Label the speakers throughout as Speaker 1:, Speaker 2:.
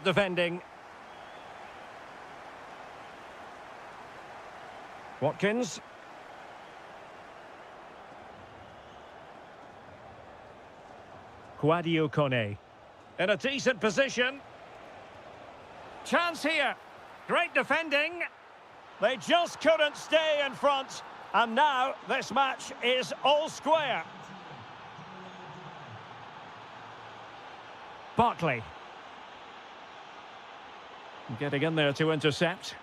Speaker 1: Defending. Watkins. Quadio Kone. In a decent position. Chance here. Great defending. They just couldn't stay in front. And now this match is all square. Barkley. Getting in there to intercept.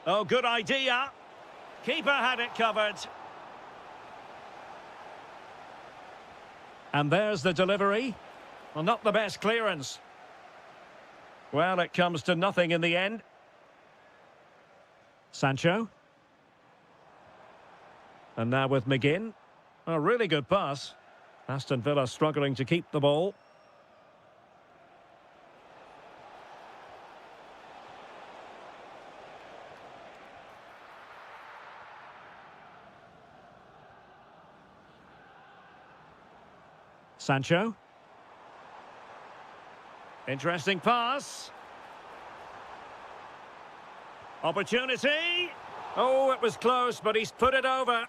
Speaker 1: Oh, good idea. Keeper had it covered. And there's the delivery. Well, not the best clearance. Well, it comes to nothing in the end. Sancho. And now with McGinn. A really good pass. Aston Villa struggling to keep the ball. Sancho. Interesting pass. Opportunity. Oh, it was close, but he's put it over.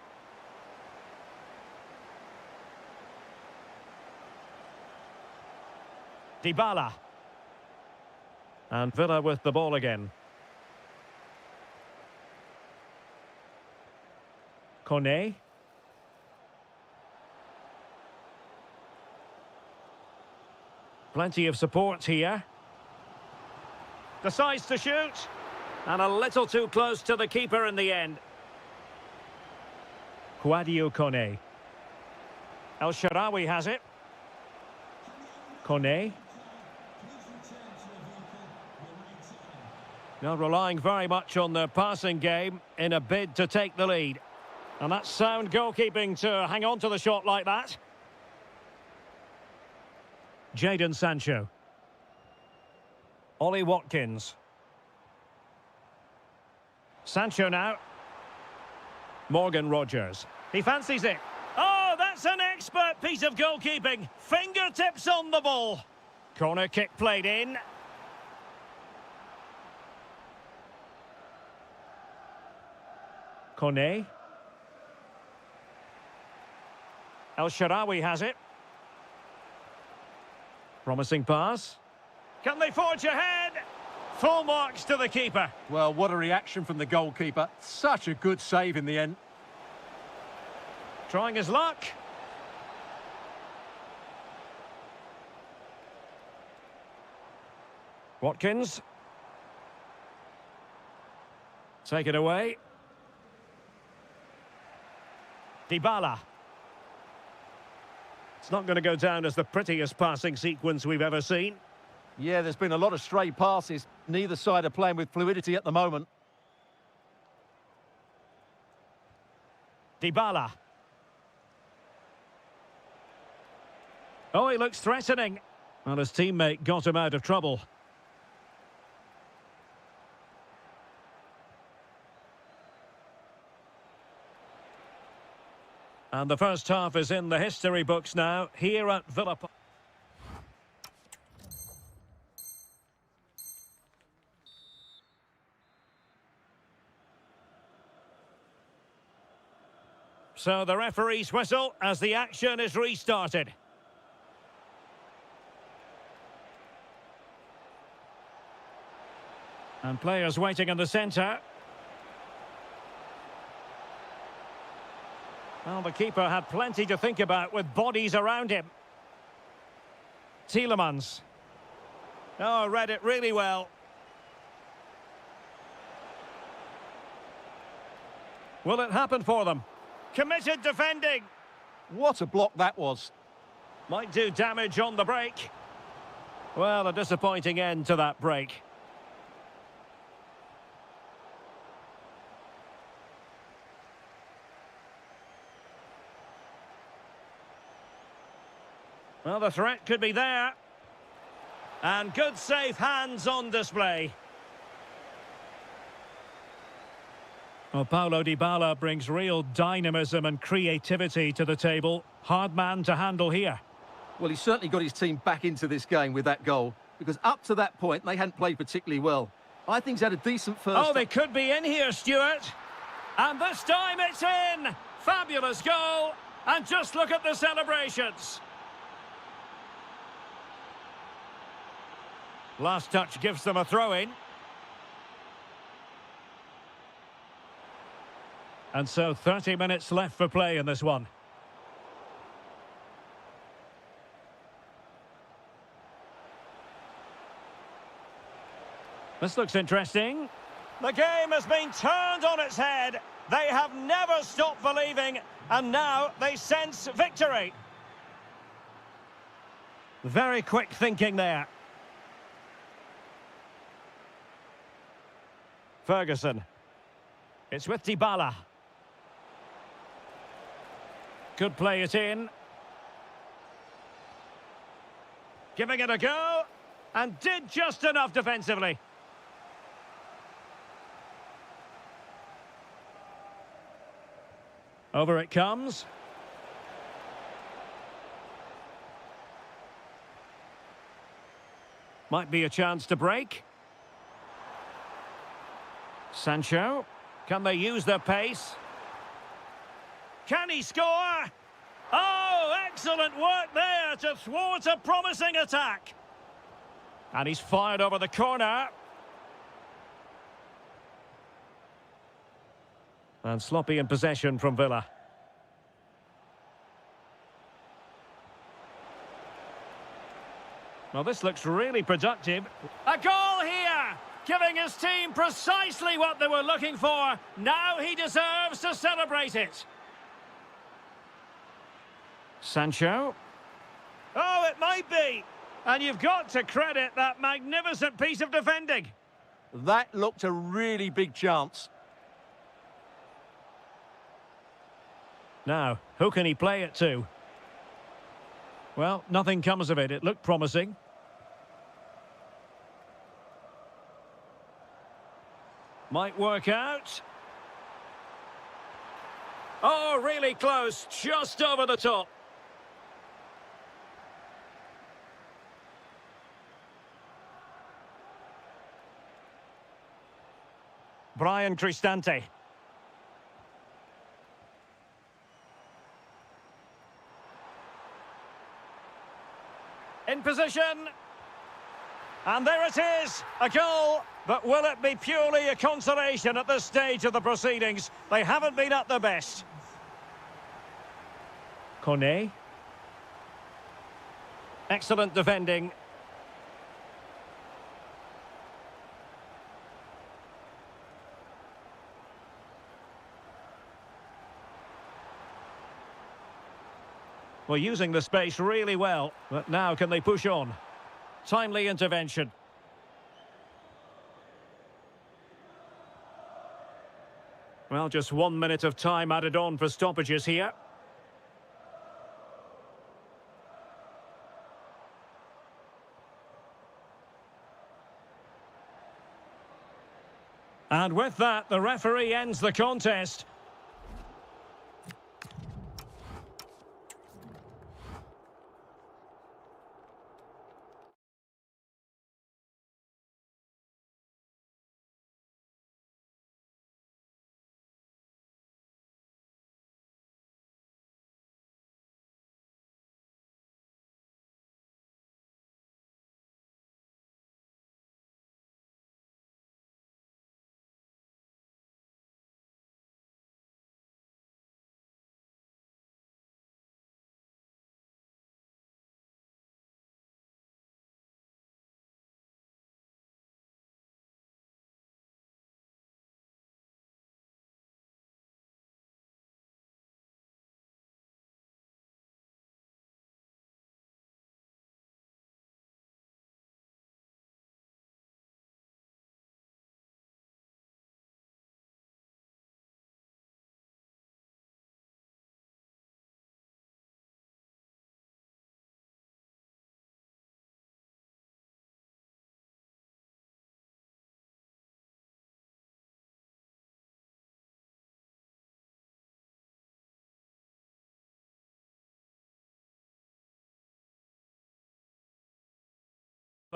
Speaker 1: Dybala. And Villa with the ball again. Kone. Plenty of support here. Decides to shoot. And a little too close to the keeper in the end. Quadio Kone. El Shaarawy has it. Kone. Now relying very much on their passing game in a bid to take the lead. And that's sound goalkeeping to hang on to the shot like that. Jadon Sancho. Ollie Watkins. Sancho now. Morgan Rogers. He fancies it. Oh, that's an expert piece of goalkeeping. Fingertips on the ball. Corner kick played in. Kone. El Shaarawy has it. Promising pass. Can they forge ahead? Full marks to the keeper.
Speaker 2: Well, what a reaction from the goalkeeper. Such a good save in the end.
Speaker 1: Trying his luck. Watkins. Take it away. Dybala. It's not going to go down as the prettiest passing sequence we've ever seen.
Speaker 2: Yeah, there's been a lot of stray passes. Neither side are playing with fluidity at the moment.
Speaker 1: Dybala. Oh, he looks threatening. Well, his teammate got him out of trouble. And the first half is in the history books now, here at Villa Park. So the referee's whistle as the action is restarted. And players waiting in the centre. Well, the keeper had plenty to think about with bodies around him. Tielemans. Oh, read it really well. Will it happen for them? Committed defending.
Speaker 2: What a block that was.
Speaker 1: Might do damage on the break. Well, a disappointing end to that break. Well, the threat could be there. And good safe hands on display. Well, Paulo Dybala brings real dynamism and creativity to the table. Hard man to handle here.
Speaker 2: Well, he's certainly got his team back into this game with that goal, because up to that point, they hadn't played particularly well. I think he's had a decent first...
Speaker 1: Oh, they could be in here, Stuart. And this time it's in! Fabulous goal! And just look at the celebrations. Last touch gives them a throw-in. And so 30 minutes left for play in this one. This looks interesting. The game has been turned on its head. They have never stopped believing, and now they sense victory. Very quick thinking there. Ferguson. It's with Dybala. Could play it in. Giving it a go, and did just enough defensively. Over it comes. Might be a chance to break. Sancho. Can they use their pace? Can he score? Oh, excellent work there to thwart a promising attack. And he's fired over the corner. And sloppy in possession from Villa. Well, this looks really productive. A goal here! Giving his team precisely what they were looking for. Now he deserves to celebrate it. Sancho. Oh, it might be. And you've got to credit that magnificent piece of defending.
Speaker 2: That looked a really big chance.
Speaker 1: Now, who can he play it to? Well, nothing comes of it. It looked promising. Might work out. Oh, really close. Just over the top. Brian Cristante. In position. And there it is, a goal. But will it be purely a consolation at this stage of the proceedings? They haven't been at their best. Kone. Excellent defending. Well, using the space really well, but now can they push on? Timely intervention. Well, just 1 minute of time added on for stoppages here. And with that, the referee ends the contest.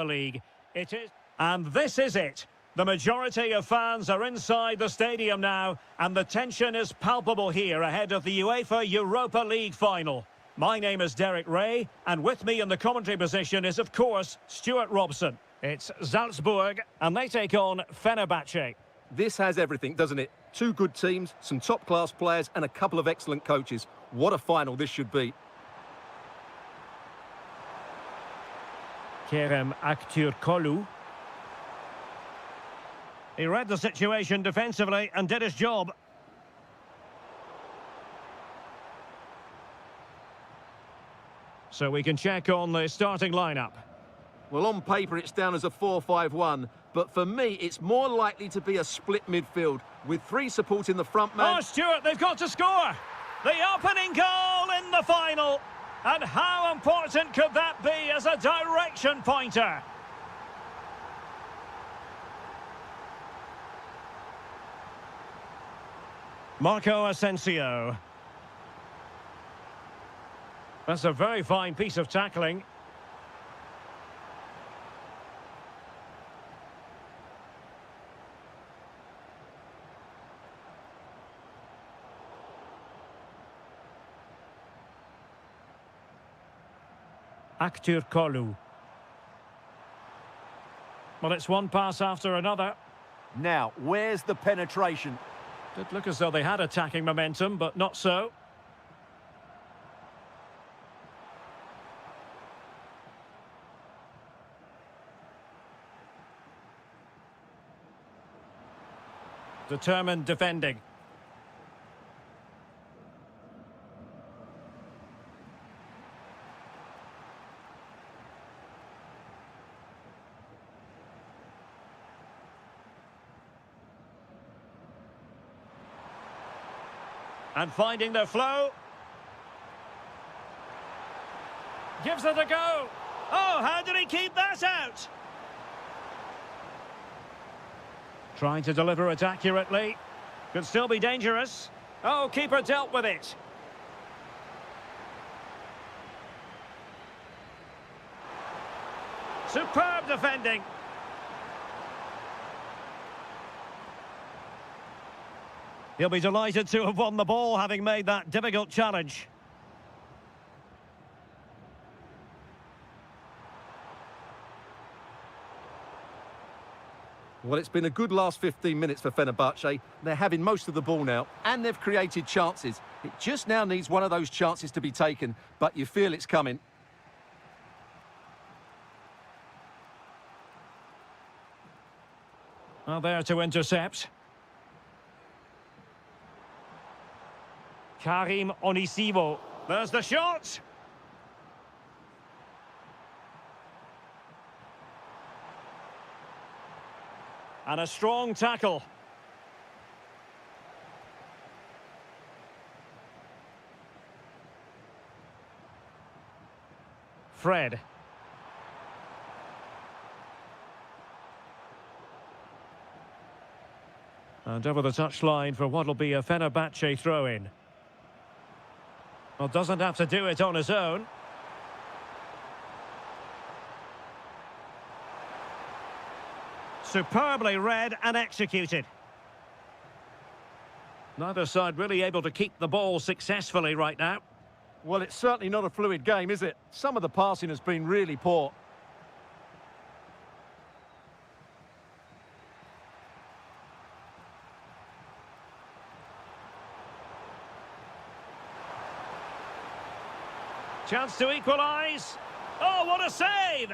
Speaker 1: League. It is, and this is it. The majority of fans are inside the stadium now, and the tension is palpable here ahead of the UEFA Europa League final. My name is Derek Ray, and with me in the commentary position is, of course, Stuart Robson. It's Salzburg, and they take on Fenerbahce.
Speaker 2: This has everything, doesn't it? Two good teams, some top-class players, and a couple of excellent coaches. What a final this should be.
Speaker 1: Kerem Aktürkoğlu. He read the situation defensively and did his job. So we can check on the starting lineup.
Speaker 2: Well, on paper it's down as a 4-5-1, but for me it's more likely to be a split midfield with three supporting the front man.
Speaker 1: Oh, Stuart, they've got to score! The opening goal in the final! And how important could that be as a direction pointer? Marco Asensio. That's a very fine piece of tackling. Aktürkoğlu. Well, it's one pass after another.
Speaker 2: Now, where's the penetration?
Speaker 1: Did look as though they had attacking momentum, but not so. Determined defending. And finding their flow. Gives it a go. Oh, how did he keep that out? Trying to deliver it accurately. Could still be dangerous. Oh, keeper dealt with it. Superb defending. He'll be delighted to have won the ball, having made that difficult challenge.
Speaker 2: Well, it's been a good last 15 minutes for Fenerbahce. They're having most of the ball now, and they've created chances. It just now needs one of those chances to be taken, but you feel it's coming.
Speaker 1: Well, there to intercept. Karim Onisivo. There's the shot. And a strong tackle. Fred. And over the touchline for what'll be a Fenerbahce throw-in. Well, doesn't have to do it on his own. Superbly read and executed. Neither side really able to keep the ball successfully right now.
Speaker 2: Well, it's certainly not a fluid game, is it? Some of the passing has been really poor.
Speaker 1: Chance to equalise. Oh, what a save!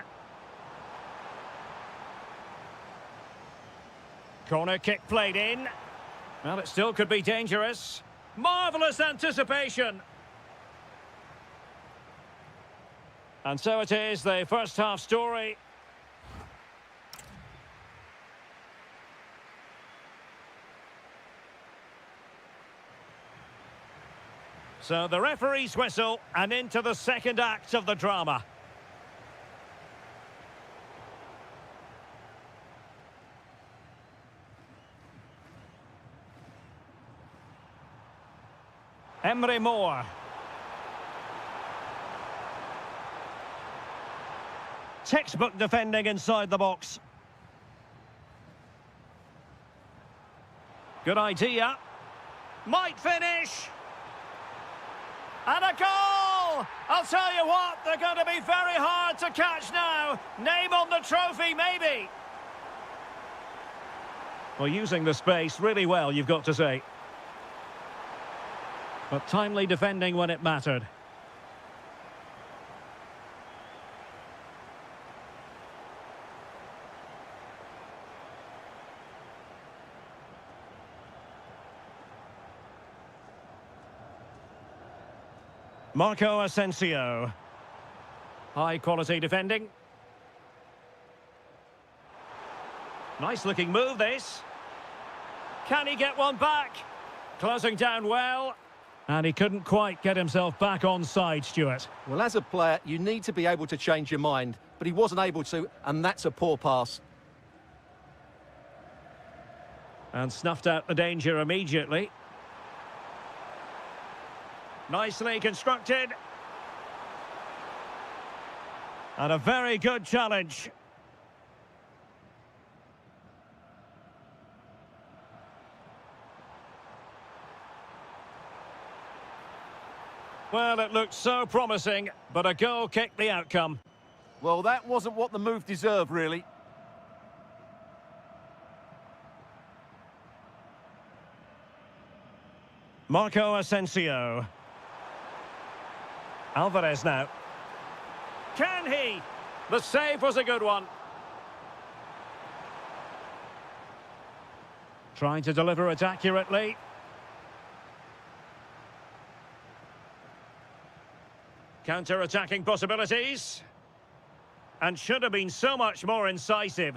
Speaker 1: Corner kick played in. Well, it still could be dangerous. Marvellous anticipation. And so it is, the first half story. So the referee's whistle, and into the second act of the drama. Emre Moore. Textbook defending inside the box. Good idea. Might finish. And a goal! I'll tell you what, they're going to be very hard to catch now. Name on the trophy, maybe. Well, using the space really well, you've got to say. But timely defending when it mattered. Marco Asensio. High quality defending. Nice looking move this. Can he get one back? Closing down well. And he couldn't quite get himself back on side, Stuart.
Speaker 2: Well, as a player, you need to be able to change your mind, but he wasn't able to, and that's a poor pass.
Speaker 1: And snuffed out the danger immediately. Nicely constructed. And a very good challenge. Well, it looked so promising, but a goal kicked the outcome.
Speaker 2: Well, that wasn't what the move deserved, really.
Speaker 1: Marco Asensio. Alvarez now. Can he? The save was a good one. Trying to deliver it accurately. Counter-attacking possibilities. And should have been so much more incisive.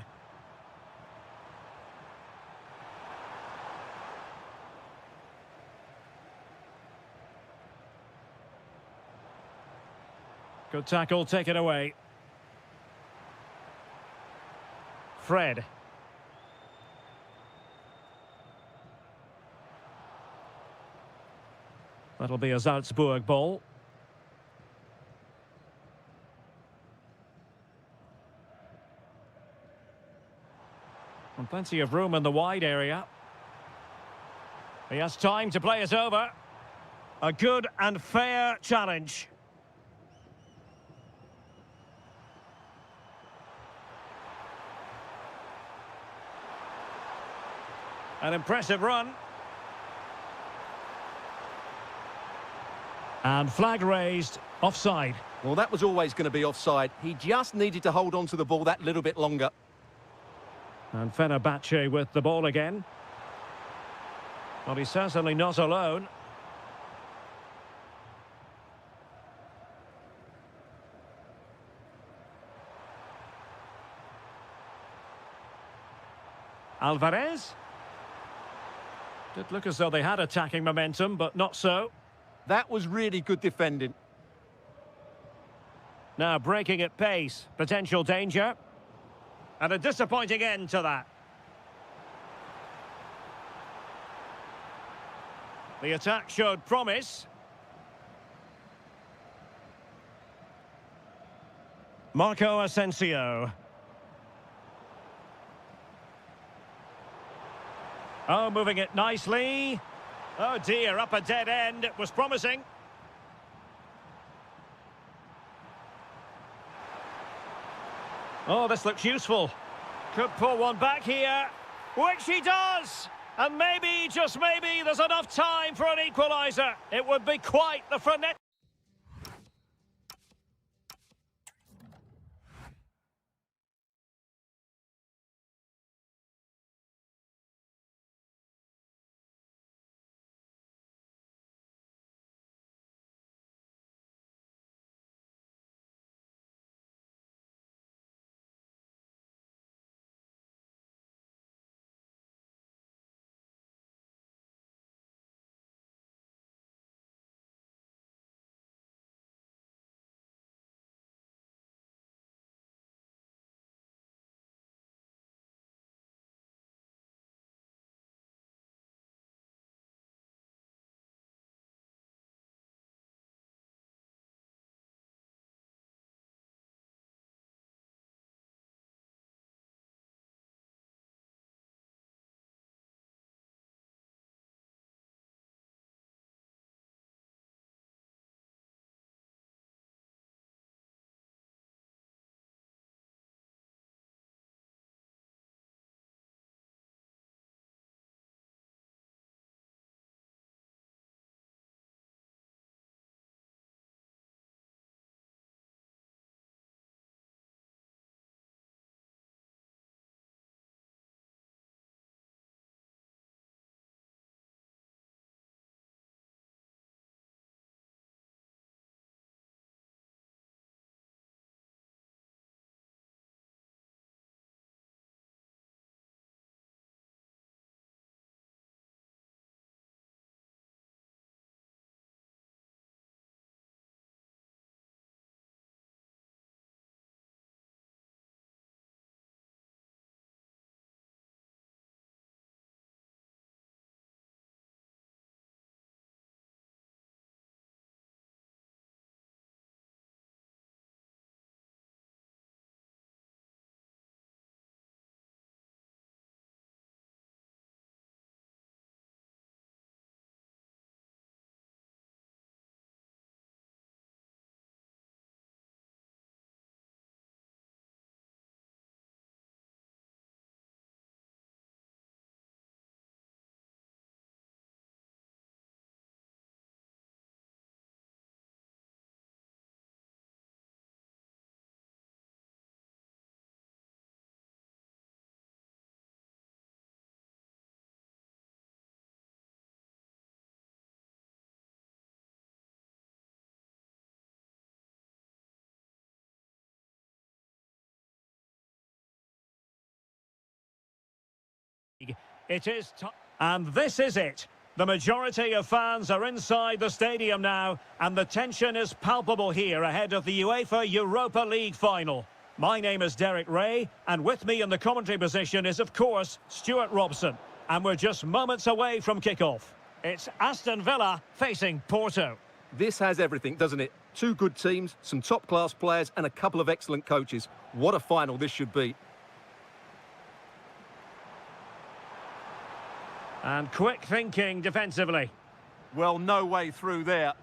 Speaker 1: Good tackle, take it away. Fred. That'll be a Salzburg ball. And plenty of room in the wide area. He has time to play it over. A good and fair challenge. An impressive run. And flag raised, offside.
Speaker 2: Well, that was always going to be offside. He just needed to hold on to the ball that little bit longer.
Speaker 1: And Fenerbahce with the ball again. Well, he's certainly not alone. Alvarez. Did look as though they had attacking momentum, but not so.
Speaker 2: That was really good defending.
Speaker 1: Now breaking at pace, potential danger. And a disappointing end to that. The attack showed promise. Marco Asensio. Oh, moving it nicely. Oh dear, up a dead end. It was promising. Oh, this looks useful. Could pull one back here, which he does. And maybe, just maybe, there's enough time for an equaliser. It would be quite the frenetic. It is time. And this is it. The majority of fans are inside the stadium now, and the tension is palpable here ahead of the UEFA Europa League final. My name is Derek Ray, and with me in the commentary position is, of course, Stuart Robson. And we're just moments away from kickoff. It's Aston Villa facing Porto.
Speaker 2: This has everything, doesn't it? Two good teams, some top-class players, and a couple of excellent coaches. What a final this should be.
Speaker 1: And quick thinking defensively.
Speaker 2: Well, no way through there.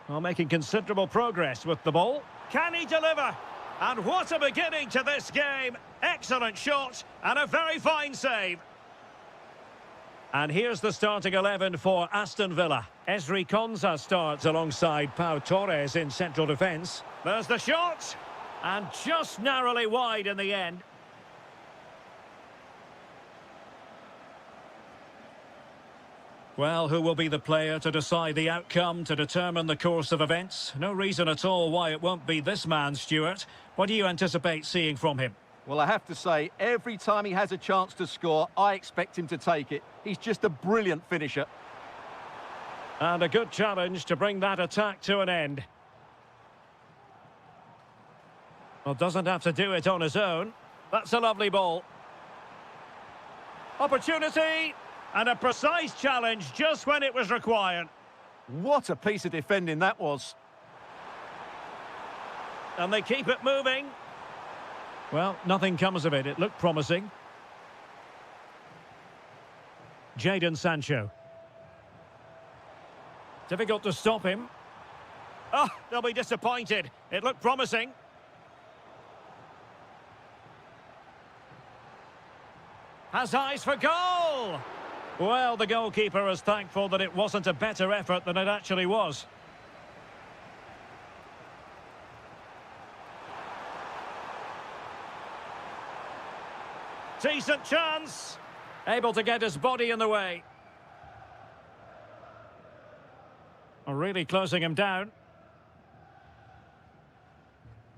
Speaker 1: Well, making considerable progress with the ball. Can he deliver? And what a beginning to this game. Excellent shot and a very fine save. And here's the starting 11 for Aston Villa. Ezri Konsa starts alongside Pau Torres in central defence. There's the shot. And just narrowly wide in the end. Well, who will be the player to decide the outcome, to determine the course of events? No reason at all why it won't be this man, Stuart. What do you anticipate seeing from him?
Speaker 2: Well, I have to say, every time he has a chance to score, I expect him to take it. He's just a brilliant finisher.
Speaker 1: And a good challenge to bring that attack to an end. Well, doesn't have to do it on his own. That's a lovely ball. Opportunity. And a precise challenge just when it was required.
Speaker 2: What a piece of defending that was.
Speaker 1: And they keep it moving. Well, nothing comes of it. It looked promising. Jadon Sancho. Difficult to stop him. Oh, they'll be disappointed. It looked promising. Has eyes for goal. Well, the goalkeeper is thankful that it wasn't a better effort than it actually was. Decent chance. Able to get his body in the way. Really closing him down.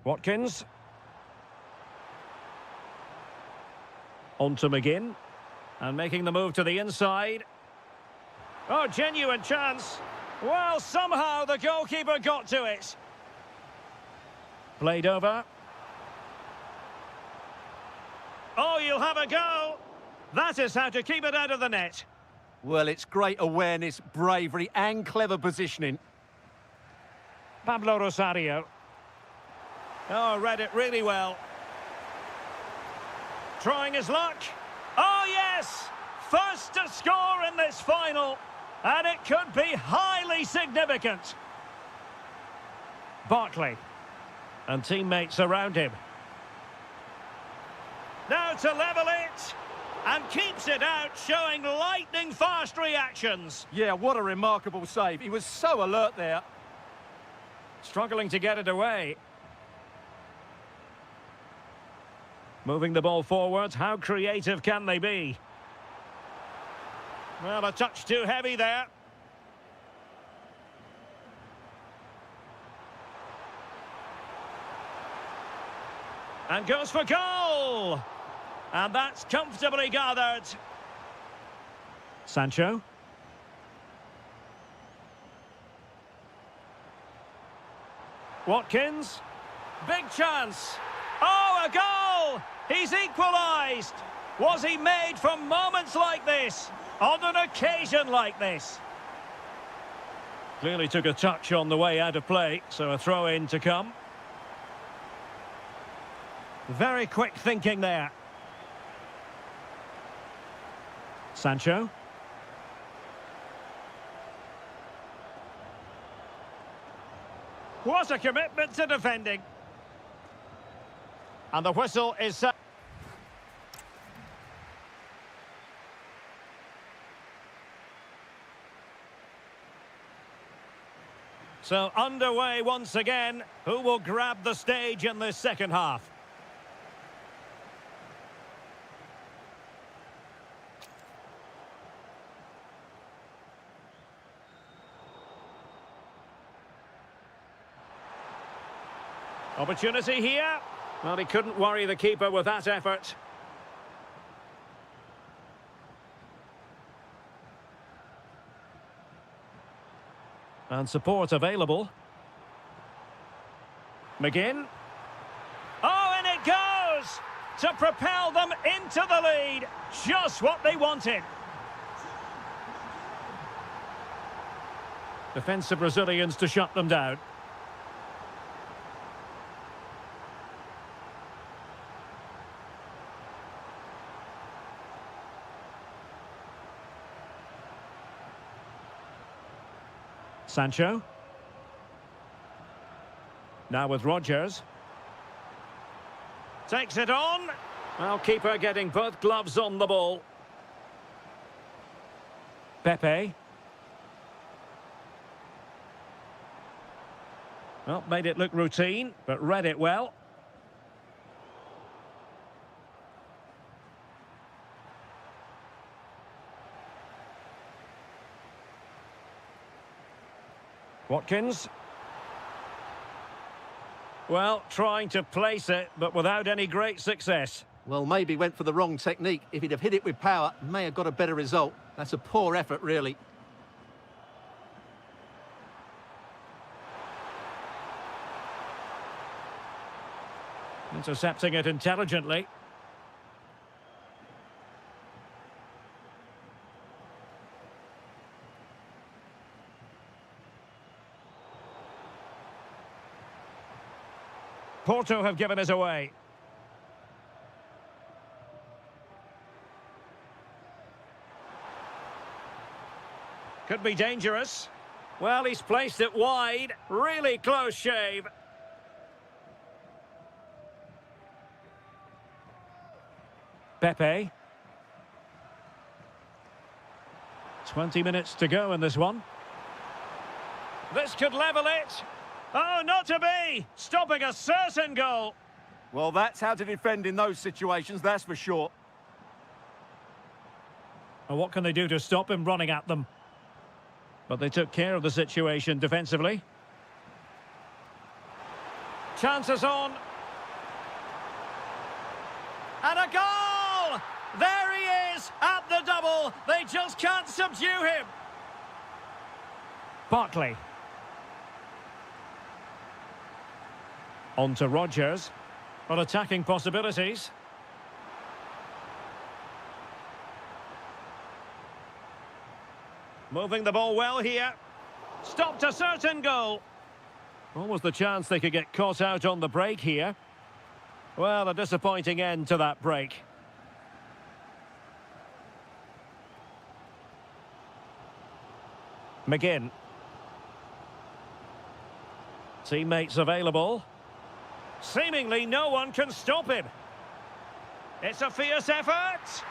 Speaker 1: Watkins. On to McGinn. And making the move to the inside. Oh, genuine chance. Well, somehow the goalkeeper got to it. Played over. Oh, you'll have a go. That is how to keep it out of the net.
Speaker 2: Well, it's great awareness, bravery and clever positioning.
Speaker 1: Pablo Rosario. Oh, read it really well. Trying his luck. Oh, yes! First to score in this final. And it could be highly significant. Barkley. And teammates around him. Now to level it. And keeps it out, showing lightning-fast reactions.
Speaker 2: Yeah, what a remarkable save. He was so alert there.
Speaker 1: Struggling to get it away. Moving the ball forward, how creative can they be? Well, a touch too heavy there. And goes for goal! And that's comfortably gathered. Sancho. Watkins. Big chance. Oh, a goal! He's equalised. Was he made for moments like this? On an occasion like this? Clearly took a touch on the way out of play, so a throw-in to come. Very quick thinking there. Sancho. What a commitment to defending. And the whistle is set. So underway once again. Who will grab the stage in this second half? Opportunity here. Well, he couldn't worry the keeper with that effort. And support available. McGinn. Oh, and it goes! To propel them into the lead. Just what they wanted. Defensive Brazilians to shut them down. Sancho. Now with Rodgers. Takes it on. Well, keeper getting both gloves on the ball. Pepe. Well, made it look routine, but read it well. Watkins. Well, trying to place it, but without any great success.
Speaker 2: Well, maybe went for the wrong technique. If he'd have hit it with power, may have got a better result. That's a poor effort, really.
Speaker 1: Intercepting it intelligently. Porto have given us away. Could be dangerous. Well, he's placed it wide. Really close shave. Pepe. 20 minutes to go in this one. This could level it. Oh, not to be! Stopping a certain goal.
Speaker 2: Well, that's how to defend in those situations, that's for sure.
Speaker 1: Well, what can they do to stop him running at them? But they took care of the situation defensively. Chances on. And a goal! There he is at the double. They just can't subdue him. Barkley. On to Rodgers. On attacking possibilities. Moving the ball well here. Stopped a certain goal. What was the chance they could get caught out on the break here? Well, a disappointing end to that break. McGinn. Teammates available. Seemingly no one can stop him. It's a fierce effort.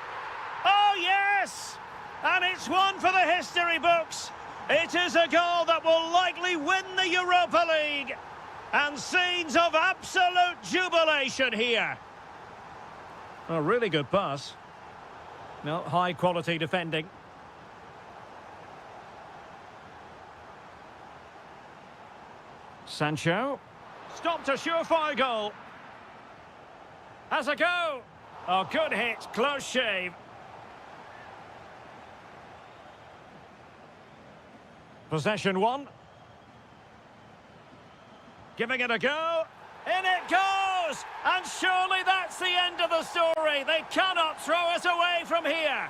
Speaker 1: Oh, yes! And it's one for the history books. It is a goal that will likely win the Europa League. And scenes of absolute jubilation here. A really good pass. No, high quality defending. Sancho. Stopped a surefire goal. Has a go. Oh, good hit. Close shave. Possession one. Giving it a go. In it goes! And surely that's the end of the story. They cannot throw us away from here.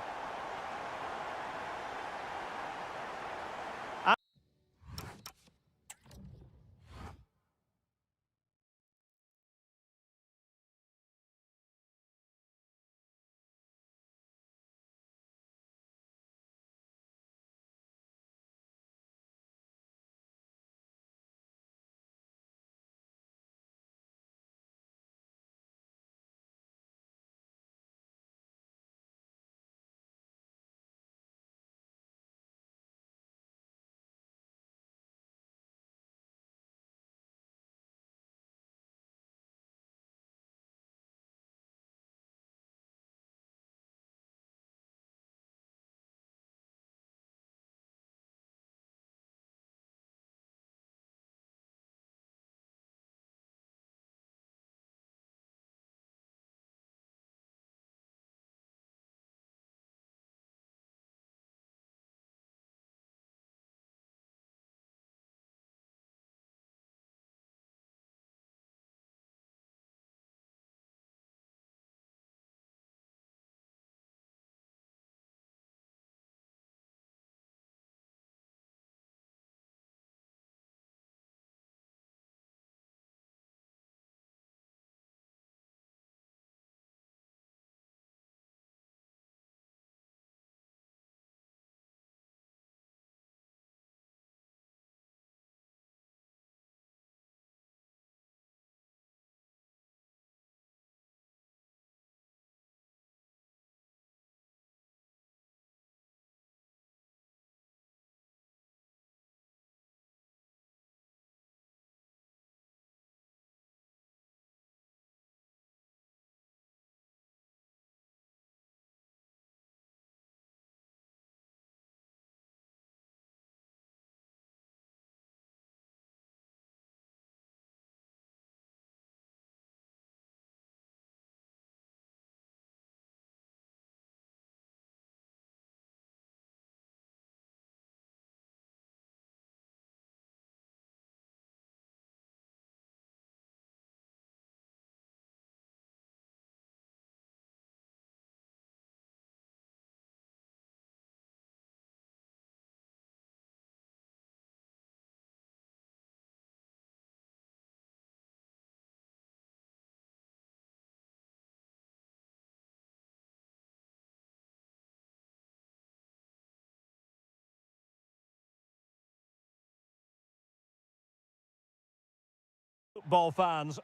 Speaker 1: Football fans.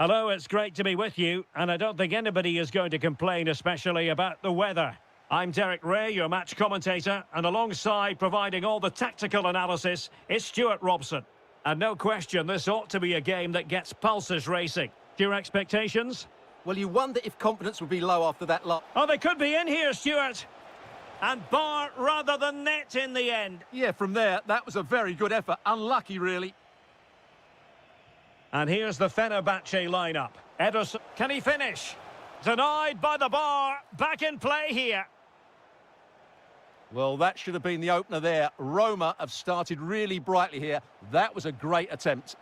Speaker 1: Hello, it's great to be with you, and I don't think anybody is going to complain, especially about the weather. I'm Derek Ray, your match commentator, and alongside providing all the tactical analysis is Stuart Robson. And no question, this ought to be a game that gets pulses racing. Your expectations?
Speaker 2: Well, you wonder if confidence would be low after that lot.
Speaker 1: Oh, they could be in here, Stuart. And bar rather than net in the end.
Speaker 2: Yeah, from there, that was a very good effort. Unlucky, really.
Speaker 1: And here's the Fenerbahce lineup. Ederson, can he finish? Denied by the bar. Back in play here.
Speaker 2: Well, that should have been the opener there. Roma have started really brightly here. That was a great attempt.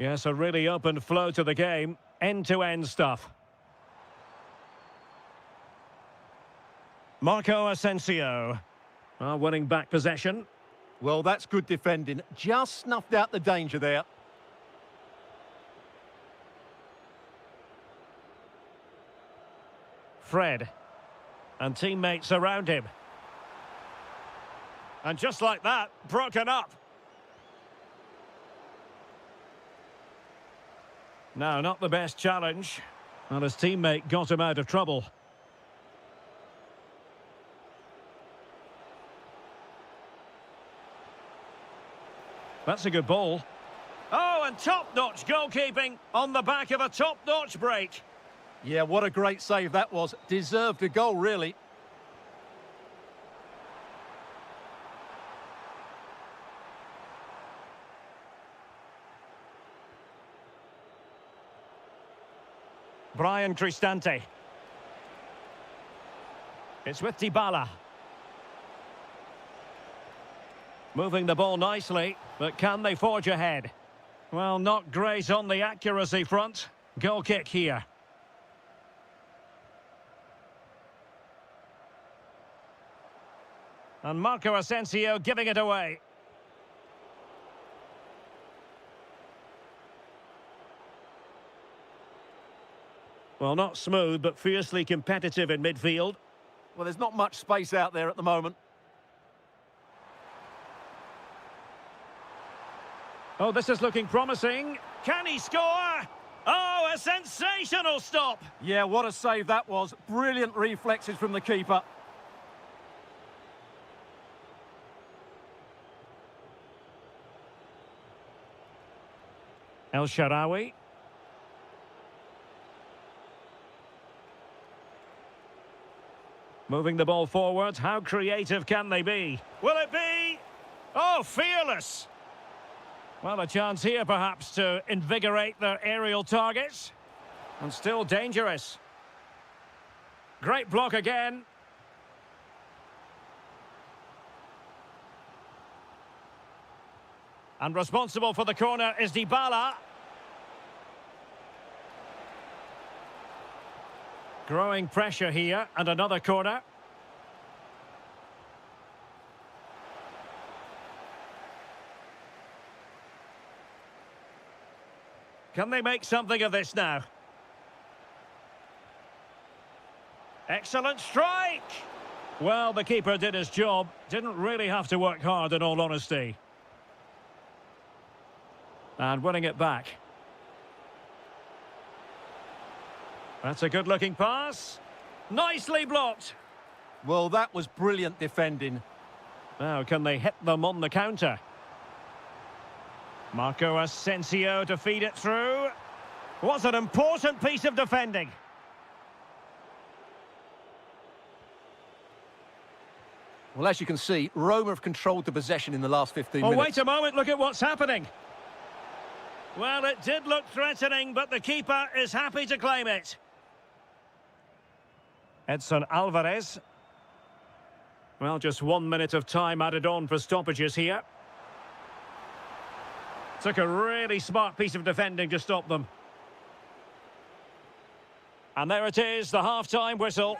Speaker 1: Yes, a really open flow to the game. End-to-end stuff. Marco Asensio. Winning back possession.
Speaker 2: Well, that's good defending. Just snuffed out the danger there.
Speaker 1: Fred. And teammates around him. And just like that, broken up. No, not the best challenge. Well, his teammate got him out of trouble. That's a good ball. Oh, and top-notch goalkeeping on the back of a top-notch break.
Speaker 2: Yeah, what a great save that was. Deserved a goal, really.
Speaker 1: Brian Cristante. It's with Dybala. Moving the ball nicely, but can they forge ahead? Well, not great on the accuracy front. Goal kick here. And Marco Asensio giving it away. Well, not smooth, but fiercely competitive in midfield.
Speaker 2: Well, there's not much space out there at the moment.
Speaker 1: Oh, this is looking promising. Can he score? Oh, a sensational stop.
Speaker 2: Yeah, what a save that was. Brilliant reflexes from the keeper.
Speaker 1: El Shaarawy. Moving the ball forward. How creative can they be? Will it be? Oh, fearless. Well, a chance here, perhaps, to invigorate their aerial targets. And still dangerous. Great block again. And responsible for the corner is Dybala. Growing pressure here, and another corner. Can they make something of this now? Excellent strike! Well, the keeper did his job. Didn't really have to work hard, in all honesty. And winning it back. That's a good-looking pass. Nicely blocked.
Speaker 2: Well, that was brilliant defending.
Speaker 1: Now, can they hit them on the counter? Marco Asensio to feed it through. What an important piece of defending.
Speaker 2: Well, as you can see, Roma have controlled the possession in the last 15 minutes.
Speaker 1: Oh, wait a moment, look at what's happening. Well, it did look threatening, but the keeper is happy to claim it. Edson Alvarez. Well, just 1 minute of time added on for stoppages here. Took a really smart piece of defending to stop them. And there it is, the half-time whistle.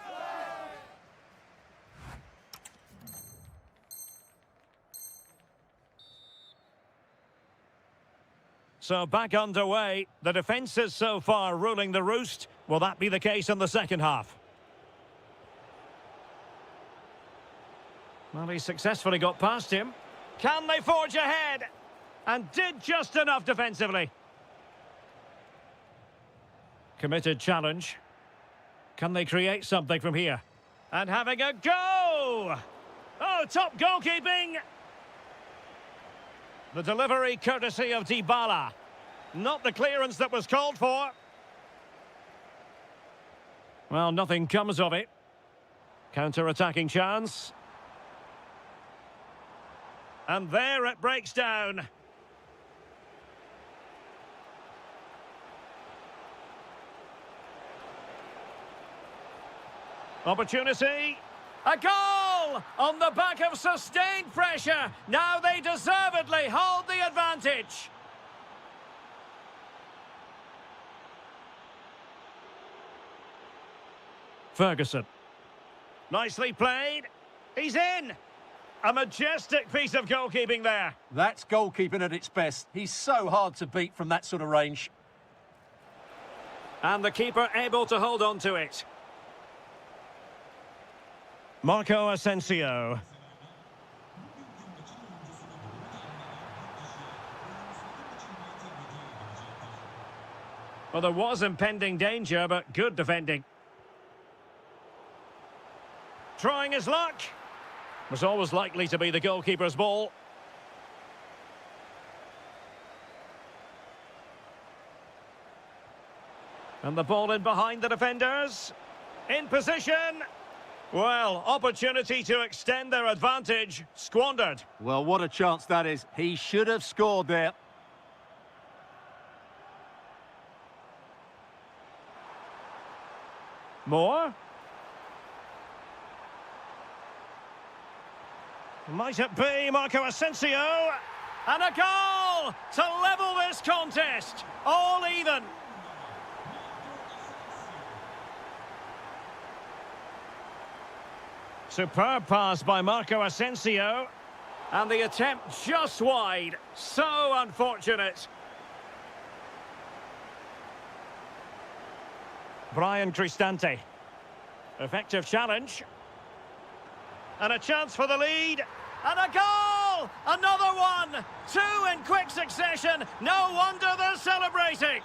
Speaker 1: So back underway. The defence is so far ruling the roost. Will that be the case in the second half? Well, he successfully got past him. Can they forge ahead? And did just enough defensively. Committed challenge. Can they create something from here? And having a go! Oh, top goalkeeping! The delivery courtesy of Dybala. Not the clearance that was called for. Well, nothing comes of it. Counter-attacking chance. And there it breaks down. Opportunity. A goal! On the back of sustained pressure. Now they deservedly hold the advantage. Ferguson. Nicely played. He's in. A majestic piece of goalkeeping there.
Speaker 2: That's goalkeeping at its best. He's so hard to beat from that sort of range.
Speaker 1: And the keeper able to hold on to it. Marco Asensio. Well, there was impending danger, but good defending. Trying his luck. Was always likely to be the goalkeeper's ball. And the ball in behind the defenders. In position. Well, opportunity to extend their advantage. Squandered.
Speaker 2: Well, what a chance that is. He should have scored there.
Speaker 1: More. Might it be Marco Asensio? And a goal to level this contest. All even. Superb pass by Marco Asensio. And the attempt just wide. So unfortunate. Brian Cristante. Effective challenge. And a chance for the lead. And a goal! Another one! Two in quick succession. No wonder they're celebrating.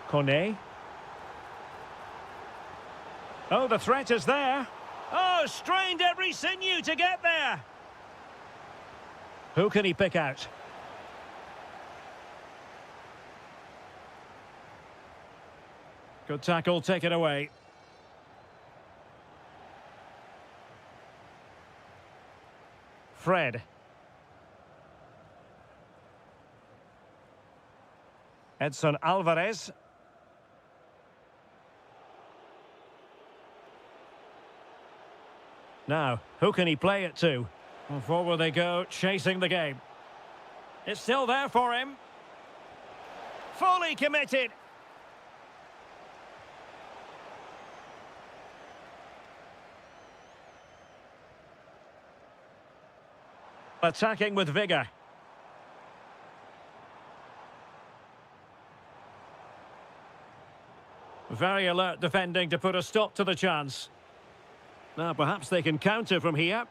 Speaker 1: Kone. Oh, the threat is there. Oh, strained every sinew to get there. Who can he pick out? Good tackle, take it away. Fred. Edson Alvarez. Now, who can he play it to? Well, forward they go, chasing the game. It's still there for him. Fully committed. Attacking with vigour. Very alert defending to put a stop to the chance. Now perhaps they can counter from here.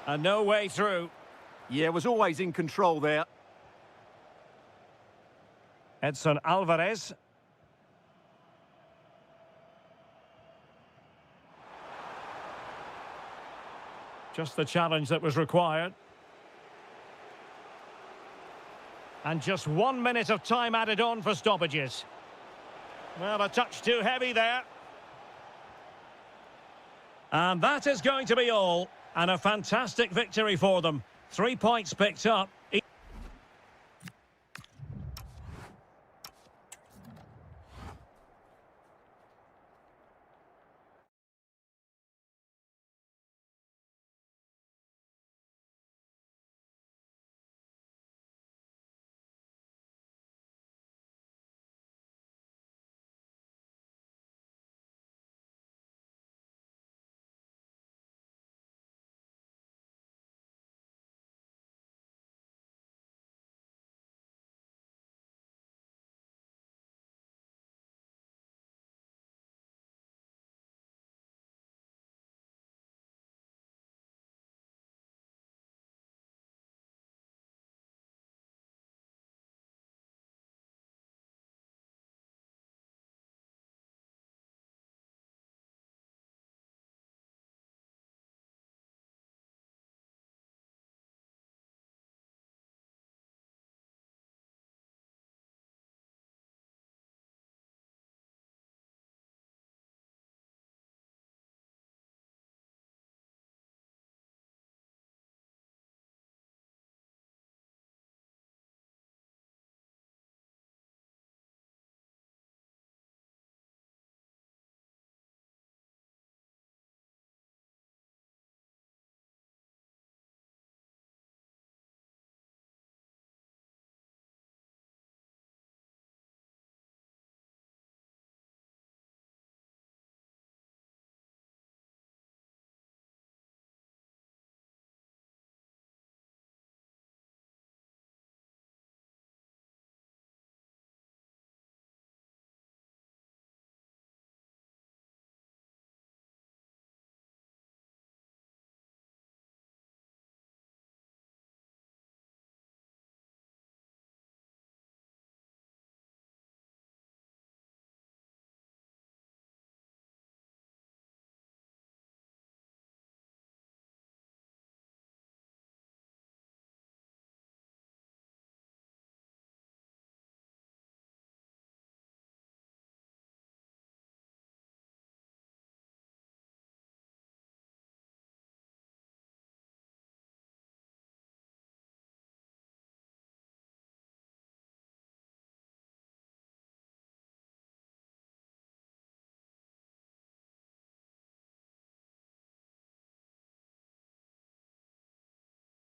Speaker 1: And no way through.
Speaker 2: Yeah, was always in control there.
Speaker 1: Edson Alvarez. Just the challenge that was required. And just 1 minute of time added on for stoppages. Well, a touch too heavy there. And that is going to be all. And a fantastic victory for them. 3 points picked up.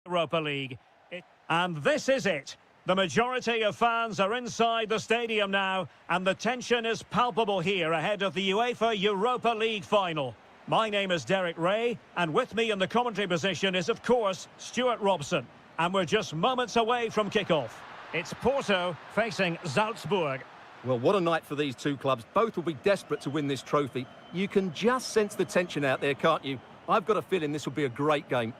Speaker 1: Europa League. And this is it. The majority of fans are inside the stadium now, and the tension is palpable here ahead of the UEFA Europa League final. My name is Derek Ray, and with me in the commentary position is, of course, Stuart Robson. And we're just moments away from kick-off. It's Porto facing Salzburg.
Speaker 2: Well, what a night for these two clubs. Both will be desperate to win this trophy. You can just sense the tension out there, can't you? I've got a feeling this will be a great game.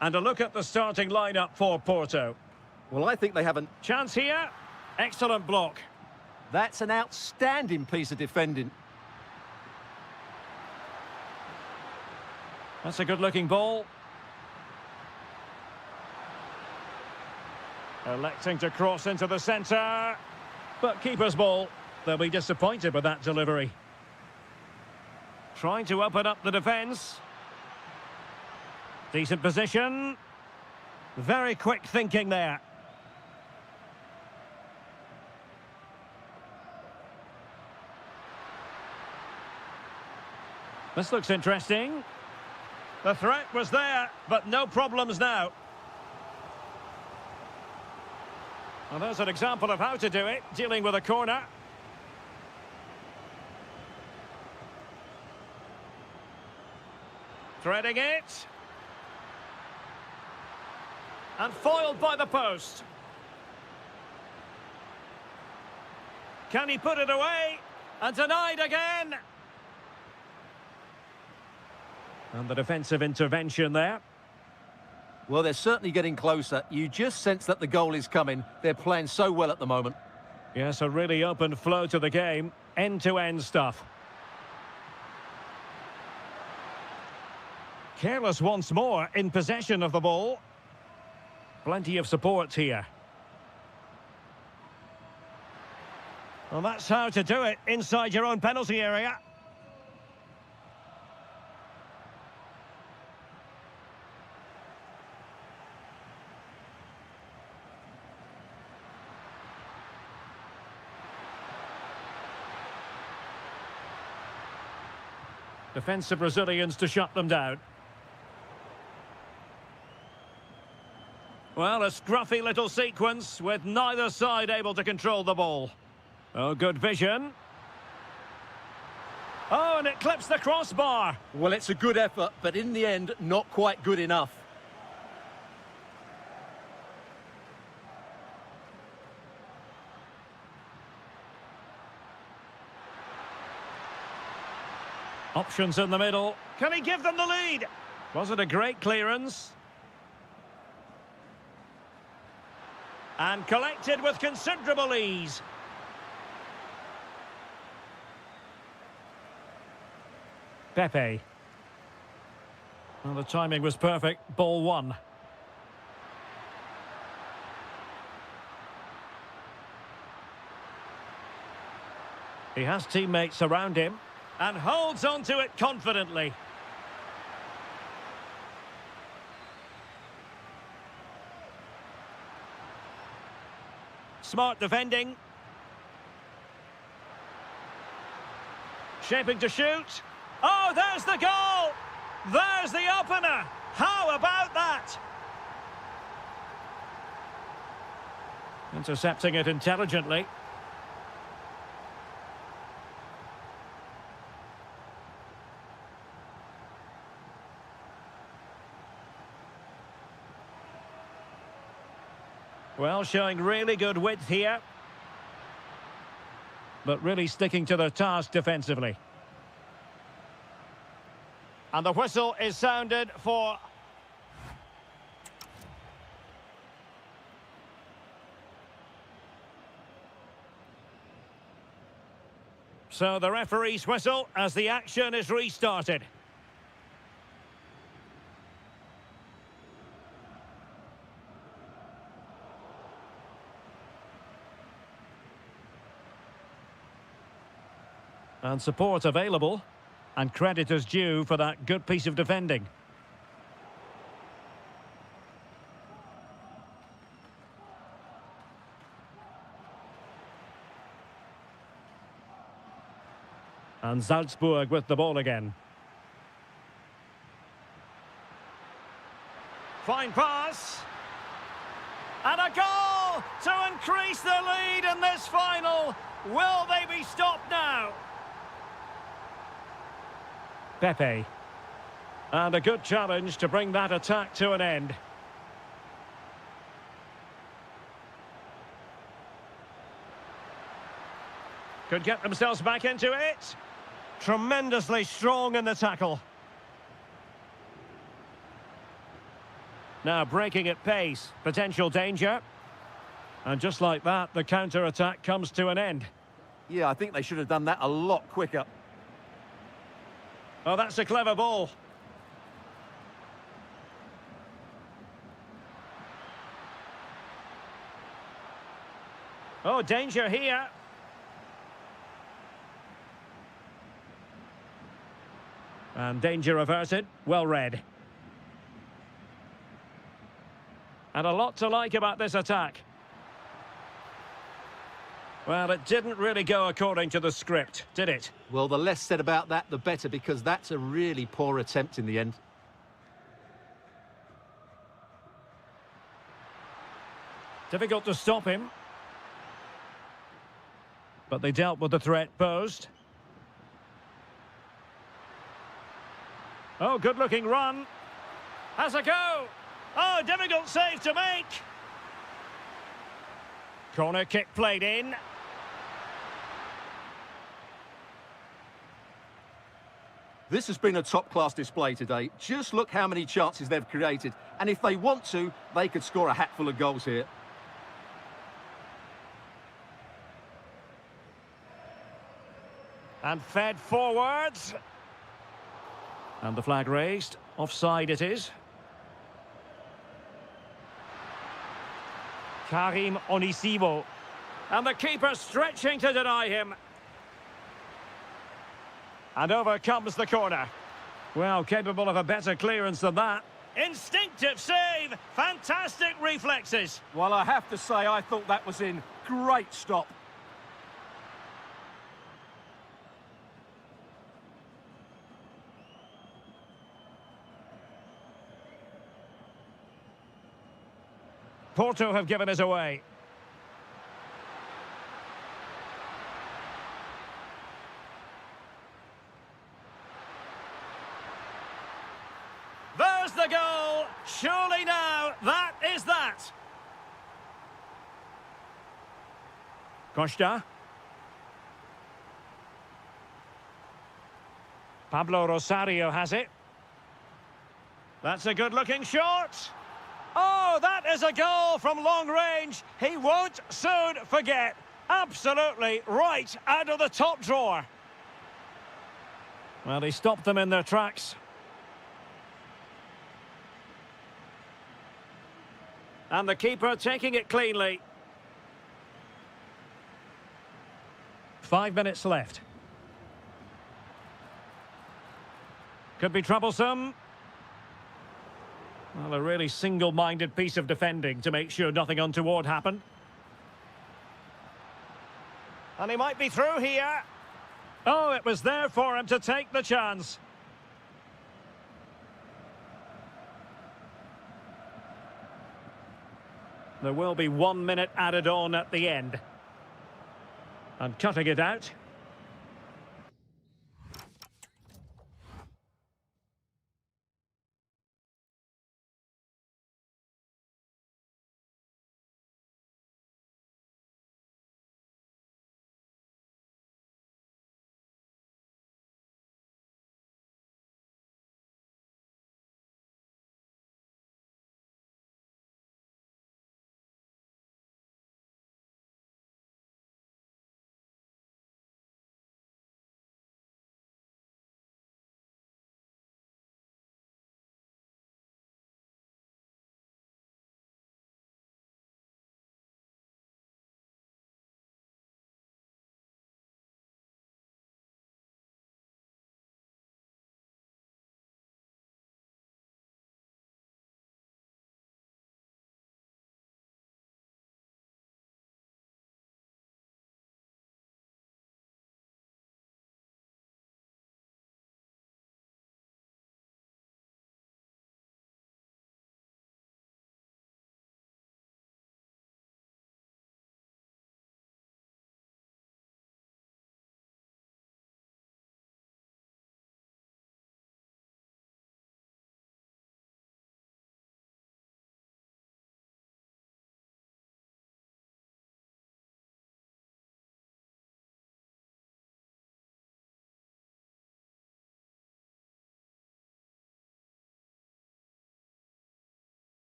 Speaker 1: And a look at the starting lineup for Porto.
Speaker 2: Well, I think they haven't.
Speaker 1: Chance here. Excellent block.
Speaker 2: That's an outstanding piece of defending.
Speaker 1: That's a good-looking ball. Electing to cross into the centre. But keeper's ball. They'll be disappointed with that delivery. Trying to open up the defence. Decent position. Very quick thinking there. This looks interesting. The threat was there, but no problems now. Well, there's an example of how to do it, dealing with a corner. Threading it. And foiled by the post. Can he put it away? And denied again. And the defensive intervention there.
Speaker 2: Well, they're certainly getting closer. You just sense that the goal is coming. They're playing so well at the moment.
Speaker 1: Yes, a really open flow to the game. End-to-end stuff. Careless once more in possession of the ball. Plenty of support here. Well, that's how to do it inside your own penalty area. Defensive Brazilians to shut them down. Well, a scruffy little sequence with neither side able to control the ball. Oh, good vision. Oh, and it clips the crossbar.
Speaker 2: Well, it's a good effort, but in the end, not quite good enough.
Speaker 1: Options in the middle. Can he give them the lead? Was it a great clearance? And collected with considerable ease. Pepe. Well, the timing was perfect. Ball one. He has teammates around him. And holds on to it confidently. Smart defending. Shaping to shoot. Oh, there's the goal! There's the opener! How about that? Intercepting it intelligently. Well, showing really good width here. But really sticking to their task defensively. And the whistle is sounded for... So the referee's whistle as the action is restarted. And support available. And credit is due for that good piece of defending. And Salzburg with the ball again. Fine pass. And a goal to increase the lead in this final. Will they be stopped now? Pepe. And a good challenge to bring that attack to an end. Could get themselves back into it. Tremendously strong in the tackle. Now breaking at pace. Potential danger. And just like that, the counter-attack comes to an end.
Speaker 2: Yeah, I think they should have done that a lot quicker.
Speaker 1: Oh, that's a clever ball. Oh, danger here. And danger averted. Well read. And a lot to like about this attack. Well, it didn't really go according to the script, did it?
Speaker 2: Well, the less said about that, the better, because that's a really poor attempt in the end.
Speaker 1: Difficult to stop him. But they dealt with the threat posed. Oh, good-looking run. Has a go. Oh, difficult save to make. Corner kick played in.
Speaker 2: This has been a top-class display today. Just look how many chances they've created. And if they want to, they could score a hatful of goals here.
Speaker 1: And fed forwards. And the flag raised. Offside it is. Karim Onisivo. And the keeper stretching to deny him. And over comes the corner. Well, capable of a better clearance than that. Instinctive save. Fantastic reflexes.
Speaker 2: Well, I have to say, I thought that was in. Great stop.
Speaker 1: Porto have given us away. There's the goal. Surely now, that is that. Costa. Pablo Rosario has it. That's a good-looking shot. Oh, that is a goal from long range. He won't soon forget. Absolutely right out of the top drawer. Well, he stopped them in their tracks. And the keeper taking it cleanly. 5 minutes left. Could be troublesome. Well, a really single-minded piece of defending to make sure nothing untoward happened. And he might be through here. Oh, it was there for him to take the chance. There will be 1 minute added on at the end. And cutting it out.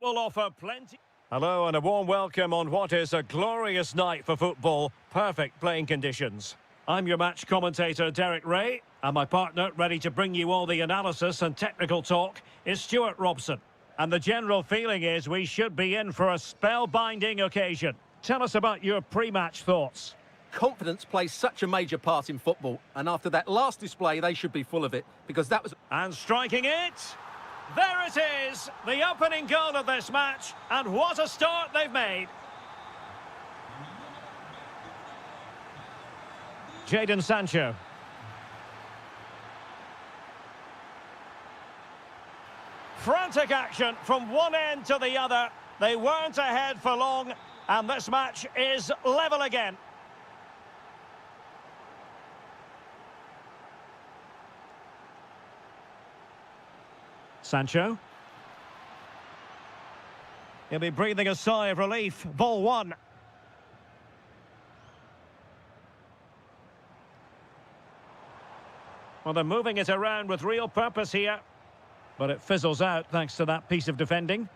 Speaker 1: will offer plenty. Hello and a warm welcome on what is a glorious night for football. Perfect playing conditions. I'm your match commentator, Derek Ray, and my partner, ready to bring you all the analysis and technical talk, is Stuart Robson. And the general feeling is we should be in for a spellbinding occasion. Tell us about your pre-match thoughts.
Speaker 2: Confidence plays such a major part in football, and after that last display, they should be full of it, because that was...
Speaker 1: And striking it! There it is! The opening goal of this match, and what a start they've made! Jadon Sancho. Frantic action from one end to the other. They weren't ahead for long, and this match is level again. Sancho. He'll be breathing a sigh of relief. Ball one. Well, they're moving it around with real purpose here. But it fizzles out thanks to that piece of defending.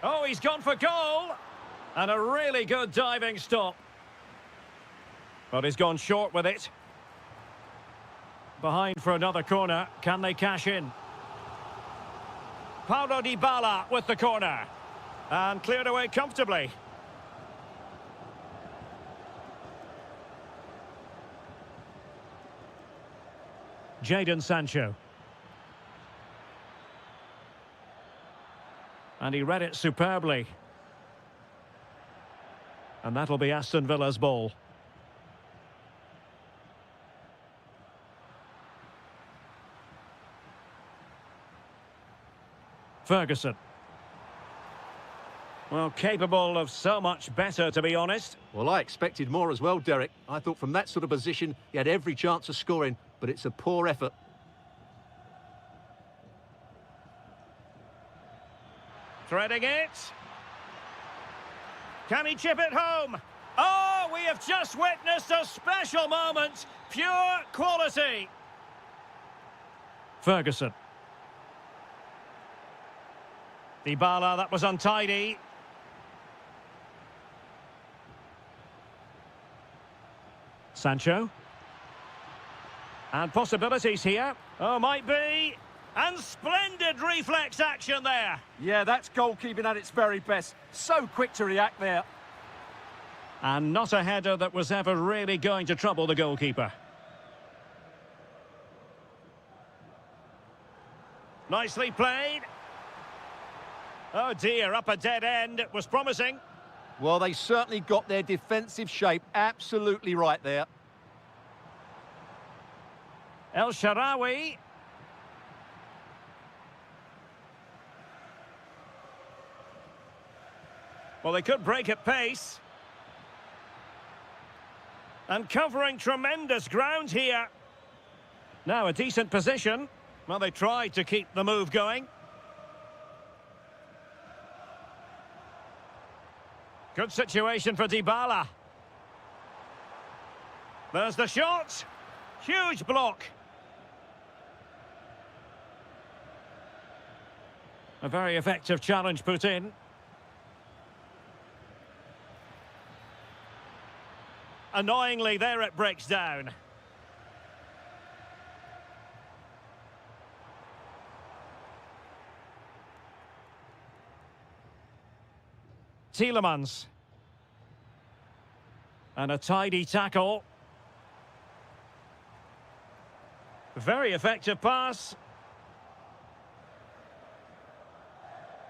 Speaker 1: Oh, he's gone for goal! And a really good diving stop. But he's gone short with it. Behind for another corner. Can they cash in? Paulo Dybala with the corner. And cleared away comfortably. Jadon Sancho. And he read it superbly. And that'll be Aston Villa's ball. Ferguson. Well, capable of so much better, to be honest.
Speaker 2: Well, I expected more as well, Derek. I thought from that sort of position, he had every chance of scoring, but it's a poor effort.
Speaker 1: Threading it. Can he chip it home? Oh, we have just witnessed a special moment. Pure quality. Ferguson. Dybala, that was untidy. Sancho. And possibilities here. Oh, might be. And splendid reflex action there.
Speaker 2: Yeah, that's goalkeeping at its very best. So quick to react there.
Speaker 1: And not a header that was ever really going to trouble the goalkeeper. Nicely played. Oh dear, up a dead end. It was promising.
Speaker 2: Well, they certainly got their defensive shape absolutely right there.
Speaker 1: El Shaarawy. Well, they could break at pace. And covering tremendous ground here. Now a decent position. Well, they tried to keep the move going. Good situation for Dybala. There's the shot. Huge block. A very effective challenge put in. Annoyingly, there it breaks down. Tielemans. And a tidy tackle. Very effective pass.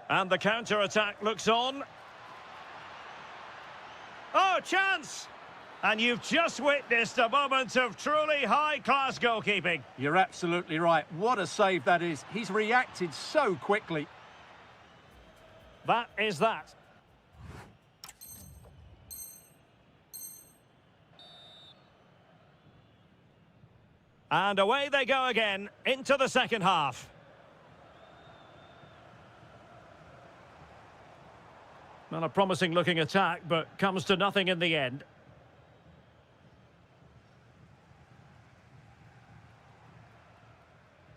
Speaker 1: And the counter-attack looks on. Oh, chance! And you've just witnessed a moment of truly high-class goalkeeping.
Speaker 2: You're absolutely right. What a save that is. He's reacted so quickly.
Speaker 1: That is that. And away they go again into the second half. Not a promising looking attack, but comes to nothing in the end.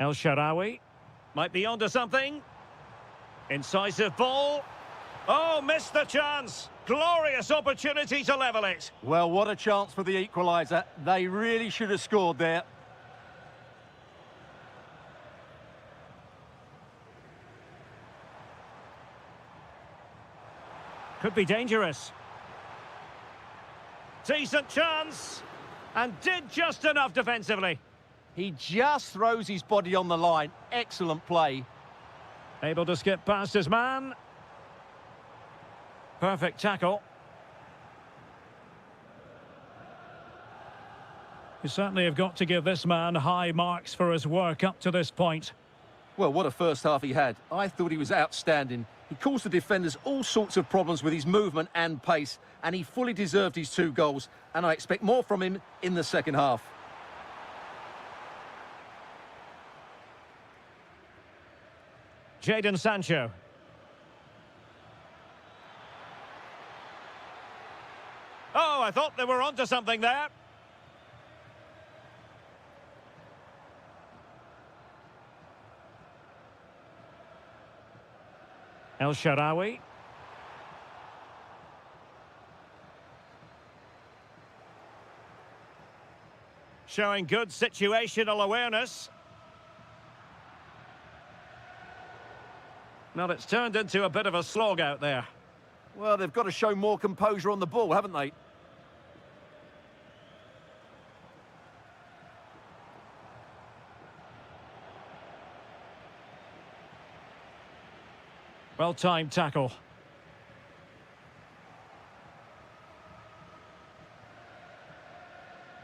Speaker 1: El Shaarawy might be onto something. Incisive ball. Oh, missed the chance. Glorious opportunity to level it.
Speaker 2: Well, what a chance for the equaliser. They really should have scored there.
Speaker 1: Could be dangerous. Decent chance. And did just enough defensively.
Speaker 2: He just throws his body on the line. Excellent play.
Speaker 1: Able to skip past his man. Perfect tackle. You certainly have got to give this man high marks for his work up to this point.
Speaker 2: Well, what a first half he had. I thought he was outstanding. He caused the defenders all sorts of problems with his movement and pace, and he fully deserved his 2 goals, and I expect more from him in the second half.
Speaker 1: Jadon Sancho. Oh, I thought they were onto something there. El Shaarawy. Showing good situational awareness. Well, it's turned into a bit of a slog out there.
Speaker 2: Well, they've got to show more composure on the ball, haven't they?
Speaker 1: Well-timed tackle.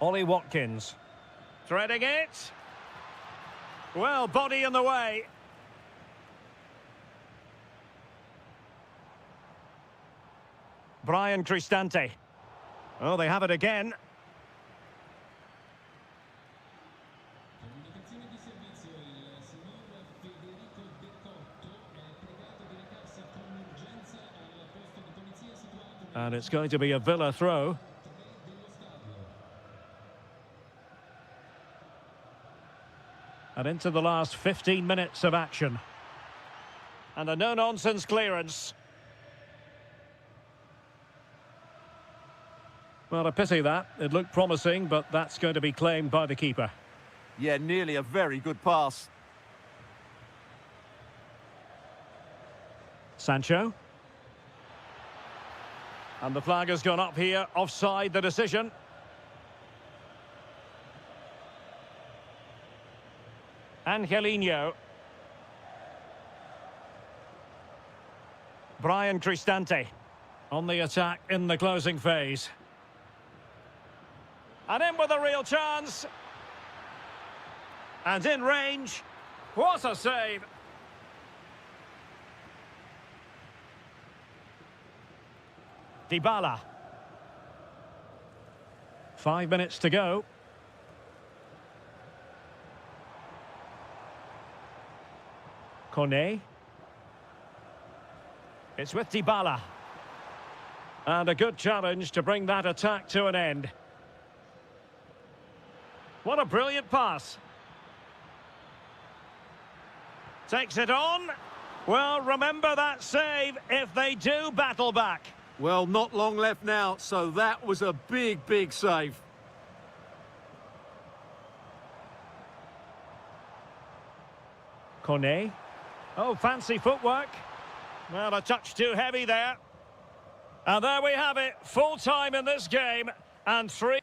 Speaker 1: Ollie Watkins. Threading it. Well, body in the way. Brian Cristante. Oh, they have it again. And it's going to be a Villa throw. And into the last 15 minutes of action. And a no-nonsense clearance. Well, a pity that. It looked promising, but that's going to be claimed by the keeper.
Speaker 2: Yeah, nearly a very good pass.
Speaker 1: Sancho. And the flag has gone up here, offside the decision. Angelino. Brian Cristante on the attack in the closing phase. And in with a real chance. And in range. What a save. Dybala. 5 minutes to go. Kone. It's with Dybala. And a good challenge to bring that attack to an end. What a brilliant pass. Takes it on. Well, remember that save if they do battle back.
Speaker 2: Well, not long left now, so that was a big, big save.
Speaker 1: Kone. Oh, fancy footwork. Well, a touch too heavy there. And there we have it. Full time in this game. And 3.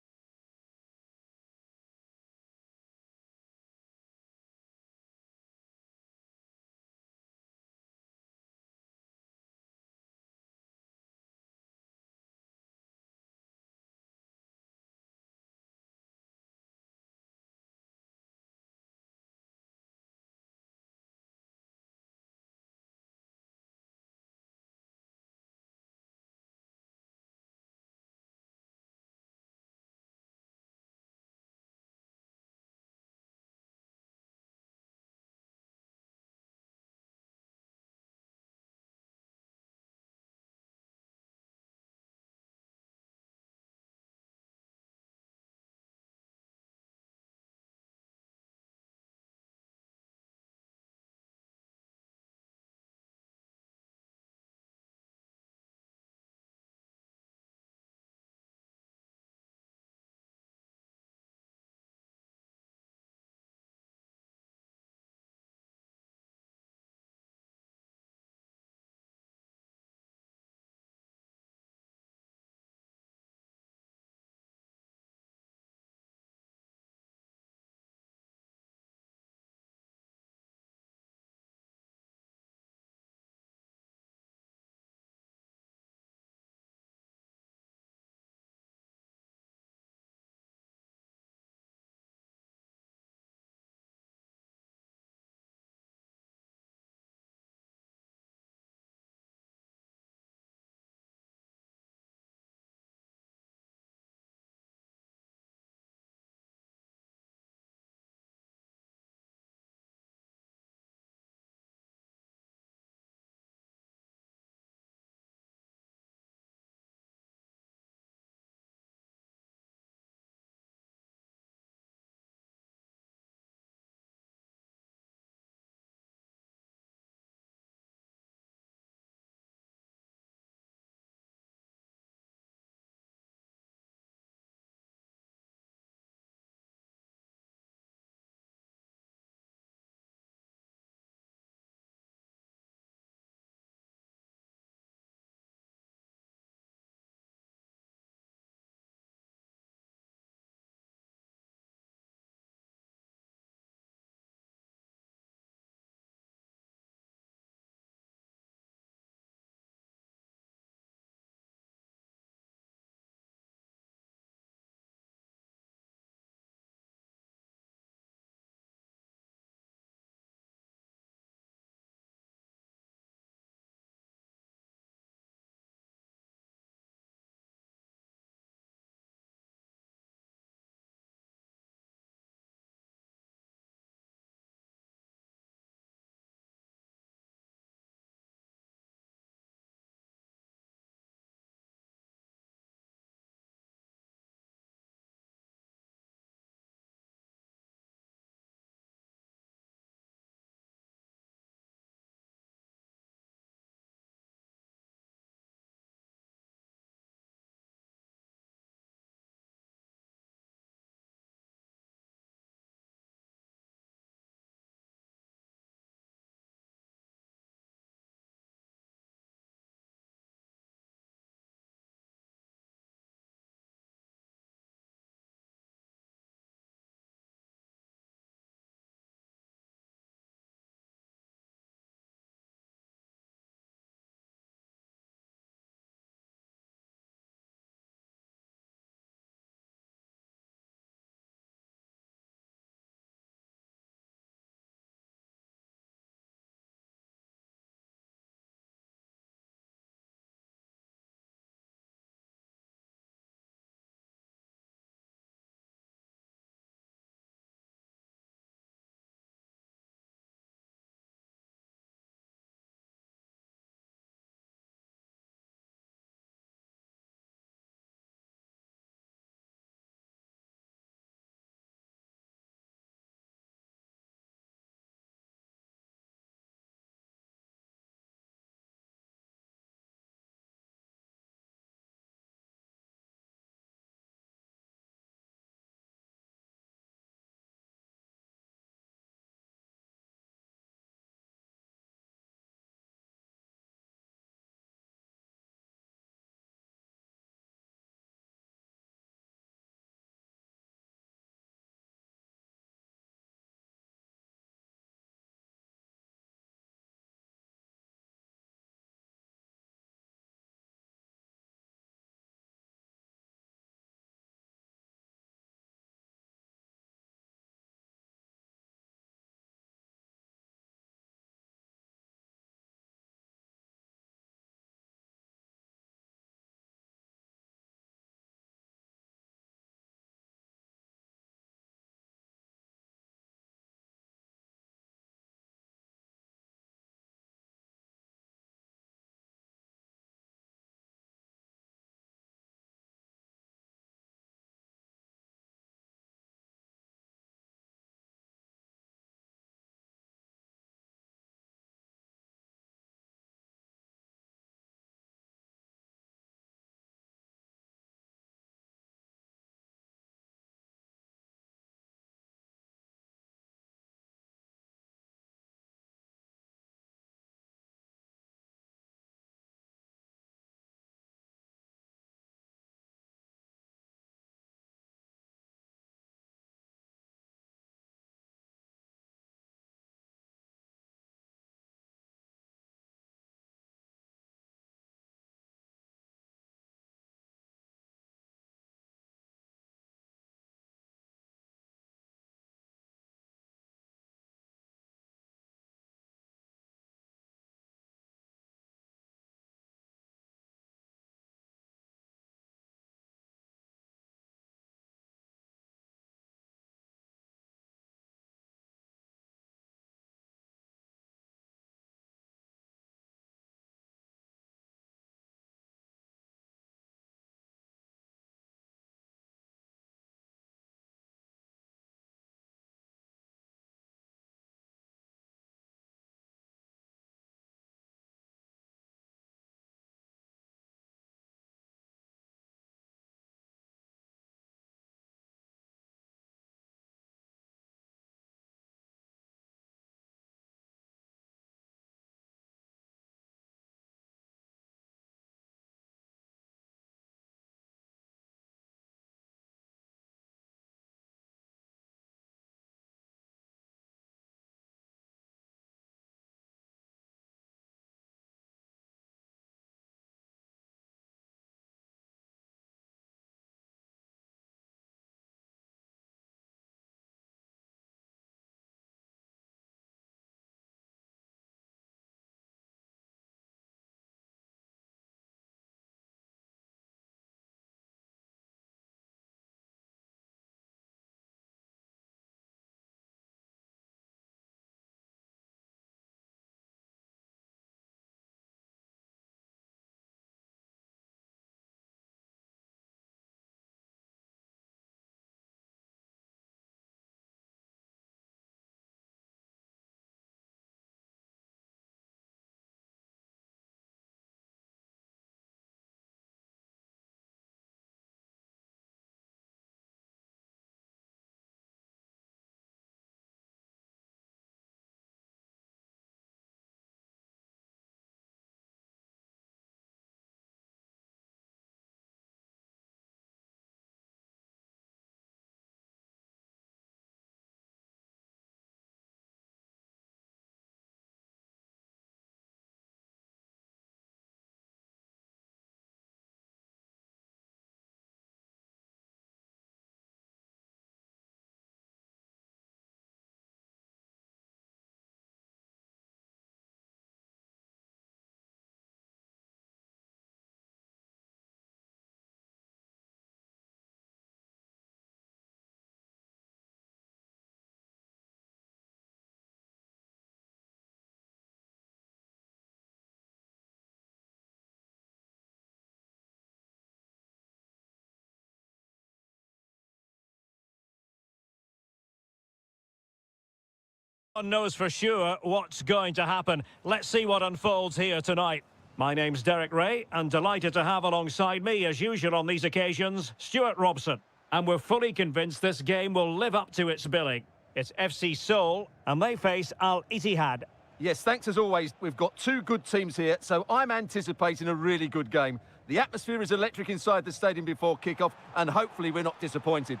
Speaker 1: One knows for sure what's going to happen. Let's see what unfolds here tonight. My name's Derek Ray, and delighted to have alongside me, as usual on these occasions, Stuart Robson. And we're fully convinced this game will live up to its billing. It's FC Seoul, and they face Al Ittihad.
Speaker 2: Yes, thanks as always. We've got two good teams here, so I'm anticipating a really good game. The atmosphere is electric inside the stadium before kick-off, and hopefully we're not disappointed.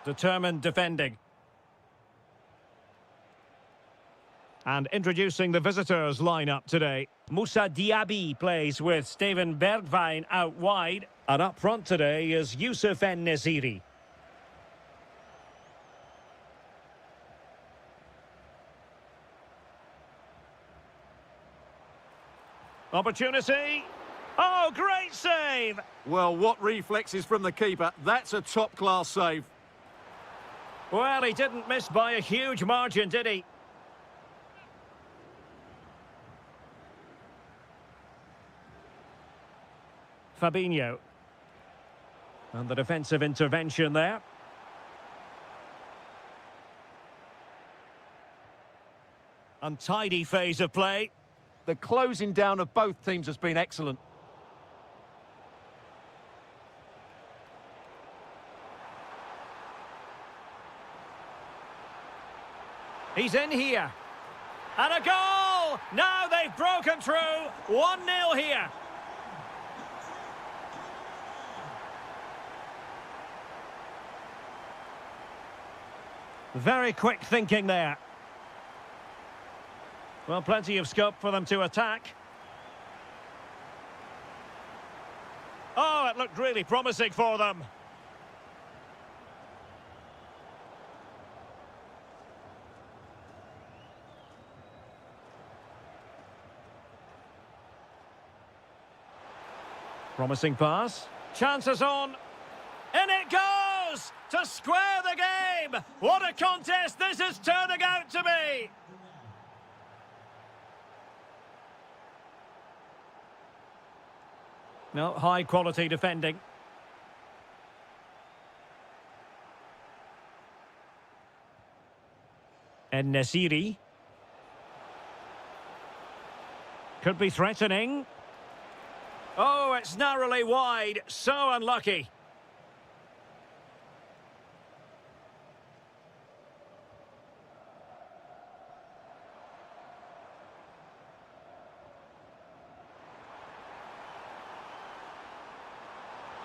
Speaker 1: Determined defending. And introducing the visitors' lineup today. Moussa Diaby plays with Steven Bergwijn out wide. And up front today is Youssef En-Nesyri. Opportunity. Oh, great save!
Speaker 2: Well, what reflexes from the keeper. That's a top-class save.
Speaker 1: Well, he didn't miss by a huge margin, did he? Fabinho. And the defensive intervention there. Untidy phase of play.
Speaker 2: The closing down of both teams has been excellent.
Speaker 1: He's in here. And a goal! Now they've broken through. 1-0 here. Very quick thinking there. Well, plenty of scope for them to attack. Oh, it looked really promising for them. Promising pass. Chances on. In it goes! To square the game! What a contest this is turning out to be! No, high quality defending. En-Nesyri. Could be threatening. Oh, it's narrowly wide. So unlucky.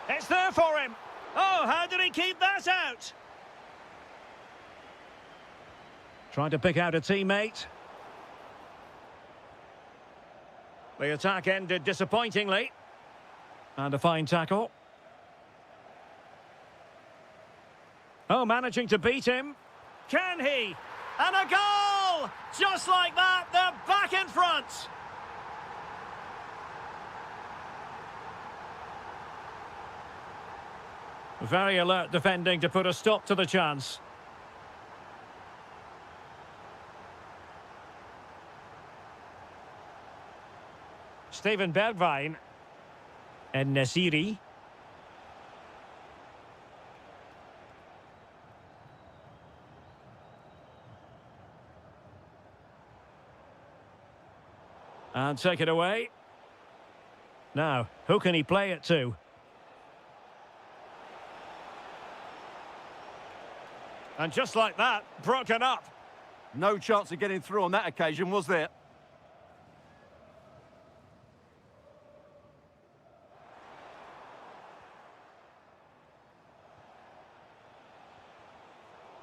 Speaker 1: It's there for him. Oh, how did he keep that out? Trying to pick out a teammate. The attack ended disappointingly. And a fine tackle. Oh, managing to beat him. Can he? And a goal! Just like that, they're back in front. Very alert defending to put a stop to the chance. Steven Bergwijn. En-Nesyri. And take it away. Now, who can he play it to? And just like that, broken up.
Speaker 2: No chance of getting through on that occasion, was there?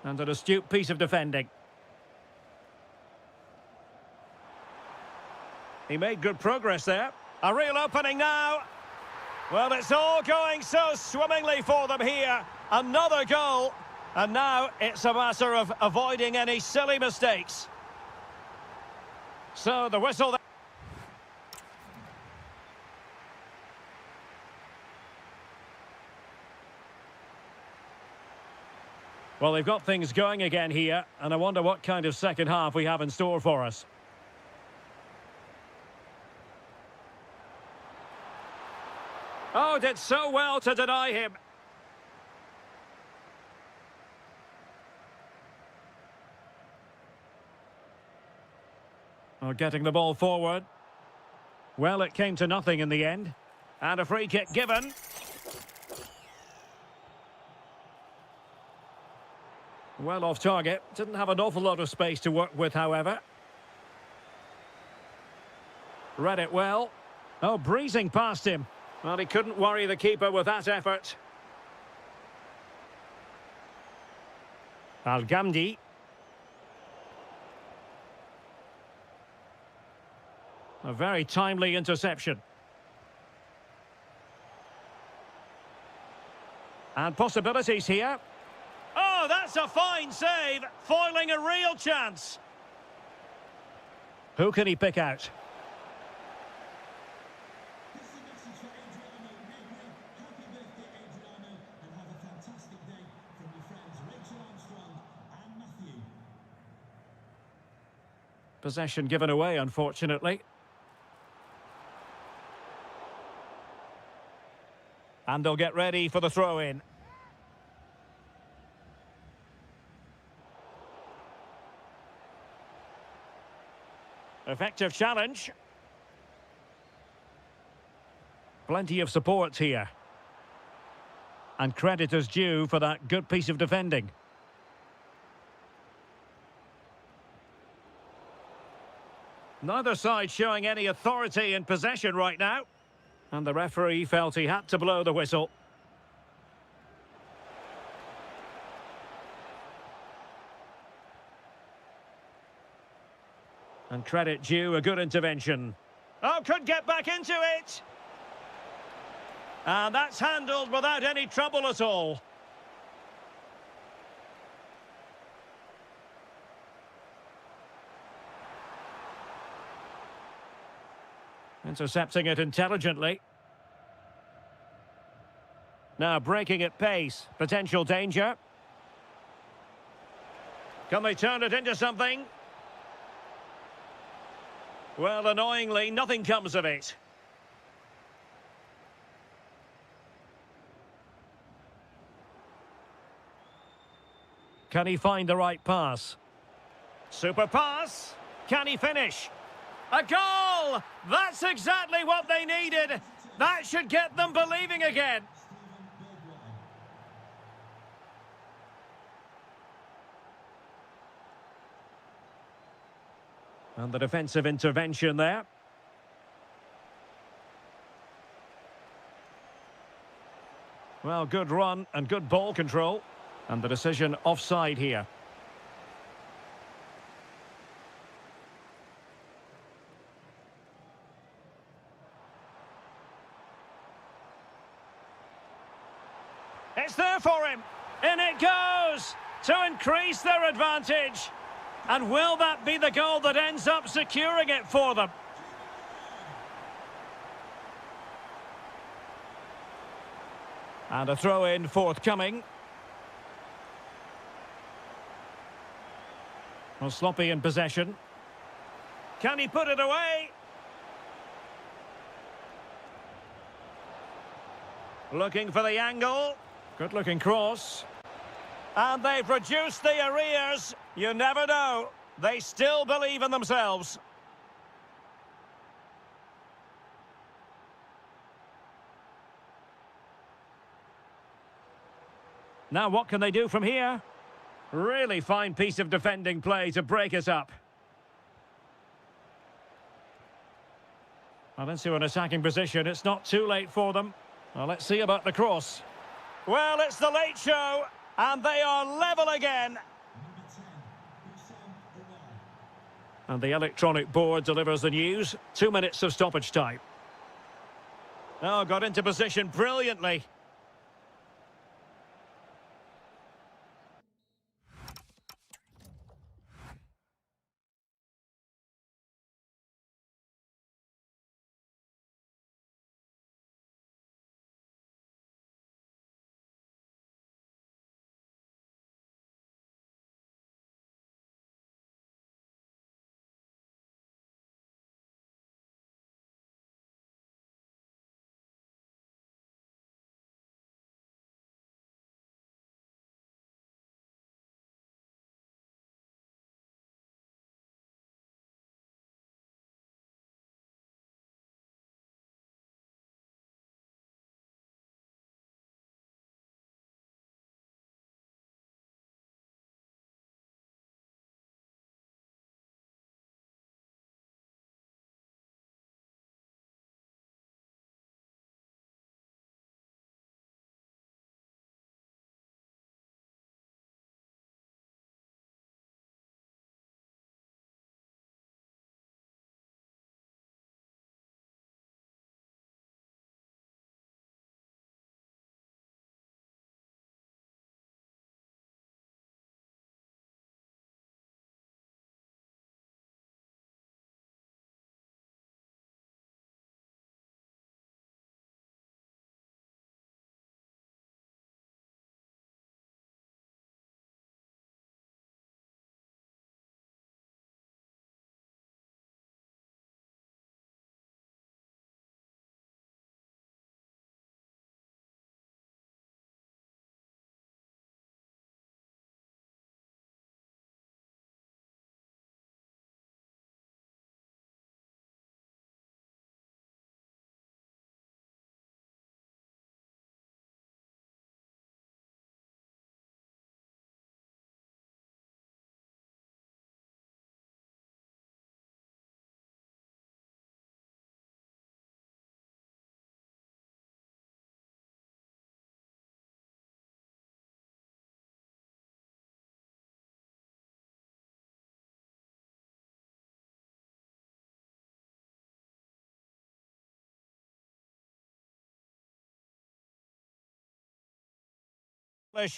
Speaker 1: And an astute piece of defending. He made good progress there. A real opening now. Well, it's all going so swimmingly for them here. Another goal. And now it's a matter of avoiding any silly mistakes. So the whistle. Well, they've got things going again here, and I wonder what kind of second half we have in store for us. Oh, did so well to deny him. Well, getting the ball forward. Well, it came to nothing in the end. And a free kick given. Well off target. Didn't have an awful lot of space to work with, however. Read it well. Oh, breezing past him. Well, he couldn't worry the keeper with that effort. Al-Ghamdi. A very timely interception. And possibilities here. Oh, that's a fine save, foiling a real chance. Who can he pick out? Possession given away, unfortunately. And they'll get ready for the throw-in. Effective challenge. Plenty of support here. And credit is due for that good piece of defending. Neither side showing any authority in possession right now. And the referee felt he had to blow the whistle. And credit due, a good intervention. Oh, could get back into it. And that's handled without any trouble at all. Intercepting it intelligently. Now breaking at pace. Potential danger. Can they turn it into something? Well, annoyingly, nothing comes of it. Can he find the right pass? Super pass. Can he finish? A goal! That's exactly what they needed. That should get them believing again. And the defensive intervention there. Well, good run and good ball control. And the decision offside here. It's there for him. In it goes to increase their advantage. And will that be the goal that ends up securing it for them? And a throw-in forthcoming. Well, sloppy in possession. Can he put it away? Looking for the angle. Good-looking cross. And they've reduced the arrears. You never know. They still believe in themselves. Now what can they do from here? Really fine piece of defending play to break us up. Well, into an attacking position. It's not too late for them. Well, let's see about the cross. Well, it's the late show, and they are level again. And the electronic board delivers the news. 2 minutes of stoppage time. Oh, got into position brilliantly.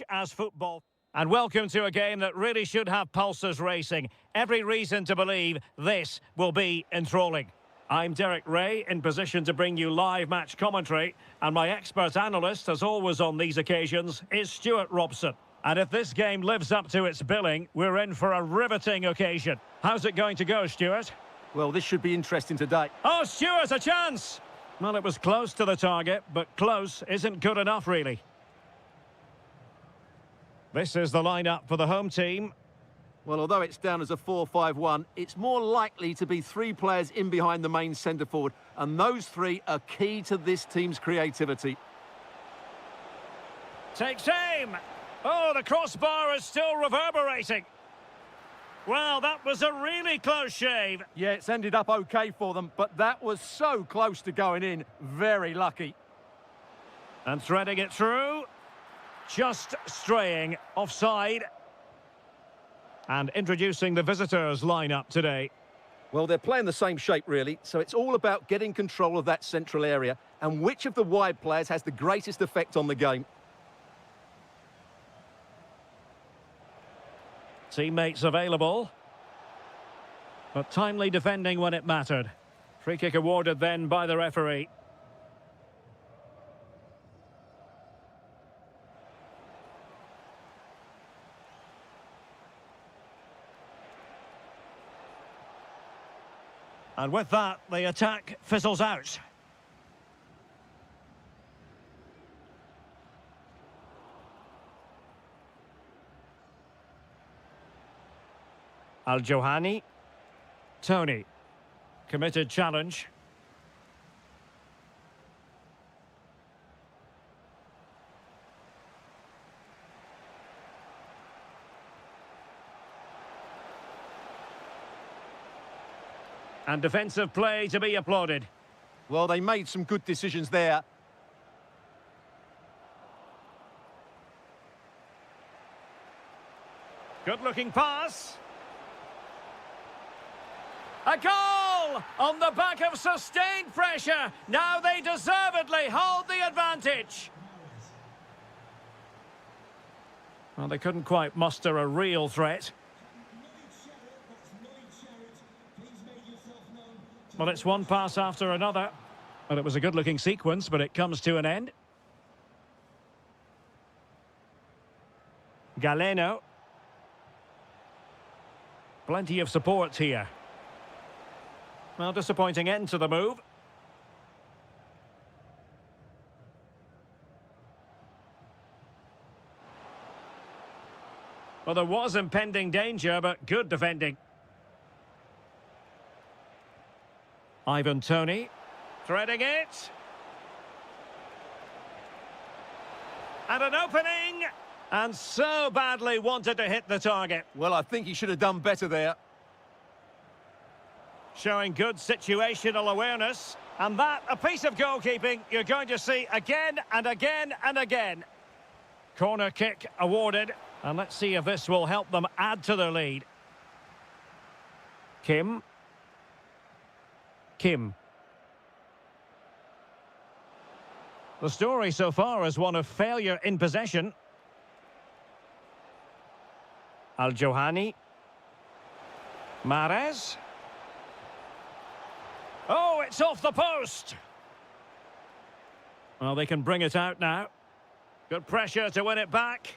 Speaker 1: As football. And welcome to a game that really should have pulses racing. Every reason to believe this will be enthralling. I'm Derek Ray, in position to bring you live match commentary, and my expert analyst, as always on these occasions, is Stuart Robson. And if this game lives up to its billing, we're in for a riveting occasion. How's it going to go, Stuart?
Speaker 2: Well, this should be interesting today.
Speaker 1: Oh, Stuart, a chance! Well, it was close to the target, but close isn't good enough, really. This is the lineup for the home team.
Speaker 2: Well, although it's down as a 4-5-1, it's more likely to be three players in behind the main centre forward, and those three are key to this team's creativity.
Speaker 1: Takes aim! Oh, the crossbar is still reverberating. Well, that was a really close shave.
Speaker 2: Yeah, it's ended up okay for them, but that was so close to going in. Very lucky.
Speaker 1: And threading it through. Just straying offside. And introducing the visitors' lineup today.
Speaker 2: Well, they're playing the same shape, really, so it's all about getting control of that central area and which of the wide players has the greatest effect on the game.
Speaker 1: Teammates available. But timely defending when it mattered. Free kick awarded then by the referee. And with that, the attack fizzles out. Al-Johani. Tony. Committed challenge. And defensive play to be applauded.
Speaker 2: Well, they made some good decisions there.
Speaker 1: Good-looking pass. A goal! On the back of sustained pressure. Now they deservedly hold the advantage. Well, they couldn't quite muster a real threat. Well, it's one pass after another. Well, it was a good-looking sequence, but it comes to an end. Galeno. Plenty of support here. Well, disappointing end to the move. Well, there was impending danger, but good defending. Ivan Toney, threading it. And an opening, and so badly wanted to hit the target.
Speaker 2: Well, I think he should have done better there.
Speaker 1: Showing good situational awareness, and that, a piece of goalkeeping you're going to see again and again and again. Corner kick awarded, and let's see if this will help them add to their lead. Kim. The story so far is one of failure in possession. Al-Johani. Mahrez. Oh, it's off the post. Well, they can bring it out now. Good pressure to win it back.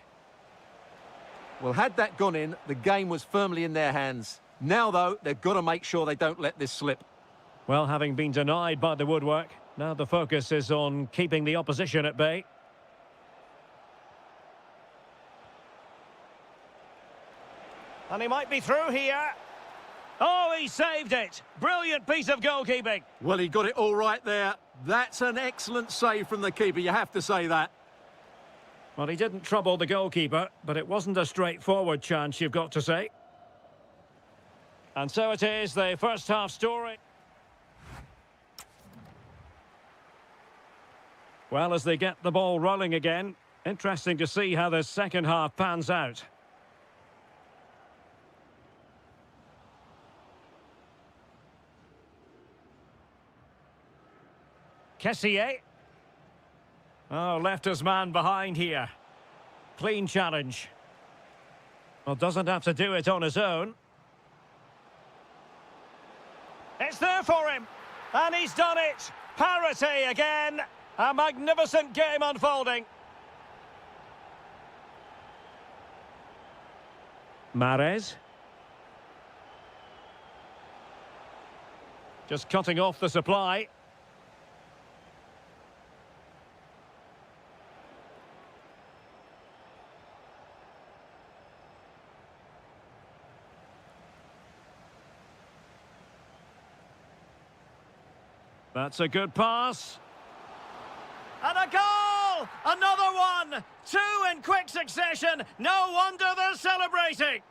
Speaker 2: Well, had that gone in, the game was firmly in their hands. Now, though, they've got to make sure they don't let this slip.
Speaker 1: Well, having been denied by the woodwork, now the focus is on keeping the opposition at bay. And he might be through here. Oh, he saved it. Brilliant piece of goalkeeping.
Speaker 2: Well, he got it all right there. That's an excellent save from the keeper, you have to say that.
Speaker 1: Well, he didn't trouble the goalkeeper, but it wasn't a straightforward chance, you've got to say. And so it is, the first half story. Well, as they get the ball rolling again, interesting to see how the second half pans out. Kessié. Oh, left his man behind here. Clean challenge. Well, doesn't have to do it on his own. It's there for him. And he's done it. Parity again. A magnificent game unfolding. Mahrez. Just cutting off the supply. That's a good pass. And a goal! Another one! Two in quick succession. No wonder they're celebrating.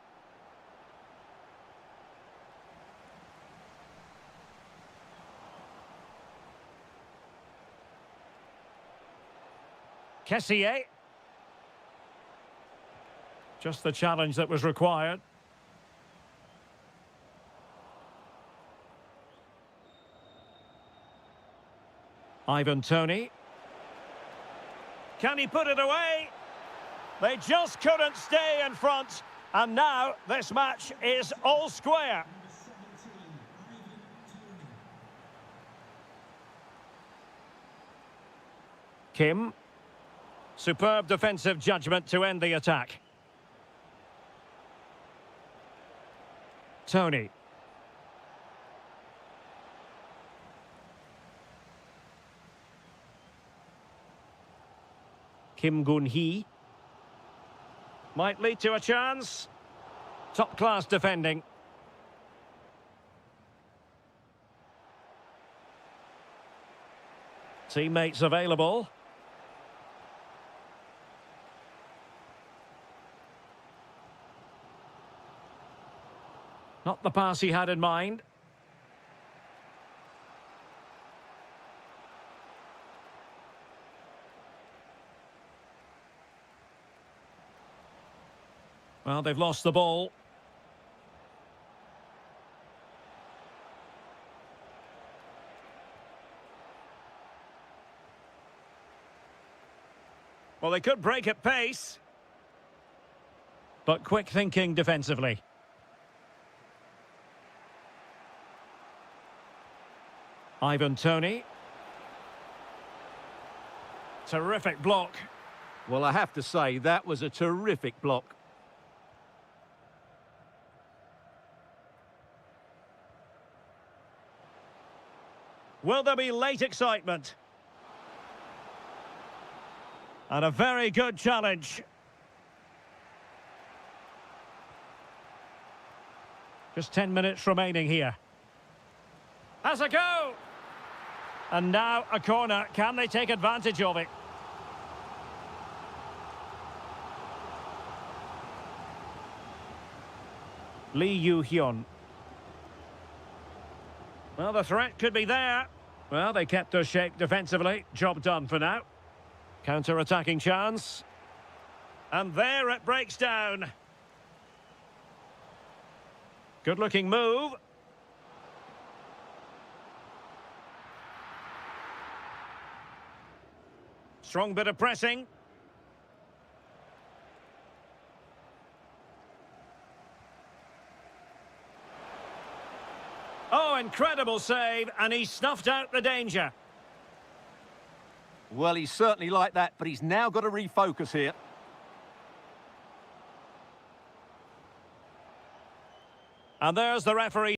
Speaker 1: Kessié. Just the challenge that was required. Ivan Toney. Can he put it away? They just couldn't stay in front. And now this match is all square. Kim. Superb defensive judgment to end the attack. Toney. Kim Gun-hee. Might lead to a chance. Top-class defending. Teammates available. Not the pass he had in mind. Well, they've lost the ball. Well, they could break at pace. But quick thinking defensively. Ivan Toney. Terrific block.
Speaker 2: Well, I have to say, that was a terrific block.
Speaker 1: Will there be late excitement? And a very good challenge. Just 10 minutes remaining here. Has a go! And now a corner. Can they take advantage of it? Lee Yu-hyun. Well, the threat could be there. Well, they kept their shape defensively. Job done for now. Counter-attacking chance. And there it breaks down. Good-looking move. Strong bit of pressing. Oh, incredible save, and he snuffed out the danger.
Speaker 2: Well, he's certainly like that, but he's now got to refocus here.
Speaker 1: And there's the referee.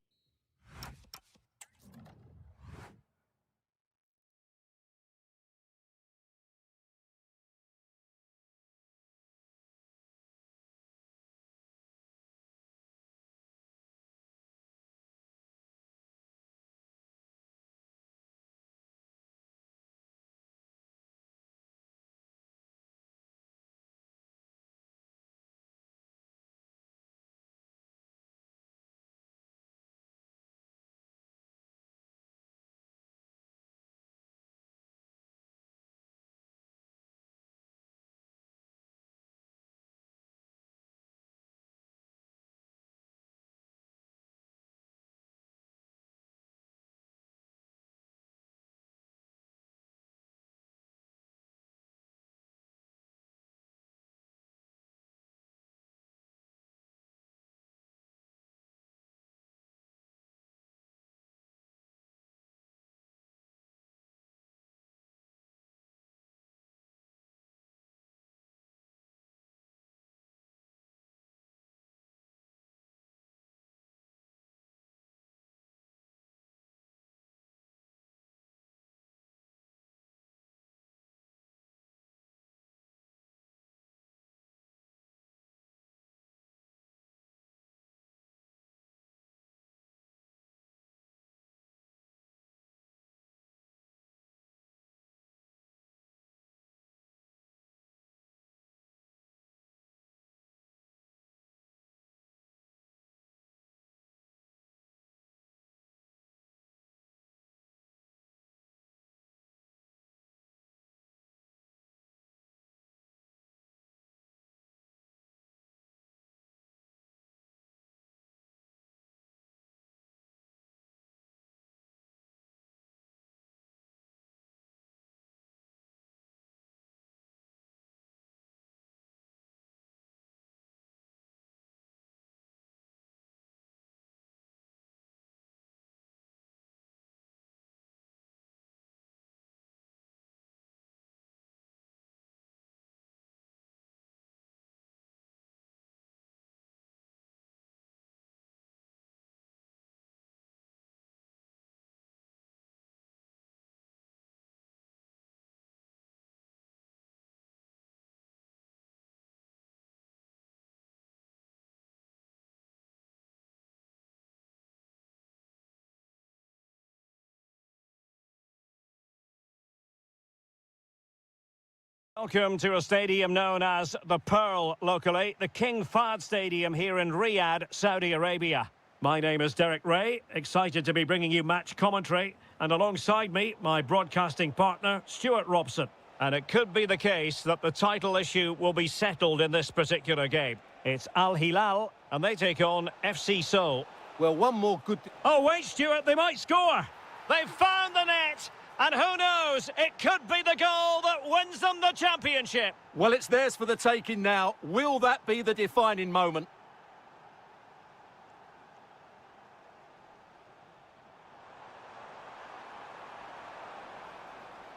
Speaker 1: Welcome to a stadium known as the Pearl locally, the King Fahd Stadium here in Riyadh, Saudi Arabia. My name is Derek Ray, excited to be bringing you match commentary, and alongside me, my broadcasting partner, Stuart Robson. And it could be the case that the title issue will be settled in this particular game. It's Al Hilal, and they take on FC Seoul.
Speaker 2: Well, one more good...
Speaker 1: Oh, wait, Stuart, they might score. They've found the net. And who knows, it could be the goal that wins them the championship.
Speaker 2: Well, it's theirs for the taking now. Will that be the defining moment?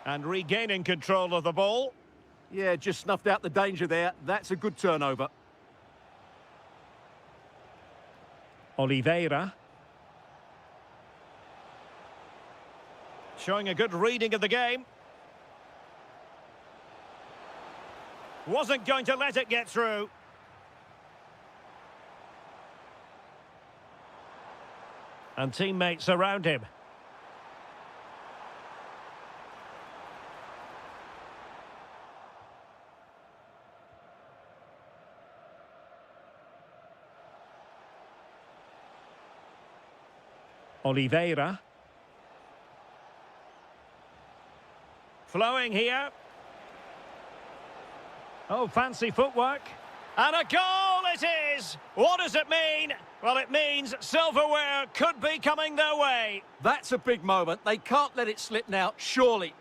Speaker 1: And regaining control of the ball.
Speaker 2: Yeah, just snuffed out the danger there. That's a good turnover.
Speaker 1: Oliveira. Showing a good reading of the game. Wasn't going to let it get through. And teammates around him. Oliveira. Flowing here. Oh, fancy footwork. And a goal it is! What does it mean? Well, it means silverware could be coming their way.
Speaker 2: That's a big moment. They can't let it slip now, surely.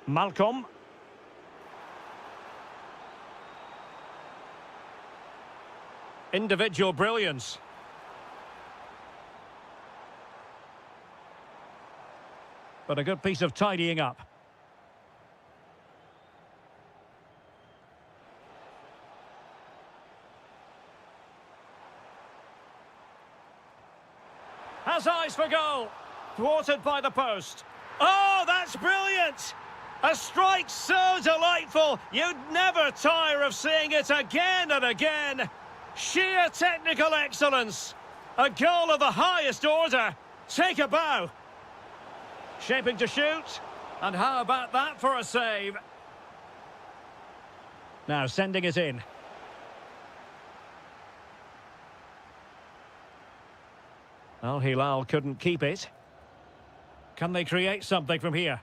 Speaker 1: Malcolm. Individual brilliance. But a good piece of tidying up. Has eyes for goal. Thwarted by the post. Oh, that's brilliant! A strike so delightful, you'd never tire of seeing it again and again. Sheer technical excellence. A goal of the highest order. Take a bow. Shaping to shoot. And how about that for a save? Now sending it in. Al Hilal couldn't keep it. Can they create something from here?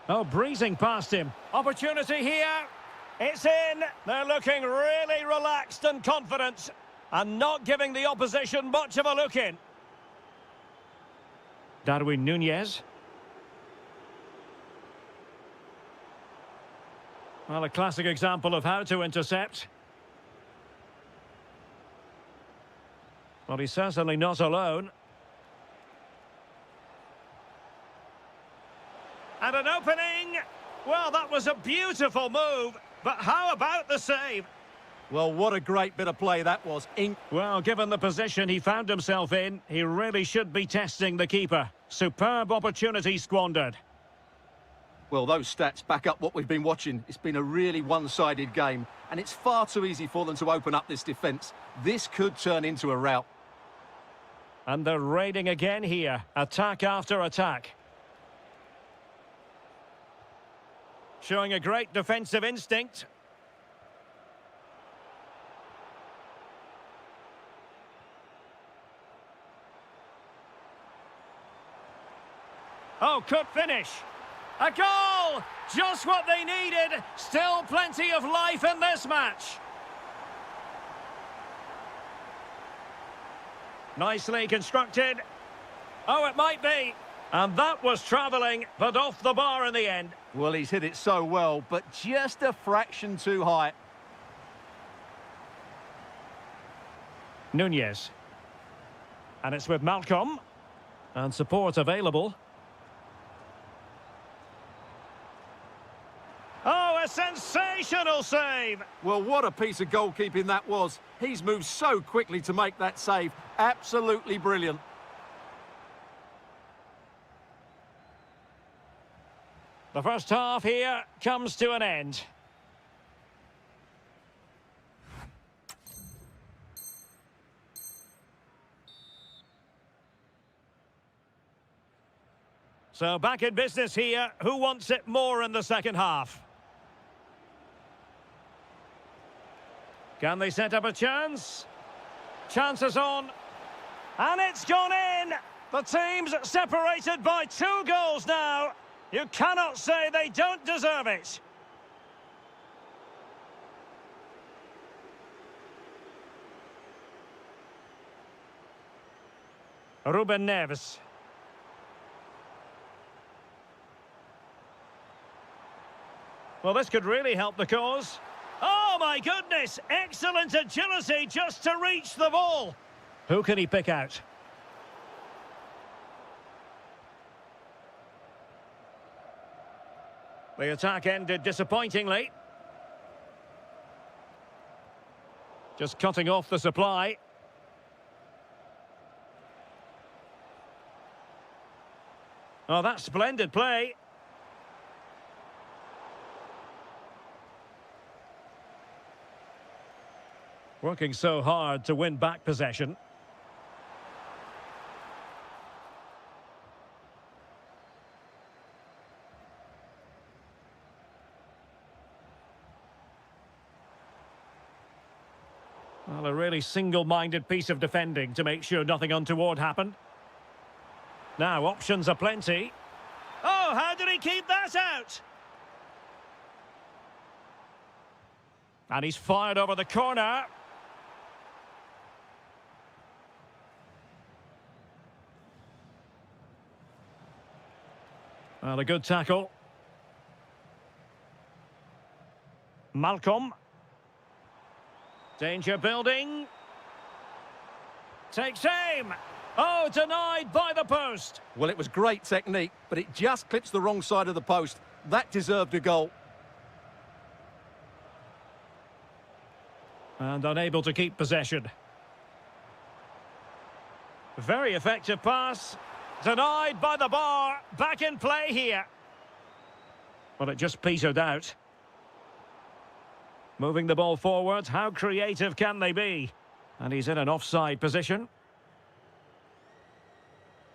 Speaker 1: Oh, breezing past him. Opportunity here. It's in. They're looking really relaxed and confident and not giving the opposition much of a look in. Darwin Nunez. Well, a classic example of how to intercept. Well, he's certainly not alone. And an opening. Well, that was a beautiful move. But how about the save?
Speaker 2: Well, what a great bit of play that was.
Speaker 1: Well, given the position he found himself in, he really should be testing the keeper. Superb opportunity squandered.
Speaker 2: Well, those stats back up what we've been watching. It's been a really one-sided game, and it's far too easy for them to open up this defence. This could turn into a rout.
Speaker 1: And they're raiding again here. Attack after attack. Showing a great defensive instinct. Oh, could finish. A goal! Just what they needed. Still plenty of life in this match. Nicely constructed. Oh, it might be. And that was travelling, but off the bar in the end.
Speaker 2: Well, he's hit it so well, but just a fraction too high.
Speaker 1: Nunez. And it's with Malcolm. And support available. Oh, a sensational save!
Speaker 2: Well, what a piece of goalkeeping that was. He's moved so quickly to make that save. Absolutely brilliant.
Speaker 1: The first half here comes to an end. So back in business here. Who wants it more in the second half? Can they set up a chance? Chances on. And it's gone in! The team's separated by 2 goals now. You cannot say they don't deserve it. Ruben Neves. Well, this could really help the cause. Oh, my goodness! Excellent agility just to reach the ball. Who can he pick out? The attack ended disappointingly. Just cutting off the supply. Oh, that's splendid play. Working so hard to win back possession. Well, a really single-minded piece of defending to make sure nothing untoward happened. Now, options are plenty. Oh, how did he keep that out? And he's fired over the corner. Well, a good tackle. Malcolm. Danger building. Takes aim. Oh, denied by the post.
Speaker 2: Well, it was great technique, but it just clips the wrong side of the post. That deserved a goal.
Speaker 1: And unable to keep possession. Very effective pass. Denied by the bar. Back in play here. Well, it just petered out. Moving the ball forward. How creative can they be? And he's in an offside position.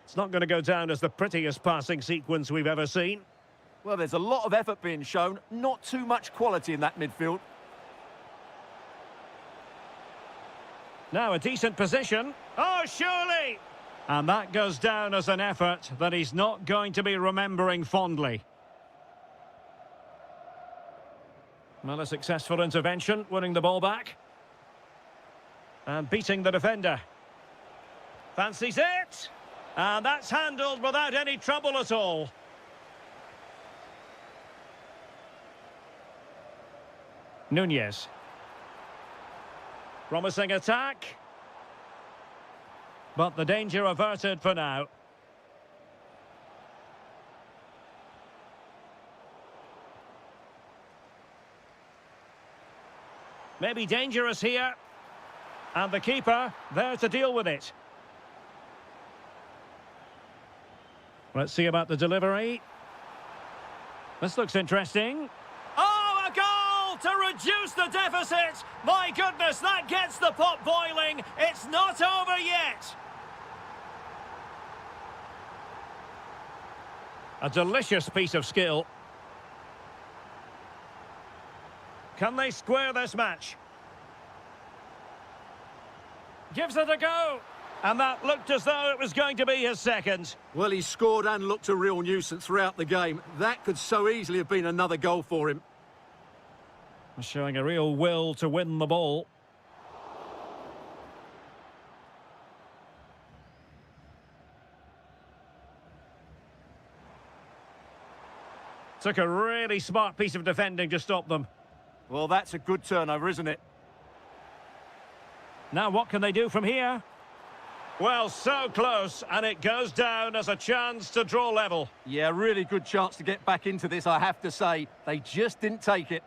Speaker 1: It's not going to go down as the prettiest passing sequence we've ever seen.
Speaker 2: Well, there's a lot of effort being shown. Not too much quality in that midfield.
Speaker 1: Now a decent position. Oh, surely! And that goes down as an effort that he's not going to be remembering fondly. Well, a successful intervention, winning the ball back. And beating the defender. Fancies it! And that's handled without any trouble at all. Nunez. Promising attack. But the danger averted for now. Maybe dangerous here. And the keeper there to deal with it. Let's see about the delivery. This looks interesting. Oh, a goal to reduce the deficit! My goodness, that gets the pot boiling. It's not over yet. A delicious piece of skill. Can they square this match? Gives it a go. And that looked as though it was going to be his second.
Speaker 2: Well, he scored and looked a real nuisance throughout the game. That could so easily have been another goal for him.
Speaker 1: Showing a real will to win the ball. Took a really smart piece of defending to stop them.
Speaker 2: Well, that's a good turnover, isn't it?
Speaker 1: Now what can they do from here? Well, so close, and it goes down as a chance to draw level.
Speaker 2: Yeah, really good chance to get back into this, I have to say. They just didn't take it.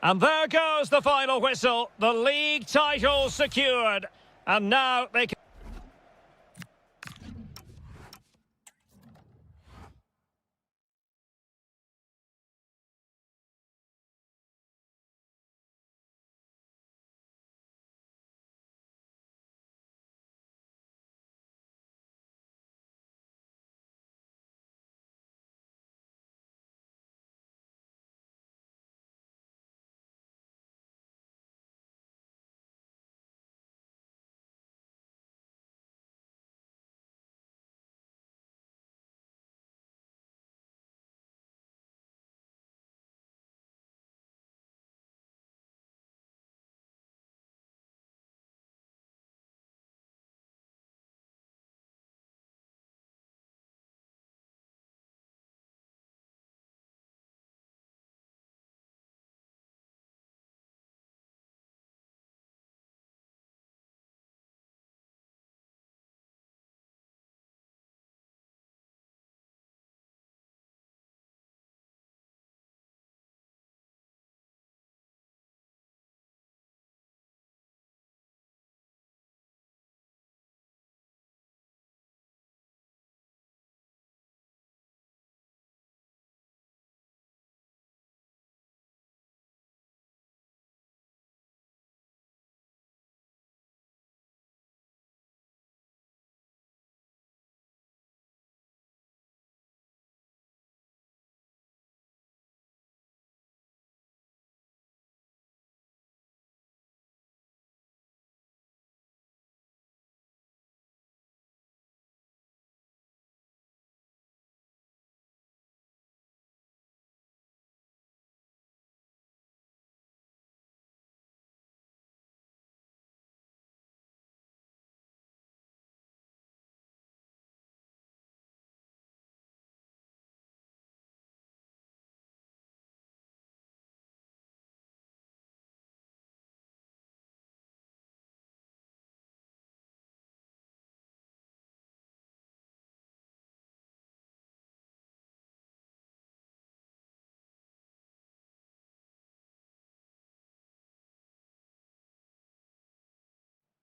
Speaker 1: And there goes the final whistle. The league title secured. And now they can...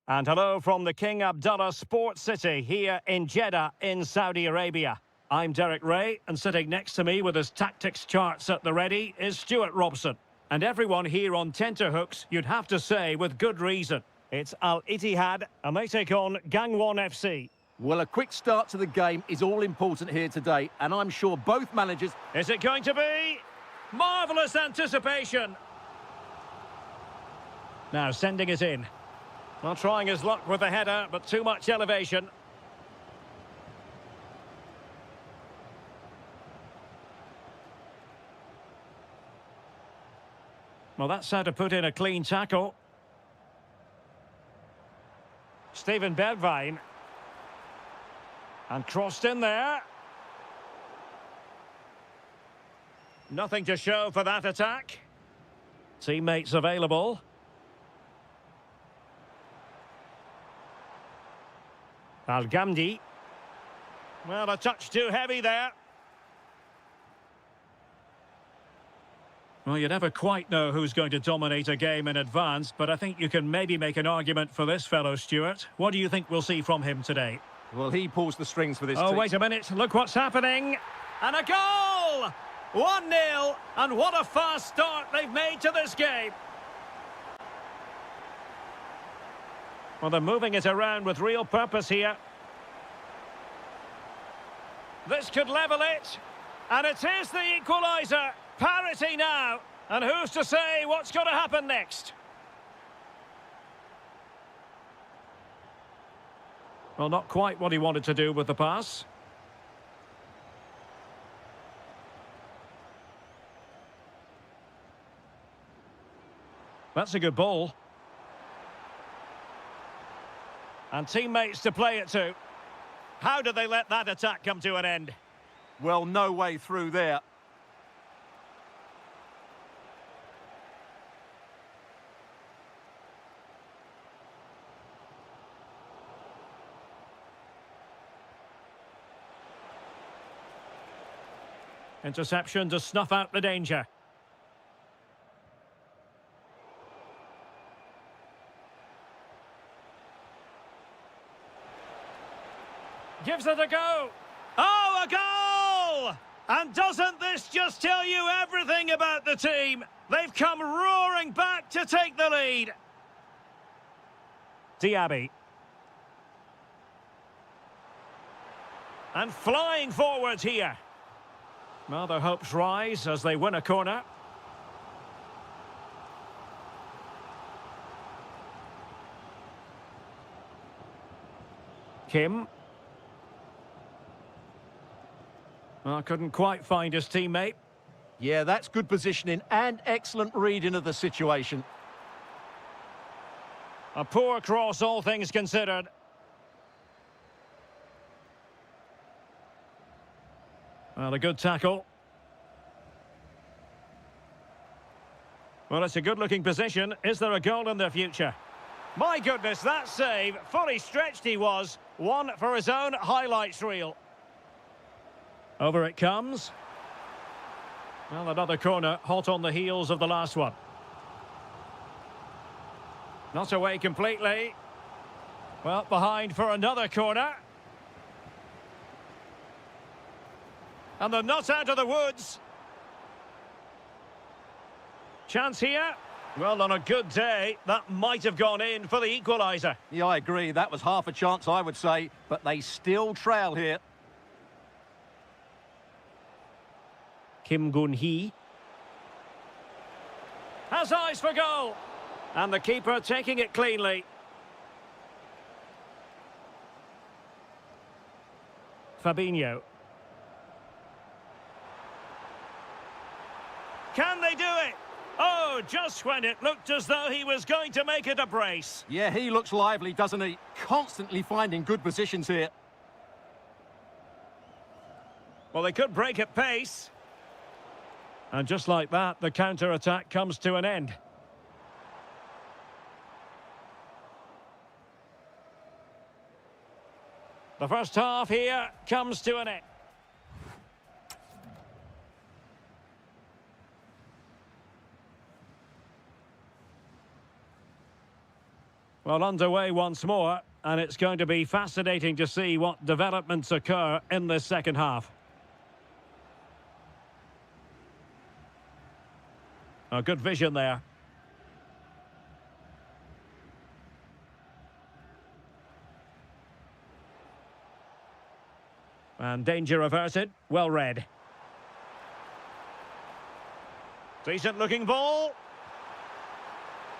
Speaker 1: And hello from the King Abdullah Sports City here in Jeddah in Saudi Arabia. I'm Derek Ray, and sitting next to me with his tactics charts at the ready is Stuart Robson. And everyone here on tenterhooks, you'd have to say with good reason. It's Al Ittihad, and they take on Gangwon FC.
Speaker 2: Well, a quick start to the game is all important here today, and I'm sure both managers...
Speaker 1: Is it going to be? Marvellous anticipation. Now sending it in. Well, trying his luck with the header, but too much elevation. Well, that's how to put in a clean tackle. Steven Bergwijn. And crossed in there. Nothing to show for that attack. Teammates available. Al-Ghamdi. Well, a touch too heavy there. Well, you never quite know who's going to dominate a game in advance, but I think you can maybe make an argument for this fellow, Stuart. What do you think we'll see from him today?
Speaker 2: Well, he pulls the strings for this
Speaker 1: team.
Speaker 2: team.
Speaker 1: Wait a minute. Look what's happening. And a goal! 1-0. And what a fast start they've made to this game. Well, they're moving it around with real purpose here. This could level it. And it is the equaliser. Parity now. And who's to say what's going to happen next? Well, not quite what he wanted to do with the pass. That's a good ball. And teammates to play it to. How do they let that attack come to an end?
Speaker 2: Well, no way through there.
Speaker 1: Interception to snuff out the danger. Gives it a go. Oh, a goal! And doesn't this just tell you everything about the team? They've come roaring back to take the lead. Diaby. And flying forwards here. Well, their hopes rise as they win a corner. Kim. Well, couldn't quite find his teammate.
Speaker 2: Yeah, that's good positioning and excellent reading of the situation.
Speaker 1: A poor cross, all things considered. Well, a good tackle. Well, it's a good-looking position. Is there a goal in their future? My goodness, that save. Fully stretched he was. One for his own highlights reel. Over it comes. Well, another corner, hot on the heels of the last one. Not away completely. Well, behind for another corner. And they're not out of the woods. Chance here. Well, on a good day, that might have gone in for the equaliser.
Speaker 2: Yeah, I agree. That was half a chance, I would say. But they still trail here.
Speaker 1: Kim Gun-hee. Has eyes for goal. And the keeper taking it cleanly. Fabinho. Can they do it? Oh, just when it looked as though he was going to make it a brace.
Speaker 2: Yeah, he looks lively, doesn't he? Constantly finding good positions here.
Speaker 1: Well, they could break at pace. And just like that, the counter-attack comes to an end. The first half here comes to an end. Well, underway once more, and it's going to be fascinating to see what developments occur in this second half. A good vision there. And danger averted. Well read. Decent looking ball.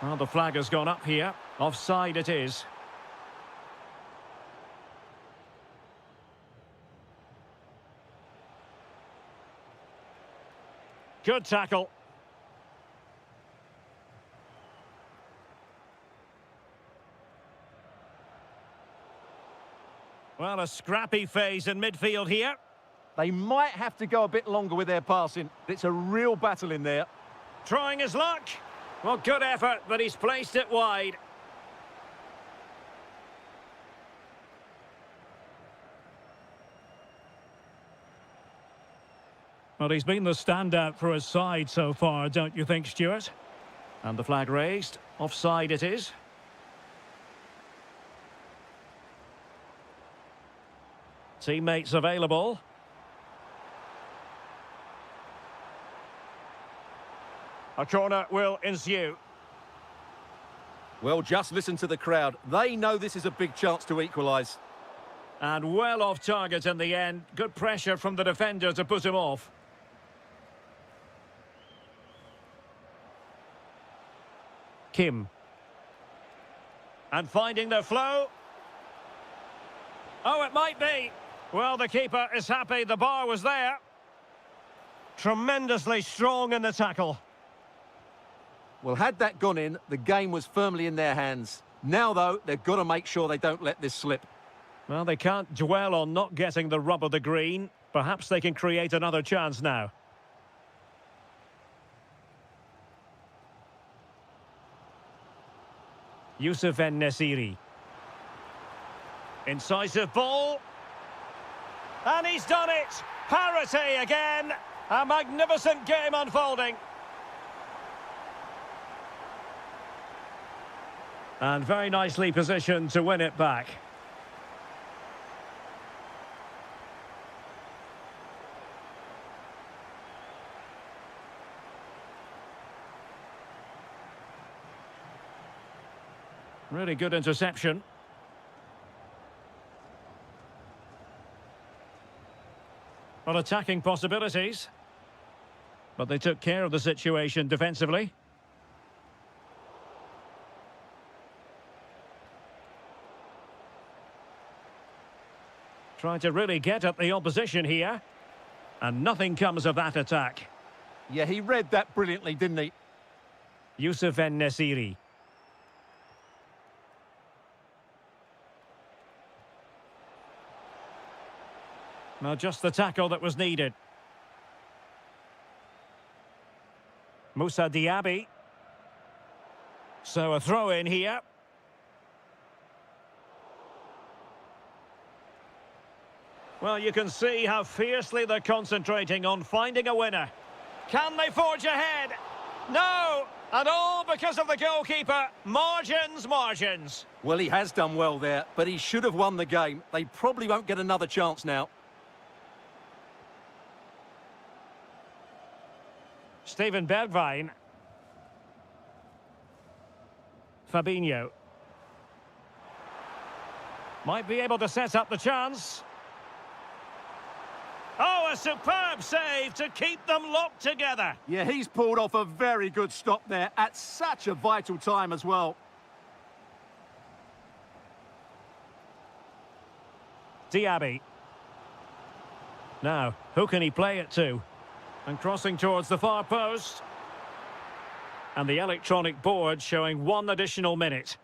Speaker 1: Well, the flag has gone up here. Offside it is. Good tackle. Well, a scrappy phase in midfield here.
Speaker 2: They might have to go a bit longer with their passing. It's a real battle in there.
Speaker 1: Trying his luck. Well, good effort, but he's placed it wide. Well, he's been the standout for his side so far, don't you think, Stuart? And the flag raised. Offside it is. Teammates available. A corner will ensue.
Speaker 2: Well, just listen to the crowd. They know this is a big chance to equalise.
Speaker 1: And well off target in the end. Good pressure from the defender to put him off. Kim. And finding the flow. Oh, it might be. Well, the keeper is happy. The bar was there. Tremendously strong in the tackle.
Speaker 2: Well, had that gone in, the game was firmly in their hands. Now, though, they've got to make sure they don't let this slip.
Speaker 1: Well, they can't dwell on not getting the rub of the green. Perhaps they can create another chance now. Yusuf En-Nesyri. Incisive ball. And he's done it! Parity again! A magnificent game unfolding. And very nicely positioned to win it back. Really good interception. Well, attacking possibilities. But they took care of the situation defensively. Trying to really get at the opposition here. And nothing comes of that attack.
Speaker 2: Yeah, he read that brilliantly, didn't he?
Speaker 1: Yusuf En-Nesyri. Well, just the tackle that was needed. Moussa Diaby. So a throw in here. Well, you can see how fiercely they're concentrating on finding a winner. Can they forge ahead? No! And all because of the goalkeeper. Margins, margins.
Speaker 2: Well, he has done well there, but he should have won the game. They probably won't get another chance now.
Speaker 1: Steven Bergwijn. Fabinho. Might be able to set up the chance. Oh, a superb save to keep them locked together.
Speaker 2: Yeah, he's pulled off a very good stop there at such a vital time as well.
Speaker 1: Diaby. Now, who can he play it to? And crossing towards the far post. And the electronic board showing 1 additional minute.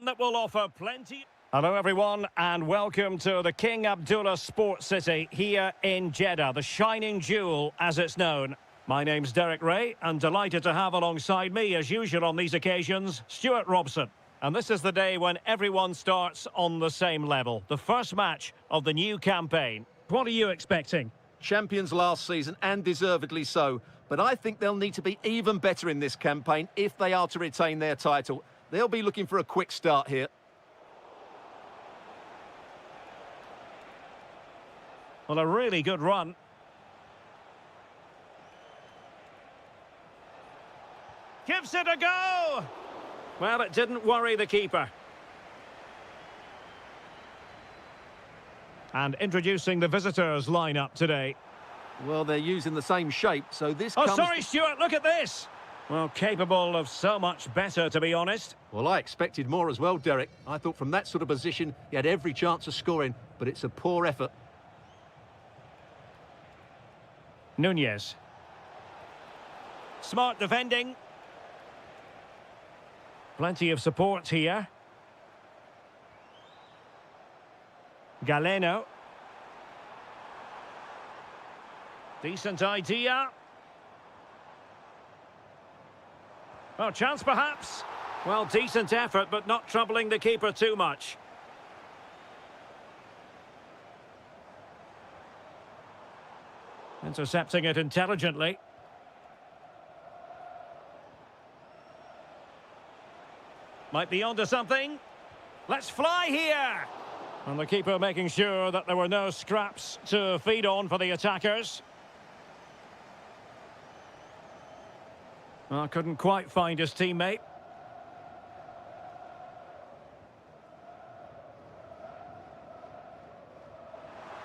Speaker 1: that will offer plenty. Hello everyone and welcome to the King Abdullah Sports City here in Jeddah, the shining jewel as it's known. My name's Derek Ray and delighted to have alongside me as usual on these occasions, Stuart Robson. And this is the day when everyone starts on the same level. The first match of the new campaign. What are you expecting?
Speaker 2: Champions last season, and deservedly so. But I think they'll need to be even better in this campaign if they are to retain their title. They'll be looking for a quick start here.
Speaker 1: Well, a really good run. Gives it a go! Well, it didn't worry the keeper. And introducing the visitors' lineup today.
Speaker 2: Well, they're using the same shape, so this
Speaker 1: Oh, sorry, Stuart, look at this! Well, capable of so much better, to be honest.
Speaker 2: Well, I expected more as well, Derek. I thought from that sort of position, he had every chance of scoring, but it's a poor effort.
Speaker 1: Nunez. Smart defending. Plenty of support here. Galeno. Decent idea. Oh, chance perhaps. Well, decent effort, but not troubling the keeper too much. Intercepting it intelligently. Might be onto something. Let's fly here. And the keeper making sure that there were no scraps to feed on for the attackers. Well, couldn't quite find his teammate.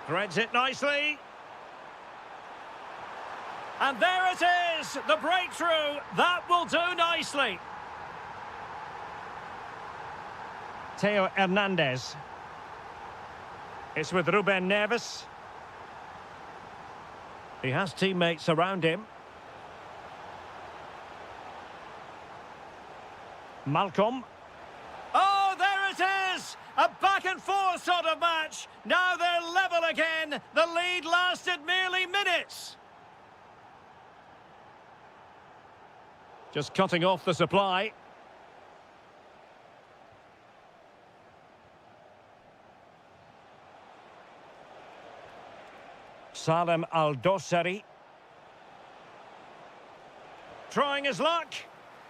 Speaker 1: Threads it nicely. And there it is, the breakthrough. That will do nicely. Theo Hernandez. It's with Ruben Neves. He has teammates around him. Malcolm. Oh, there it is! A back and forth sort of match. Now they're level again. The lead lasted merely minutes. Just cutting off the supply. Salem Al-Dossari. Trying his luck.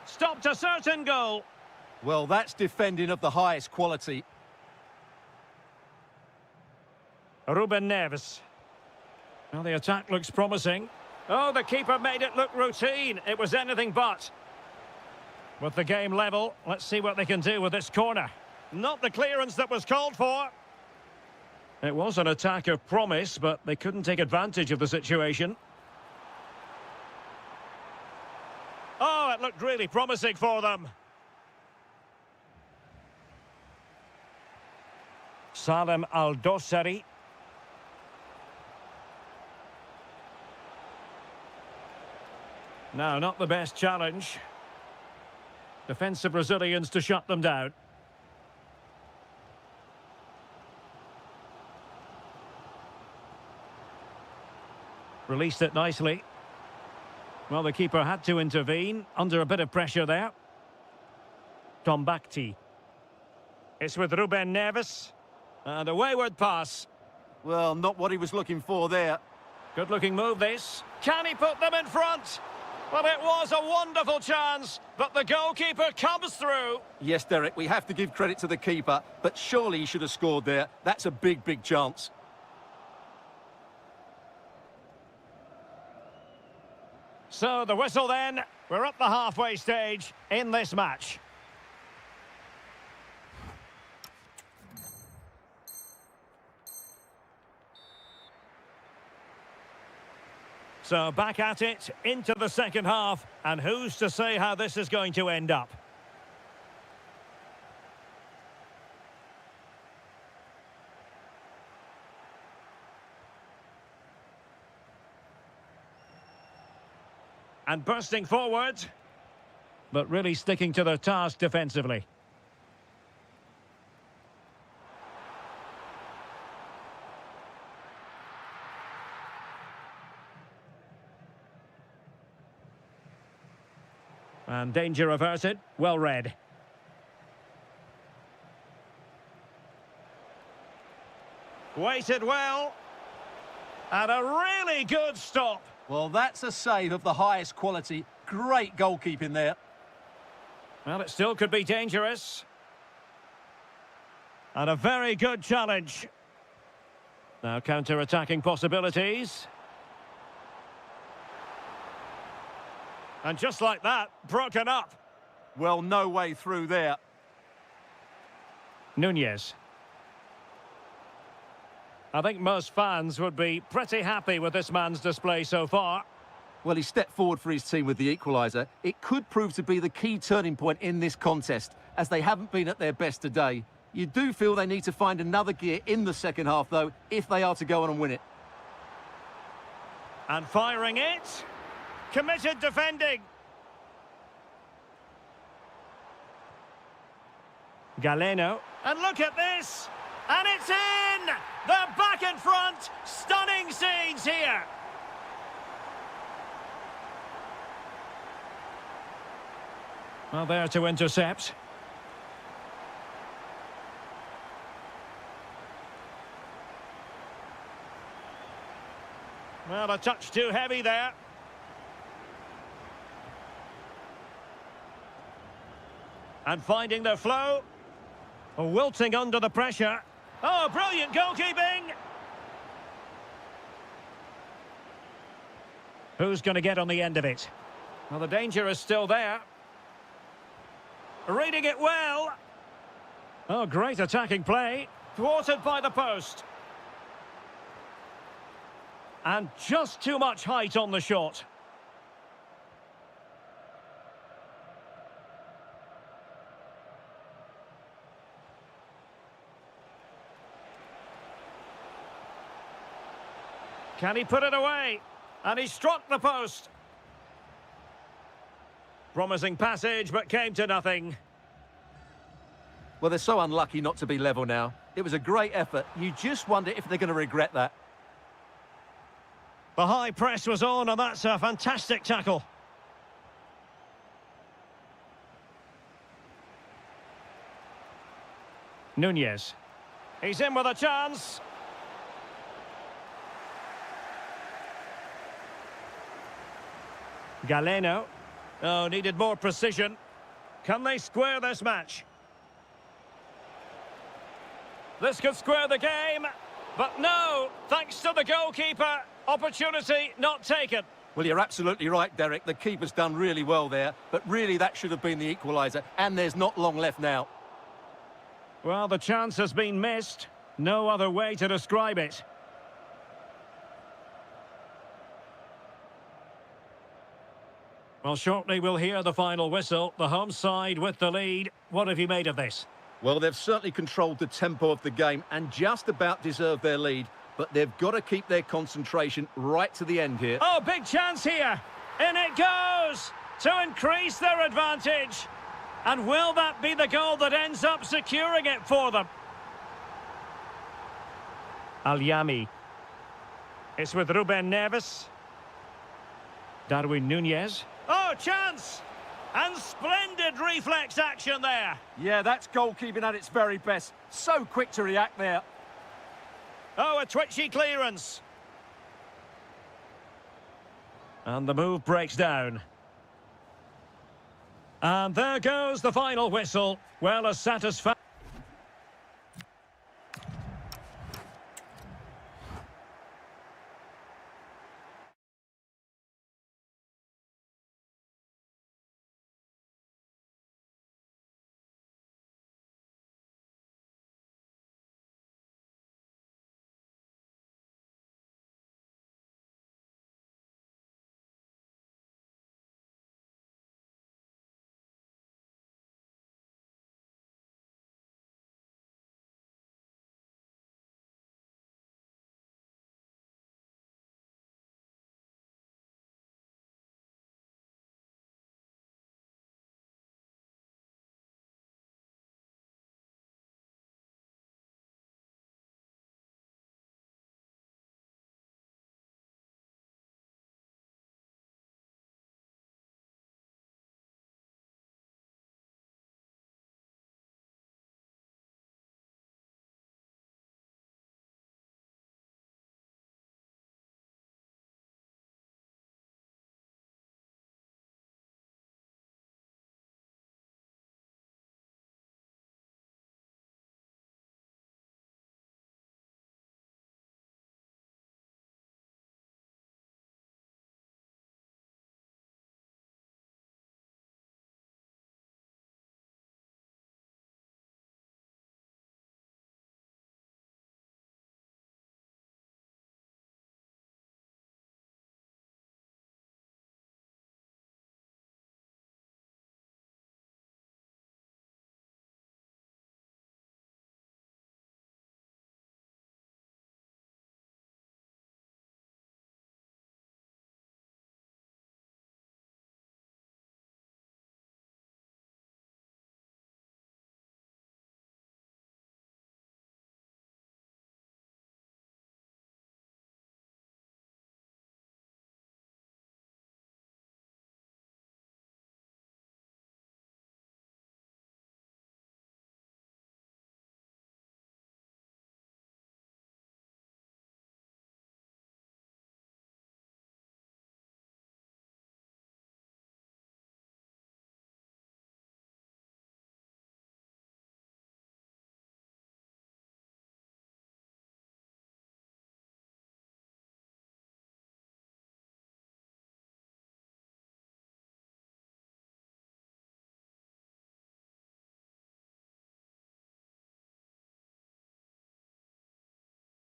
Speaker 1: Stopped a certain goal.
Speaker 2: Well, that's defending of the highest quality.
Speaker 1: Ruben Neves. Well, the attack looks promising. Oh, the keeper made it look routine. It was anything but. With the game level, let's see what they can do with this corner. Not the clearance that was called for. It was an attack of promise, but they couldn't take advantage of the situation. Oh, it looked really promising for them. Salem Al-Dossari. No, not the best challenge. Defensive Brazilians to shut them down. Released it nicely. Well, the keeper had to intervene, under a bit of pressure there. Tombakti. It's with Ruben Neves. And a wayward pass.
Speaker 2: Well, not what he was looking for there.
Speaker 1: Good-looking move, this. Can he put them in front? Well, it was a wonderful chance, but the goalkeeper comes through.
Speaker 2: Yes, Derek, we have to give credit to the keeper, but surely he should have scored there. That's a big, big chance.
Speaker 1: So the whistle then. We're at the halfway stage in this match. So back at it, into the second half, and who's to say how this is going to end up? And bursting forward, but really sticking to their task defensively. And danger averted. Well read. Weighted well. And a really good stop.
Speaker 2: Well, that's a save of the highest quality. Great goalkeeping there.
Speaker 1: Well, it still could be dangerous. And a very good challenge. Now counter-attacking possibilities. And just like that, broken up.
Speaker 2: Well, no way through there.
Speaker 1: Nunez. I think most fans would be pretty happy with this man's display so far.
Speaker 2: Well, he stepped forward for his team with the equaliser. It could prove to be the key turning point in this contest, as they haven't been at their best today. You do feel they need to find another gear in the second half, though, if they are to go on and win it.
Speaker 1: And firing it. Committed defending. Galeno. And look at this. And it's in! They're back in front. Stunning scenes here. Well, there to intercept. Well, a touch too heavy there. And finding their flow. Wilting under the pressure. Oh, brilliant goalkeeping! Who's going to get on the end of it? Well, the danger is still there. Reading it well. Oh, great attacking play. Thwarted by the post. And just too much height on the shot. Can he put it away? And he struck the post. Promising passage, but came to nothing.
Speaker 2: Well, they're so unlucky not to be level now. It was a great effort. You just wonder if they're going to regret that.
Speaker 1: The high press was on, and that's a fantastic tackle. Nunez. He's in with a chance. Galeno. Oh, needed more precision. Can they square this match? This could square the game, but no, thanks to the goalkeeper. Opportunity not taken.
Speaker 2: Well, you're absolutely right, Derek. The keeper's done really well there, but really that should have been the equaliser, and there's not long left now.
Speaker 1: Well, the chance has been missed. No other way to describe it. Well, shortly we'll hear the final whistle. The home side with the lead. What have you made of this?
Speaker 2: Well, they've certainly controlled the tempo of the game and just about deserved their lead, but they've got to keep their concentration right to the end here.
Speaker 1: Oh, big chance here. In it goes to increase their advantage. And will that be the goal that ends up securing it for them? Alyami. It's with Ruben Neves. Darwin Nunez. Oh, chance! And splendid reflex action there.
Speaker 2: Yeah, that's goalkeeping at its very best. So quick to react there.
Speaker 1: Oh, a twitchy clearance. And the move breaks down. And there goes the final whistle. Well, a satisfactory...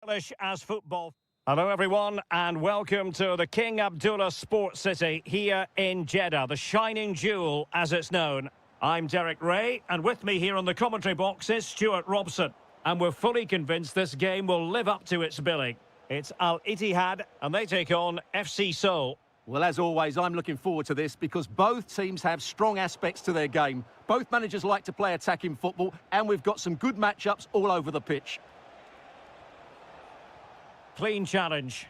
Speaker 1: stylish as football. Hello everyone and welcome to the King Abdullah Sports City here in Jeddah, the shining jewel as it's known. I'm Derek Ray and with me here on the commentary box is Stuart Robson. And we're fully convinced this game will live up to its billing. It's Al Ittihad and they take on FC Seoul.
Speaker 2: Well, as always, I'm looking forward to this because both teams have strong aspects to their game. Both managers like to play attacking football, and we've got some good matchups all over the pitch.
Speaker 1: Clean challenge.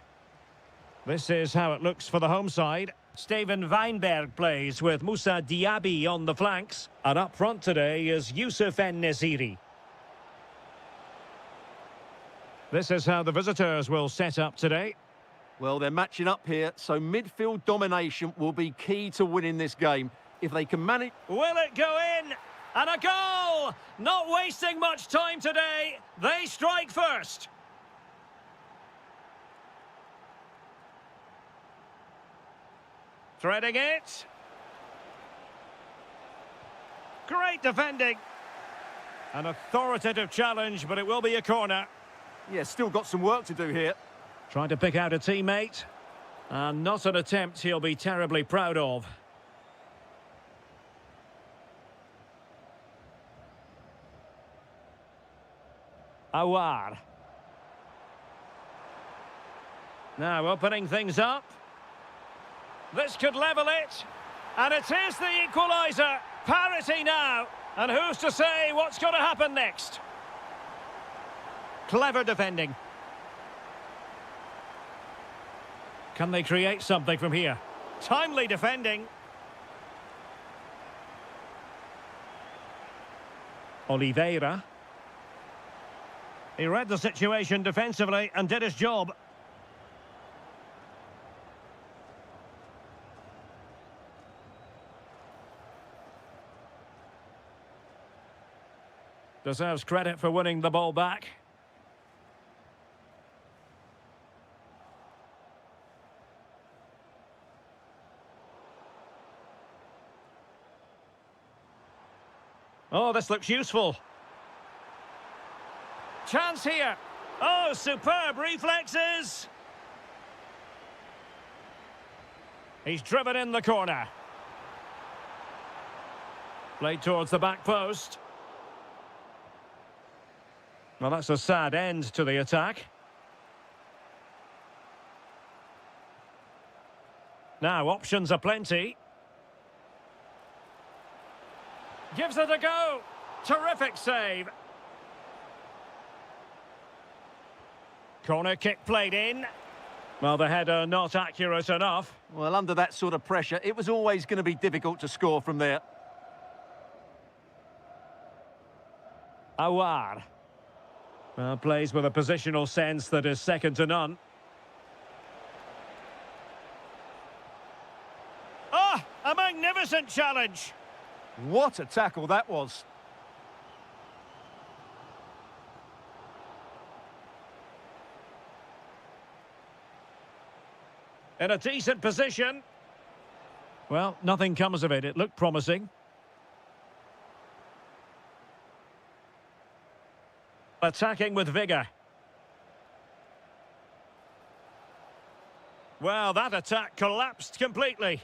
Speaker 1: This is how it looks for the home side. Steven Weinberg plays with Moussa Diaby on the flanks. And up front today is Youssef En-Nesyri. This is how the visitors will set up today.
Speaker 2: Well, they're matching up here, so midfield domination will be key to winning this game. If they can manage...
Speaker 1: Will it go in? And a goal! Not wasting much time today. They strike first. Threading it. Great defending. An authoritative challenge, but it will be a corner.
Speaker 2: Yeah, still got some work to do here.
Speaker 1: Trying to pick out a teammate. And not an attempt he'll be terribly proud of. Awar. Now opening things up. This could level it. And it is the equaliser. Parity now. And who's to say what's going to happen next? Clever defending. Can they create something from here? Timely defending. Oliveira. He read the situation defensively and did his job. Deserves credit for winning the ball back. Oh, this looks useful. Chance here. Oh, superb reflexes. He's driven in the corner. Played towards the back post. Well, that's a sad end to the attack. Now, options are plenty. Gives it a go. Terrific save. Corner kick played in. Well, the header not accurate enough.
Speaker 2: Well, under that sort of pressure, it was always going to be difficult to score from there.
Speaker 1: Awar. Well, plays with a positional sense that is second to none. Ah, a magnificent challenge.
Speaker 2: What a tackle that was.
Speaker 1: In a decent position. Well, nothing comes of it. It looked promising. Attacking with vigour. Well, that attack collapsed completely.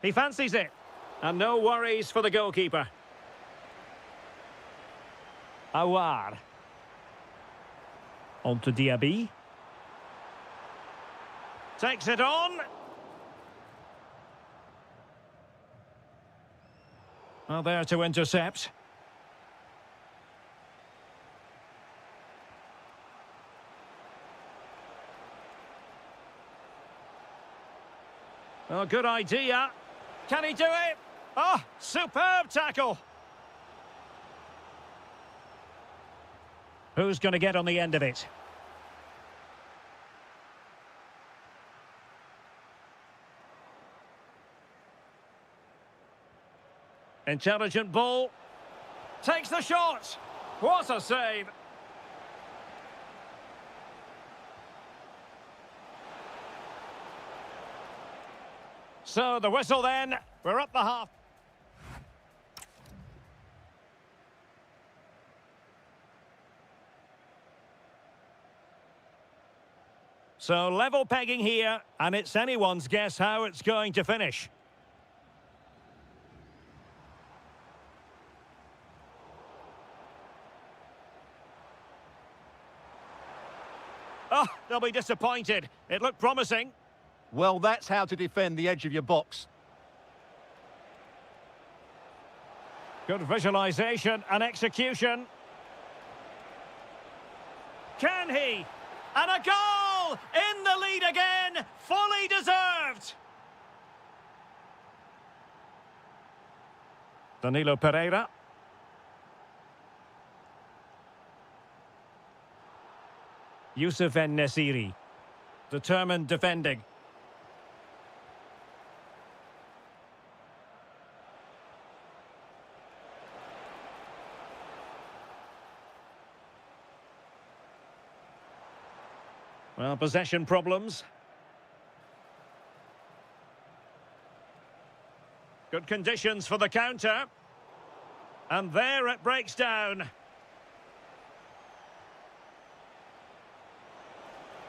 Speaker 1: He fancies it. And no worries for the goalkeeper. Awar. On to Diaby. Takes it on. Well, there to intercept. Oh, good idea. Can he do it? Oh, superb tackle. Who's going to get on the end of it? Intelligent ball. Takes the shot. What a save. So the whistle then. We're up the half. So level pegging here, and it's anyone's guess how it's going to finish. Oh, they'll be disappointed. It looked promising.
Speaker 2: Well, that's how to defend the edge of your box.
Speaker 1: Good visualization and execution. Can he? And a goal! In the lead again! Fully deserved! Danilo Pereira. Youssef En-Nesyri. Determined defending. Well, possession problems. Good conditions for the counter. And there it breaks down.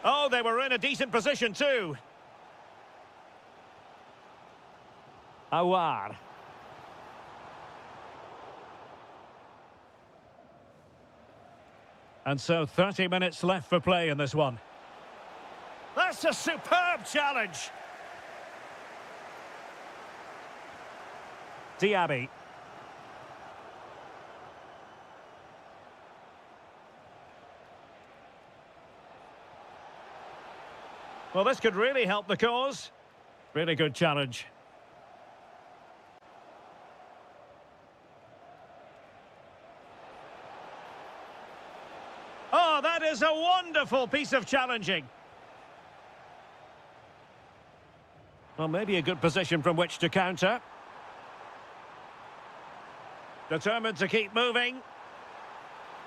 Speaker 1: Oh, they were in a decent position too. Awar. And so 30 minutes left for play in this one. That's a superb challenge. Diaby. Well, this could really help the cause. Really good challenge. Oh, that is a wonderful piece of challenging. Well, maybe a good position from which to counter. Determined to keep moving.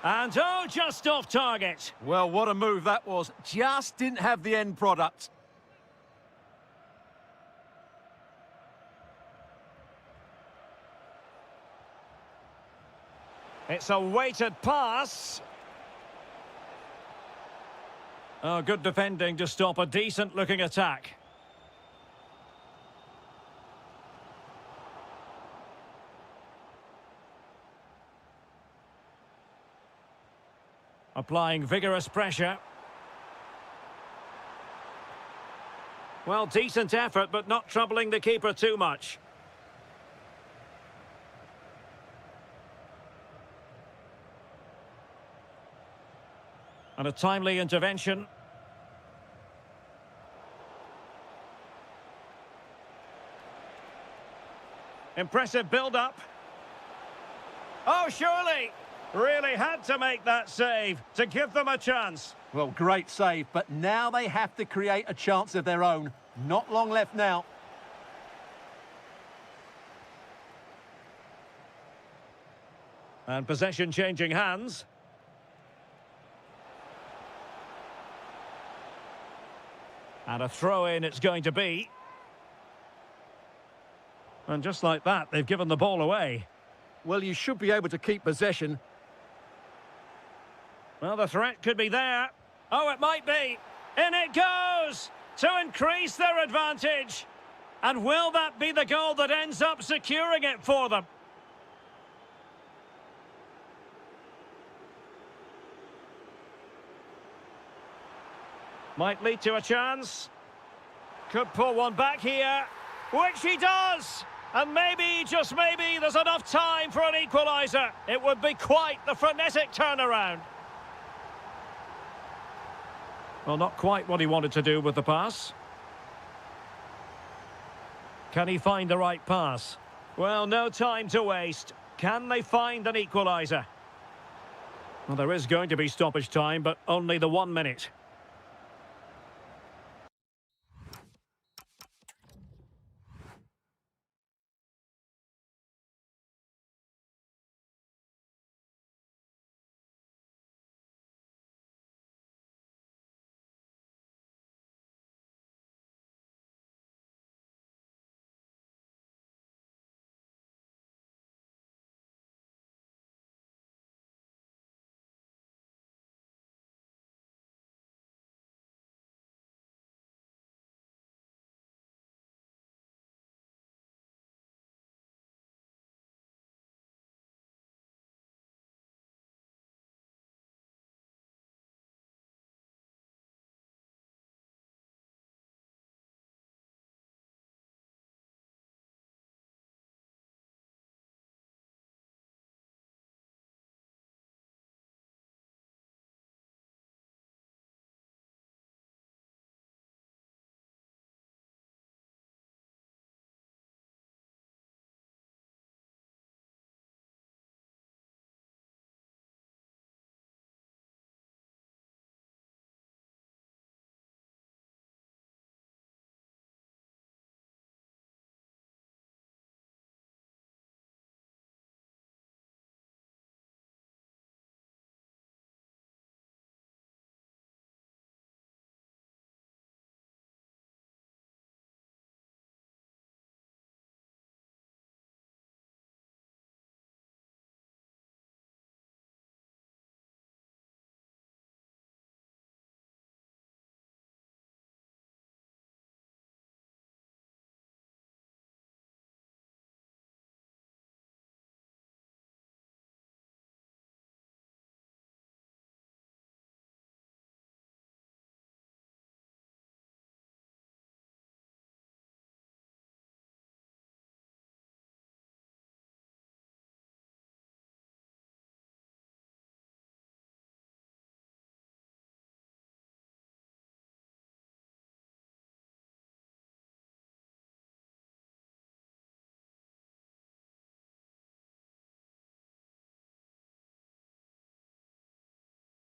Speaker 1: And oh, just off target.
Speaker 2: Well, what a move that was. Just didn't have the end product.
Speaker 1: It's a weighted pass. Oh, good defending to stop a decent-looking attack. Applying vigorous pressure. Well, decent effort, but not troubling the keeper too much. And a timely intervention. Impressive build-up. Oh, surely! Really had to make that save to give them a chance.
Speaker 2: Well, great save, but now they have to create a chance of their own. Not long left now.
Speaker 1: And possession changing hands. And a throw-in it's going to be. And just like that, they've given the ball away.
Speaker 2: Well, you should be able to keep possession.
Speaker 1: Well, the threat could be there. Oh, it might be. In it goes to increase their advantage. And will that be the goal that ends up securing it for them? Might lead to a chance. Could pull one back here, which he does. And maybe, just maybe, there's enough time for an equaliser. It would be quite the frenetic turnaround. Well, not quite what he wanted to do with the pass. Can he find the right pass? Well, no time to waste. Can they find an equaliser? Well, there is going to be stoppage time, but only the 1 minute.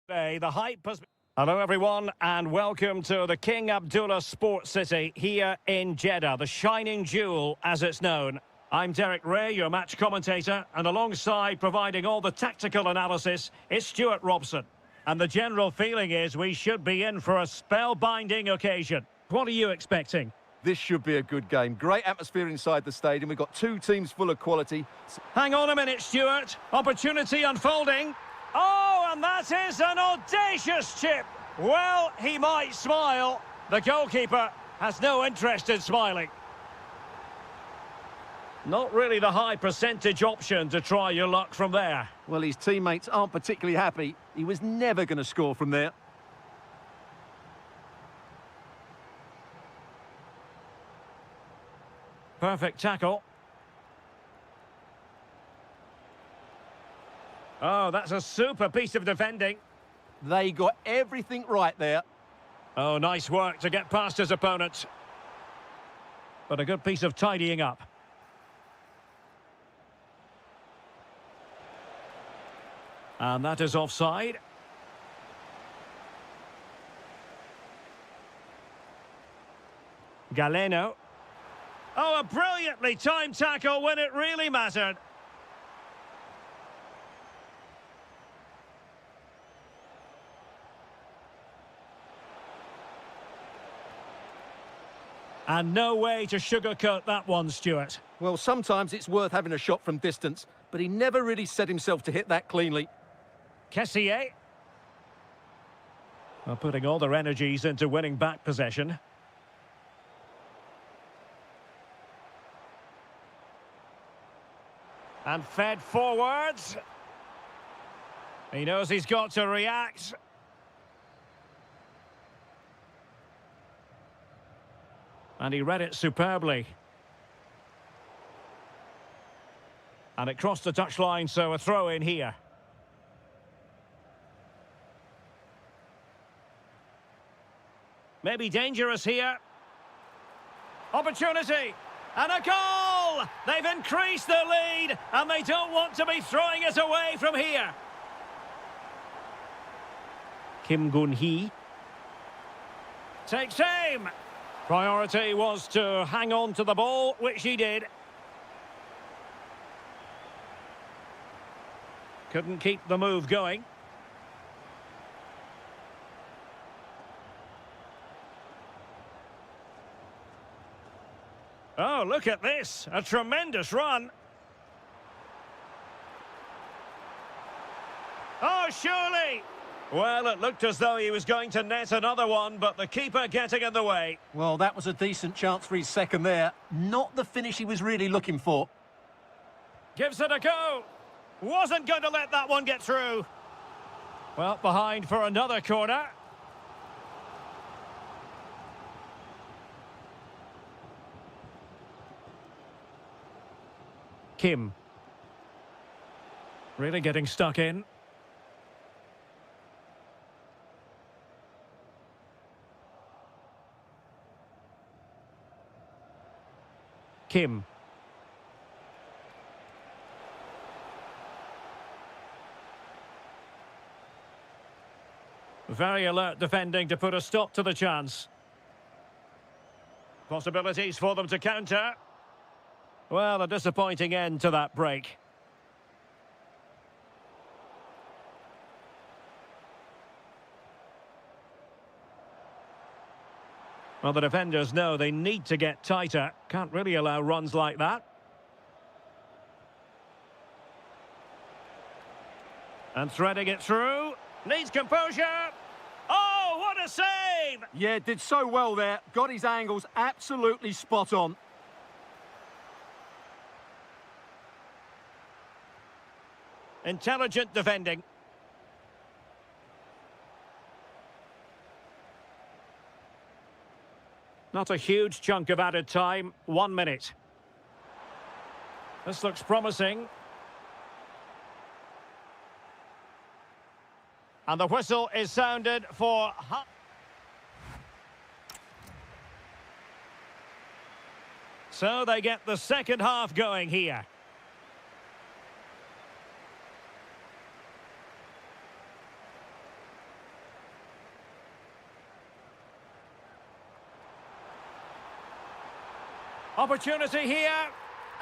Speaker 1: The hype has... Hello everyone and welcome to the King Abdullah Sports City here in Jeddah, the shining jewel as it's known. I'm Derek Ray, your match commentator, and alongside providing all the tactical analysis is Stuart Robson. And the general feeling is we should be in for a spellbinding occasion. What are you expecting?
Speaker 2: This should be a good game. Great atmosphere inside the stadium. We've got two teams full of quality.
Speaker 1: Hang on a minute, Stuart. Opportunity unfolding. Oh, and that is an audacious chip. Well, he might smile. The goalkeeper has no interest in smiling. Not really the high percentage option to try your luck from there.
Speaker 2: Well, his teammates aren't particularly happy. He was never going to score from there.
Speaker 1: Perfect tackle. Oh, that's a super piece of defending.
Speaker 2: They got everything right there.
Speaker 1: Oh, nice work to get past his opponent. But a good piece of tidying up. And that is offside. Galeno. Oh, a brilliantly timed tackle when it really mattered. And no way to sugarcoat that one, Stuart.
Speaker 2: Well, sometimes it's worth having a shot from distance, but he never really set himself to hit that cleanly.
Speaker 1: Kessier. Well, putting all their energies into winning back possession. And fed forwards. He knows he's got to react. And he read it superbly. And it crossed the touchline, so a throw in here. Maybe dangerous here. Opportunity. And a goal! They've increased their lead, and they don't want to be throwing it away from here. Kim Gun-hee. Takes aim. Priority was to hang on to the ball, which he did. Couldn't keep the move going. Oh, look at this. A tremendous run. Oh, surely. Well, it looked as though he was going to net another one, but the keeper getting in the way.
Speaker 2: Well, that was a decent chance for his second there. Not the finish he was really looking for.
Speaker 1: Gives it a go. Wasn't going to let that one get through. Well, behind for another corner. Kim. Really getting stuck in. Kim. Very alert defending to put a stop to the chance. Possibilities for them to counter. Well, a disappointing end to that break. Well, the defenders know they need to get tighter. Can't really allow runs like that. And threading it through. Needs composure. Oh, what a save!
Speaker 2: Yeah, did so well there. Got his angles absolutely spot on.
Speaker 1: Intelligent defending. Not a huge chunk of added time. 1 minute. This looks promising. And the whistle is sounded for... So they get the second half going here. Opportunity here.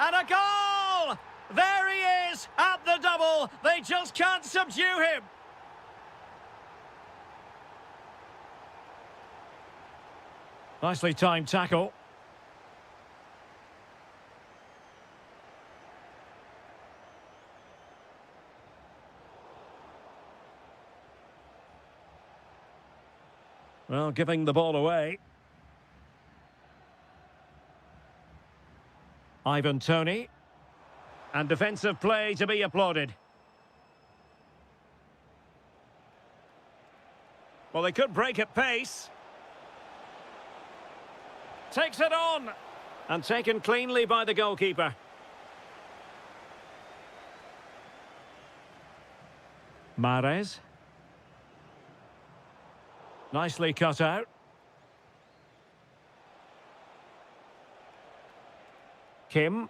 Speaker 1: And a goal! There he is at the double. They just can't subdue him. Nicely timed tackle. Well, giving the ball away. Ivan Toney. And defensive play to be applauded. Well, they could break at pace. Takes it on. And taken cleanly by the goalkeeper. Mahrez. Nicely cut out. Kim.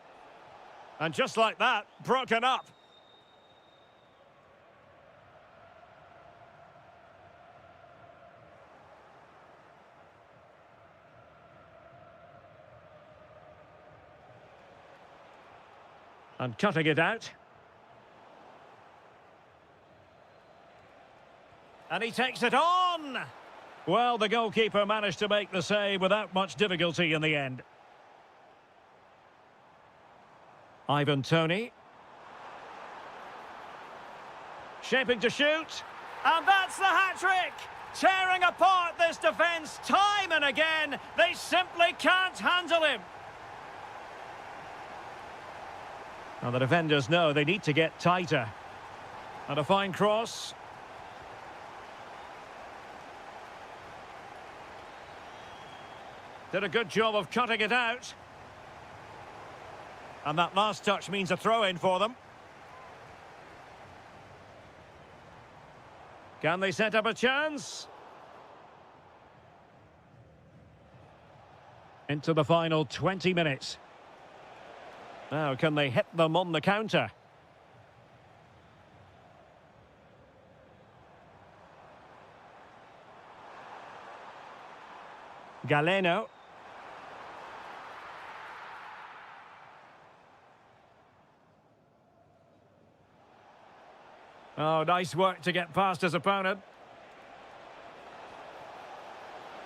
Speaker 1: And just like that, broken up. And cutting it out. And he takes it on! Well, the goalkeeper managed to make the save without much difficulty in the end. Ivan Toney. Shaping to shoot. And that's the hat-trick! Tearing apart this defence time and again. They simply can't handle him. Now the defenders know they need to get tighter. And a fine cross. Did a good job of cutting it out. And that last touch means a throw-in for them. Can they set up a chance? Into the final 20 minutes. Now, can they hit them on the counter? Galeno. Oh, nice work to get past his opponent.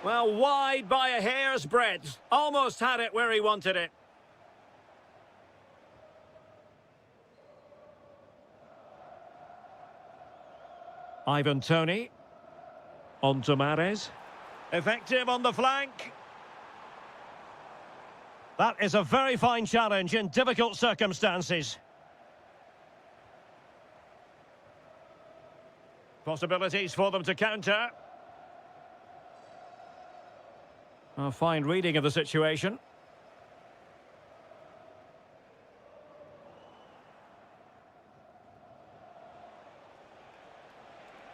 Speaker 1: Well, wide by a hair's breadth. Almost had it where he wanted it. Ivan Toney. On to Mahrez. Effective on the flank. That is a very fine challenge in difficult circumstances. Possibilities for them to counter. A fine reading of the situation.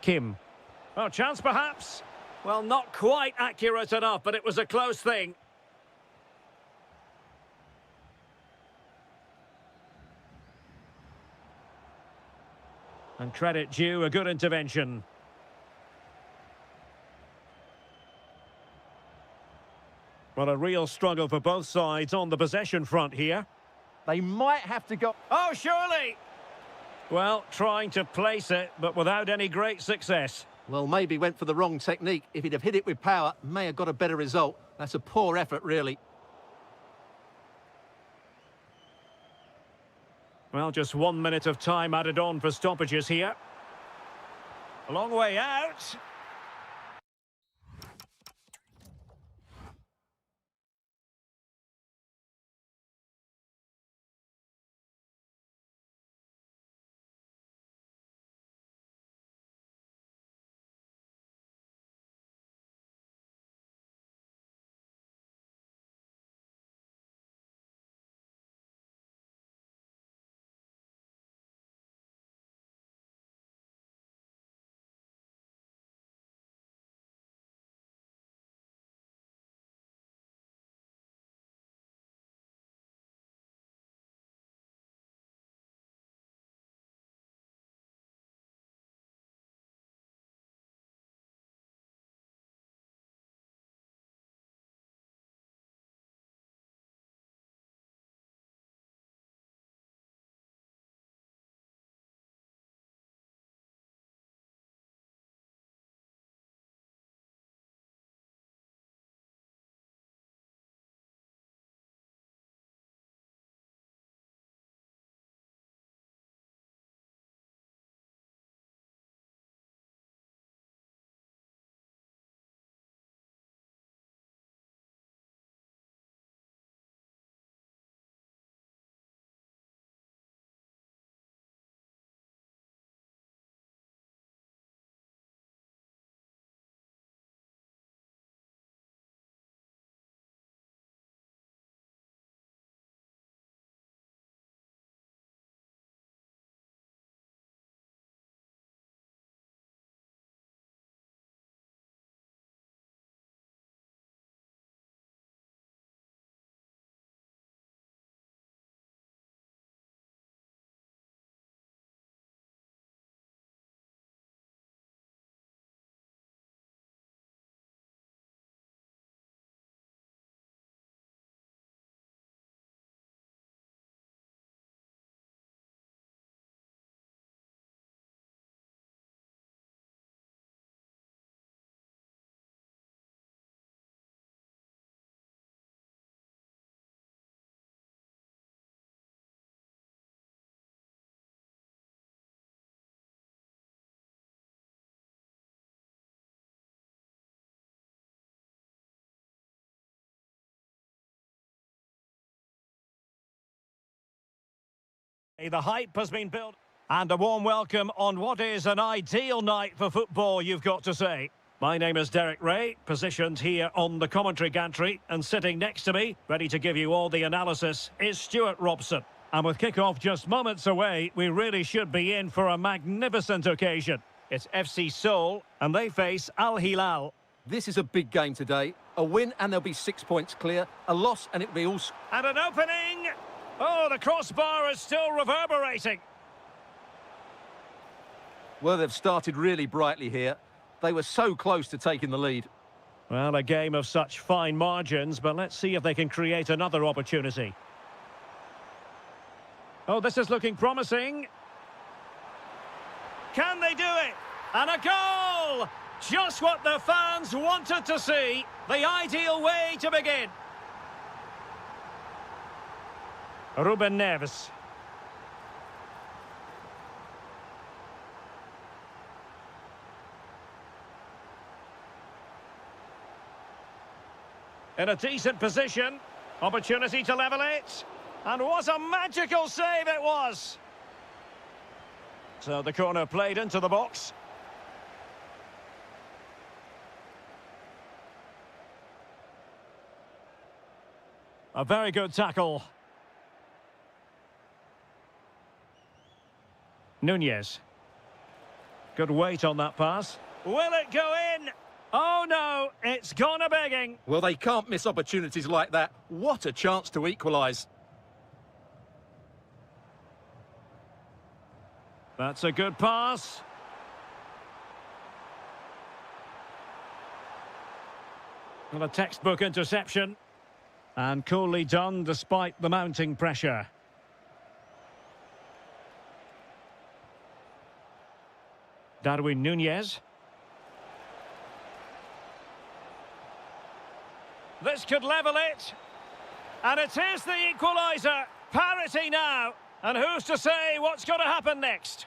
Speaker 1: Kim. Oh, chance perhaps. Well, not quite accurate enough, but it was a close thing. And credit due, a good intervention. Well, a real struggle for both sides on the possession front here.
Speaker 2: They might have to go...
Speaker 1: Oh, surely! Well, trying to place it, but without any great success.
Speaker 2: Well, maybe went for the wrong technique. If he'd have hit it with power, may have got a better result. That's a poor effort, really.
Speaker 1: Well, just 1 minute of time added on for stoppages here. A long way out. The hype has been built. And a warm welcome on what is an ideal night for football, you've got to say. My name is Derek Ray, positioned here on the commentary gantry, and sitting next to me, ready to give you all the analysis, is Stuart Robson. And with kick-off just moments away, we really should be in for a magnificent occasion. It's FC Seoul, and they face Al Hilal.
Speaker 2: This is a big game today. A win and they'll be 6 points clear. A loss and it'll be all...
Speaker 1: And an opening! Oh, the crossbar is still reverberating.
Speaker 2: Well, they've started really brightly here. They were so close to taking the lead.
Speaker 1: Well, a game of such fine margins, but let's see if they can create another opportunity. Oh, this is looking promising. Can they do it? And a goal! Just what the fans wanted to see. The ideal way to begin. Ruben Neves. In a decent position. Opportunity to level it. And what a magical save it was. So the corner played into the box. A very good tackle. Nunez. Good weight on that pass. Will it go in? Oh no, it's gone a-begging.
Speaker 2: Well, they can't miss opportunities like that. What a chance to equalise.
Speaker 1: That's a good pass. Well, a textbook interception. And coolly done despite the mounting pressure. Darwin Nunez. This could level it. And it is the equaliser. Parity now. And who's to say what's going to happen next?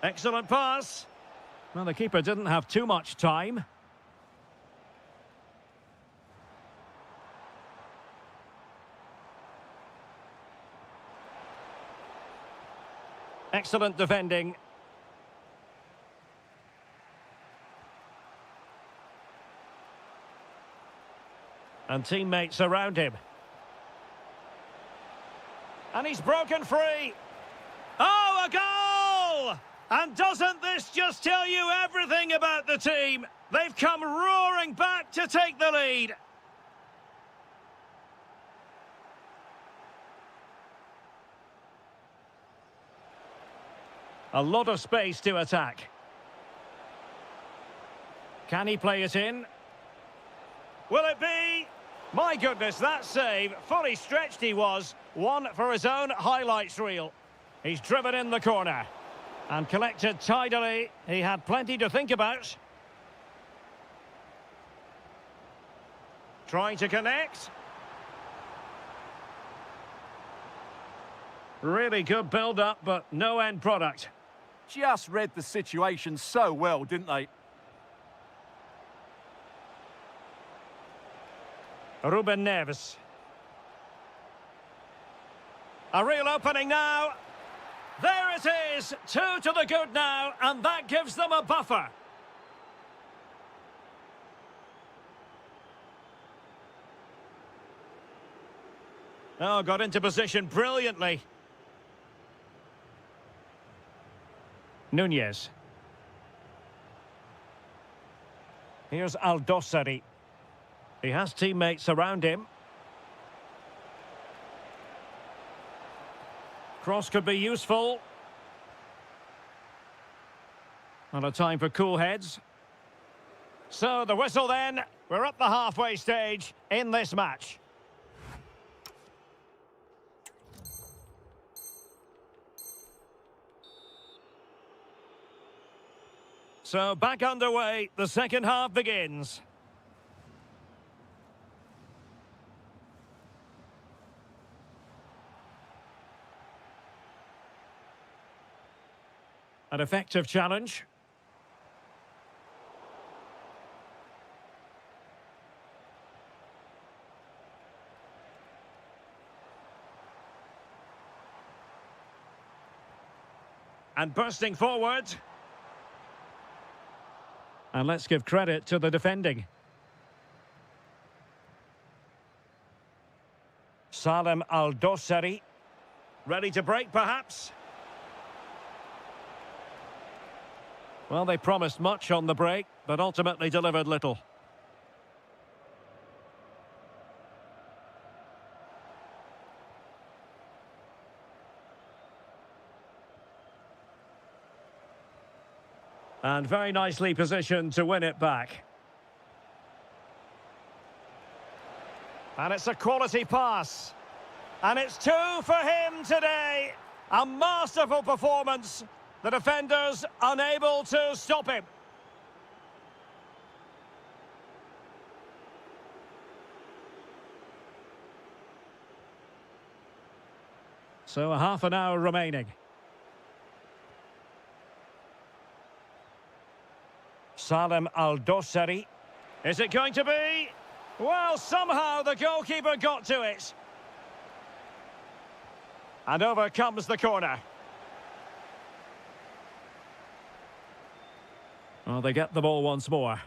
Speaker 1: Excellent pass. Well, the keeper didn't have too much time. Excellent defending. And teammates around him. And he's broken free. Oh, a goal! And doesn't this just tell you everything about the team? They've come roaring back to take the lead. A lot of space to attack. Can he play it in? Will it be? My goodness, that save. Fully stretched he was. One for his own highlights reel. He's driven in the corner. And collected tidily. He had plenty to think about. Trying to connect. Really good build-up, but no end product.
Speaker 2: Just read the situation so well, didn't they?
Speaker 1: Ruben Neves. A real opening now. There it is, 2 to the good now, and that gives them a buffer. Oh, got into position brilliantly. Nunez. Here's Aldosari. He has teammates around him. Cross could be useful. And a time for cool heads. So the whistle then. We're at the halfway stage in this match. So back underway, the second half begins. An effective challenge. And bursting forward. And let's give credit to the defending. Salem Al-Dosari. Ready to break, perhaps? Well, they promised much on the break, but ultimately delivered little. And very nicely positioned to win it back. And it's a quality pass. And it's 2 for him today. A masterful performance. The defenders unable to stop him. So a half an hour remaining. Salem Al-Dosari. Is it going to be? Well, somehow the goalkeeper got to it. And over comes the corner. Well, they get the ball once more.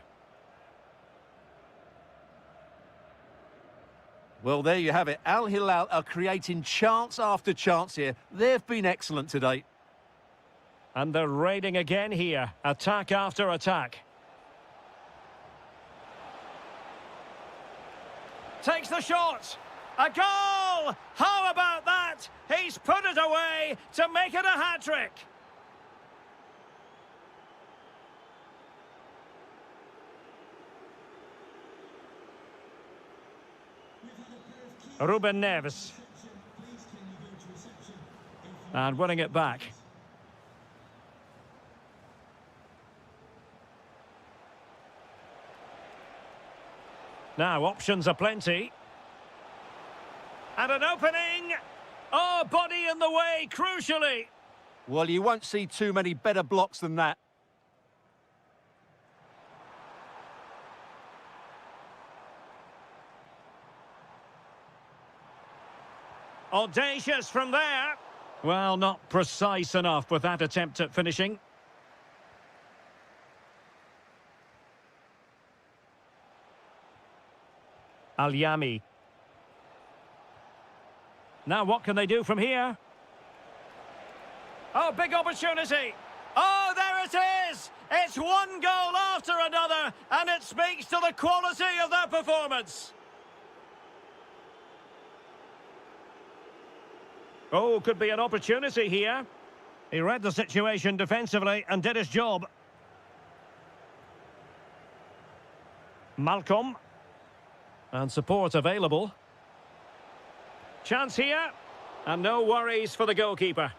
Speaker 2: Well, there you have it. Al Hilal are creating chance after chance here. They've been excellent today.
Speaker 1: And they're raiding again here. Attack after attack. Takes the shot. A goal! How about that? He's put it away to make it a hat-trick. Ruben Neves. And winning it back. Now, options are plenty. And an opening. Oh, body in the way, crucially.
Speaker 2: Well, you won't see too many better blocks than that.
Speaker 1: Audacious from there. Well, not precise enough with that attempt at finishing. Al-Yami. Now what can they do from here? Oh, big opportunity. Oh, there it is. It's one goal after another, and it speaks to the quality of their performance. Oh, could be an opportunity here. He read the situation defensively and did his job. Malcolm. And support available. Chance here. And no worries for the goalkeeper.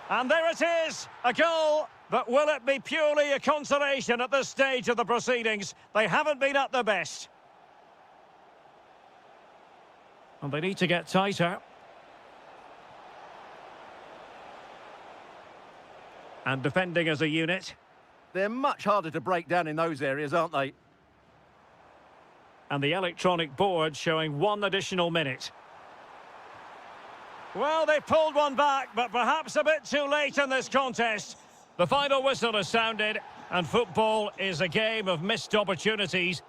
Speaker 1: And there it is, a goal. But will it be purely a consolation at this stage of the proceedings? They haven't been at their best. And they need to get tighter. And defending as a unit.
Speaker 2: They're much harder to break down in those areas, aren't they?
Speaker 1: And the electronic board showing 1 additional minute. Well, they pulled one back, but perhaps a bit too late in this contest. The final whistle has sounded, and football is a game of missed opportunities.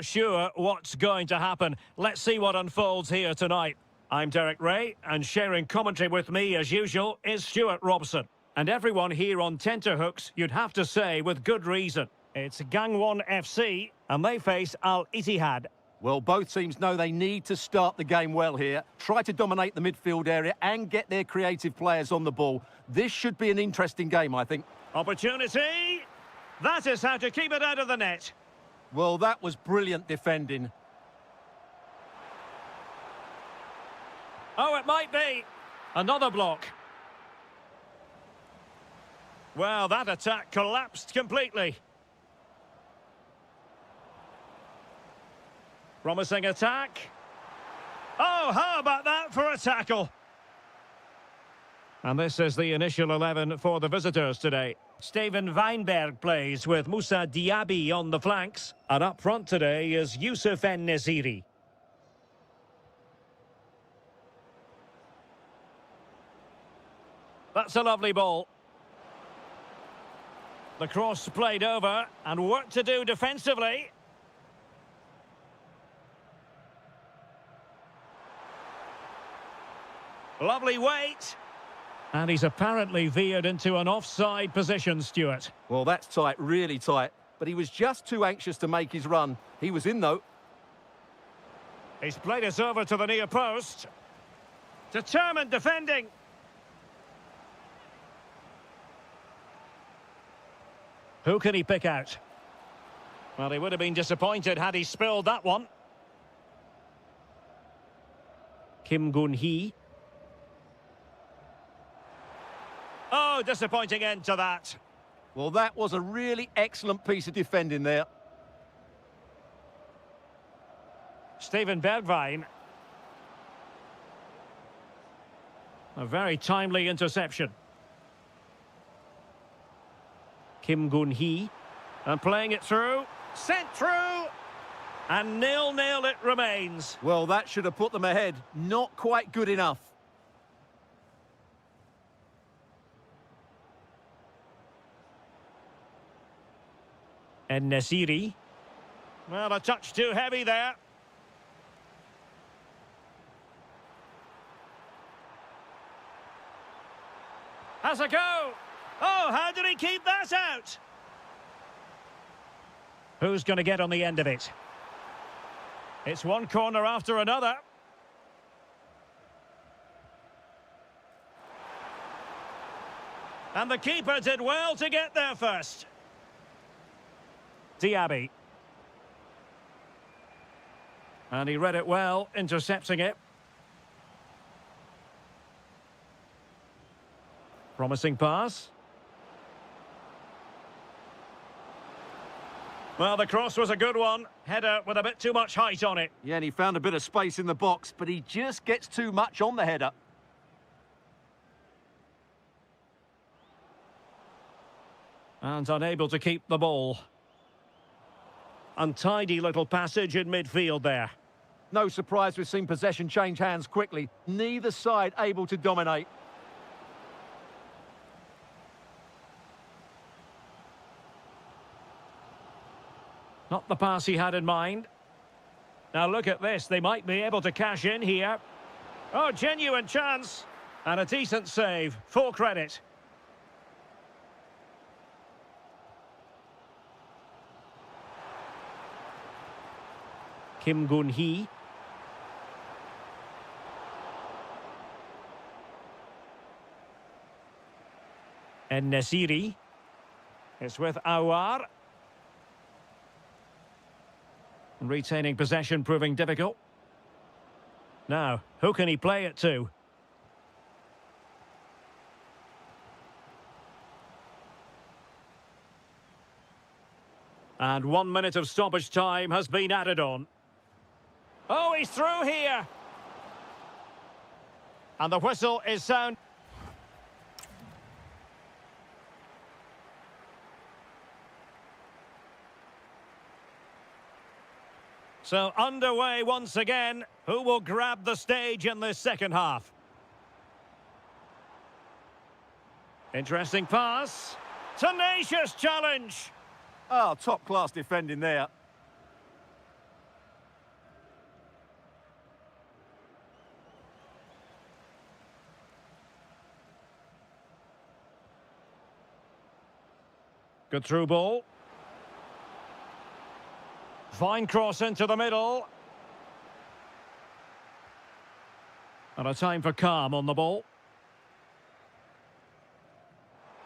Speaker 1: Sure what's going to happen. Let's see what unfolds here tonight. I'm Derek Ray, and sharing commentary with me, as usual, is Stuart Robson. And everyone here on tenterhooks, you'd have to say, with good reason. It's Gangwon FC, and they face Al Ittihad.
Speaker 2: Well, both teams know they need to start the game well here, try to dominate the midfield area and get their creative players on the ball. This should be an interesting game, I think.
Speaker 1: Opportunity! That is how to keep it out of the net.
Speaker 2: Well, that was brilliant defending.
Speaker 1: Oh, it might be. Another block. Well, that attack collapsed completely. Promising attack. Oh, how about that for a tackle? And this is the initial 11 for the visitors today. Steven Weinberg plays with Moussa Diaby on the flanks. And up front today is Youssef En-Nesyri. That's a lovely ball. The cross played over, and work to do defensively. Lovely weight. And he's apparently veered into an offside position, Stuart.
Speaker 2: Well, that's tight, really tight. But he was just too anxious to make his run. He was in, though.
Speaker 1: He's played it over to the near post. Determined defending. Who can he pick out? Well, he would have been disappointed had he spilled that one. Kim Gun-hee. Oh, disappointing end to that.
Speaker 2: Well, that was a really excellent piece of defending there.
Speaker 1: Steven Bergwijn. A very timely interception. Kim Gun-hee. And playing it through. Sent through. And 0-0 it remains.
Speaker 2: Well, that should have put them ahead. Not quite good enough.
Speaker 1: En-Nesyri. Well, a touch too heavy there. Has a go. Oh, how did he keep that out? Who's going to get on the end of it? It's one corner after another. And the keeper did well to get there first. Diaby. And he read it well, intercepting it. Promising pass. Well, the cross was a good one. Header with a bit too much height on it.
Speaker 2: Yeah, and he found a bit of space in the box, but he just gets too much on the header.
Speaker 1: And unable to keep the ball. Untidy little passage in midfield there.
Speaker 2: No surprise we've seen possession change hands quickly. Neither side able to dominate.
Speaker 1: Not the pass he had in mind. Now look at this. They might be able to cash in here. Oh, genuine chance. And a decent save. Full credit. Kim Gun-hee. En-Nesyri. It's with Awar. Retaining possession proving difficult. Now, who can he play it to? And 1 minute of stoppage time has been added on. Oh, he's through here. And the whistle is sound. So underway once again. Who will grab the stage in this second half? Interesting pass. Tenacious challenge.
Speaker 2: Oh, top-class defending there.
Speaker 1: Good through ball. Fine cross into the middle. And a time for calm on the ball.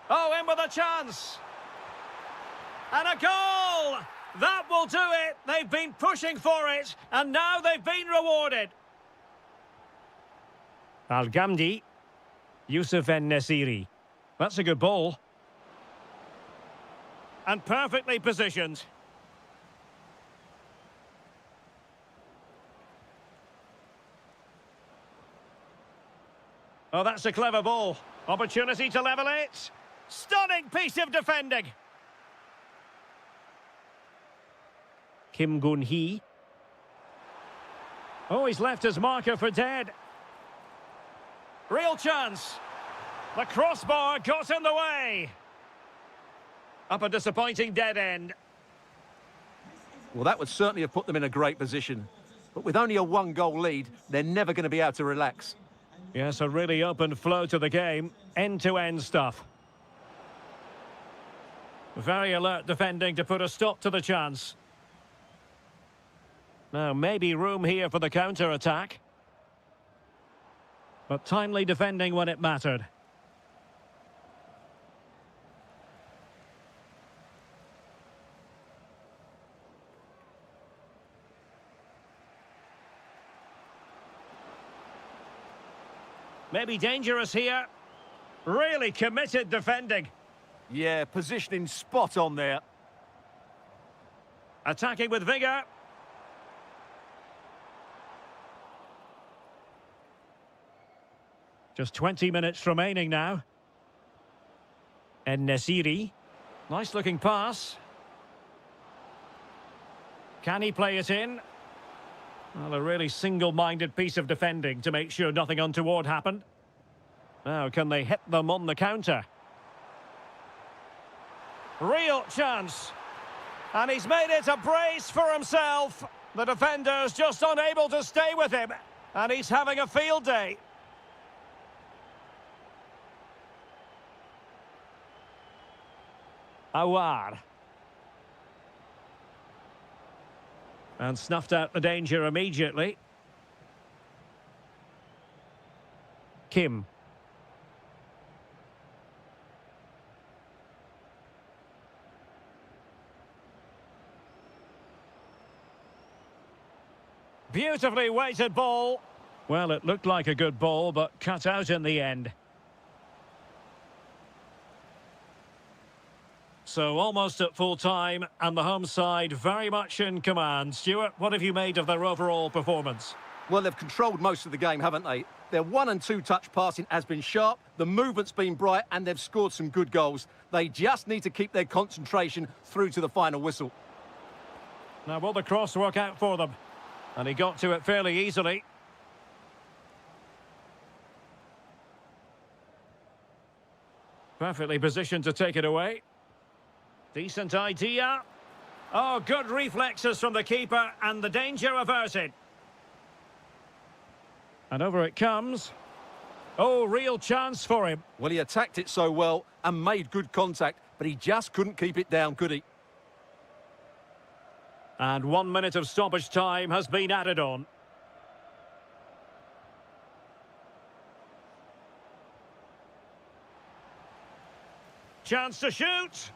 Speaker 1: Oh, in with a chance. And a goal! That will do it. They've been pushing for it, and now they've been rewarded. Al-Ghamdi. Youssef En-Nesyri. That's a good ball. And perfectly positioned. Oh, that's a clever ball. Opportunity to level it. Stunning piece of defending. Kim Gun-hee. Oh, he's left his marker for dead. Real chance. The crossbar got in the way. Up a disappointing dead end.
Speaker 2: Well, that would certainly have put them in a great position. But with only a one-goal lead, they're never going to be able to relax.
Speaker 1: Yes, a really open flow to the game. End-to-end stuff. Very alert defending to put a stop to the chance. Now, maybe room here for the counter-attack. But timely defending when it mattered. Maybe dangerous here. Really committed defending.
Speaker 2: Yeah, positioning spot on there.
Speaker 1: Attacking with vigour. Just 20 minutes remaining now. En-Nesyri. Nice looking pass. Can he play it in? Well, a really single-minded piece of defending to make sure nothing untoward happened. Now, can they hit them on the counter? Real chance. And he's made it a brace for himself. The defender's just unable to stay with him. And he's having a field day. Awar. And snuffed out the danger immediately. Kim. Beautifully weighted ball. Well, it looked like a good ball, but cut out in the end. So almost at full time, and the home side very much in command. Stuart, what have you made of their overall performance?
Speaker 2: Well, they've controlled most of the game, haven't they? Their 1- and 2-touch passing has been sharp, the movement's been bright, and they've scored some good goals. They just need to keep their concentration through to the final whistle.
Speaker 1: Now, will the cross work out for them? And he got to it fairly easily. Perfectly positioned to take it away. Decent idea. Oh, good reflexes from the keeper, and the danger averted. And over it comes. Oh, real chance for him.
Speaker 2: Well, he attacked it so well and made good contact, but he just couldn't keep it down, could he?
Speaker 1: And 1 minute of stoppage time has been added on. Chance to shoot.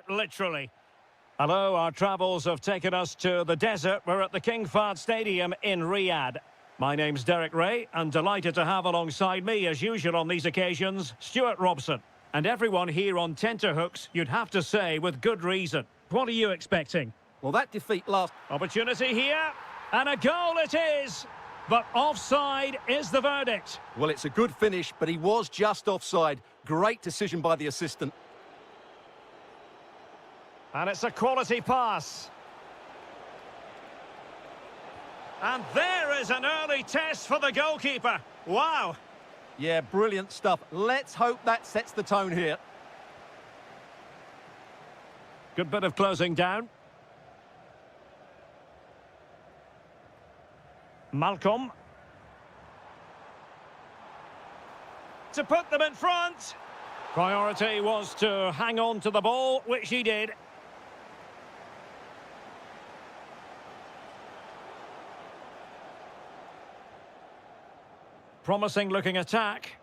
Speaker 1: literally. Hello, our travels have taken us to the desert. We're at the King Fahd Stadium in Riyadh. My name's Derek Ray, and delighted to have alongside me, as usual on these occasions, Stuart Robson. And everyone here on tenterhooks, you'd have to say, with good reason. What are you expecting?
Speaker 2: Well, that defeat last...
Speaker 1: Opportunity here, and a goal it is! But offside is the verdict.
Speaker 2: Well, it's a good finish, but he was just offside. Great decision by the assistant.
Speaker 1: And it's a quality pass. And there is an early test for the goalkeeper. Wow.
Speaker 2: Yeah, brilliant stuff. Let's hope that sets the tone here.
Speaker 1: Good bit of closing down. Malcolm. To put them in front. Priority was to hang on to the ball, which he did. Promising looking attack.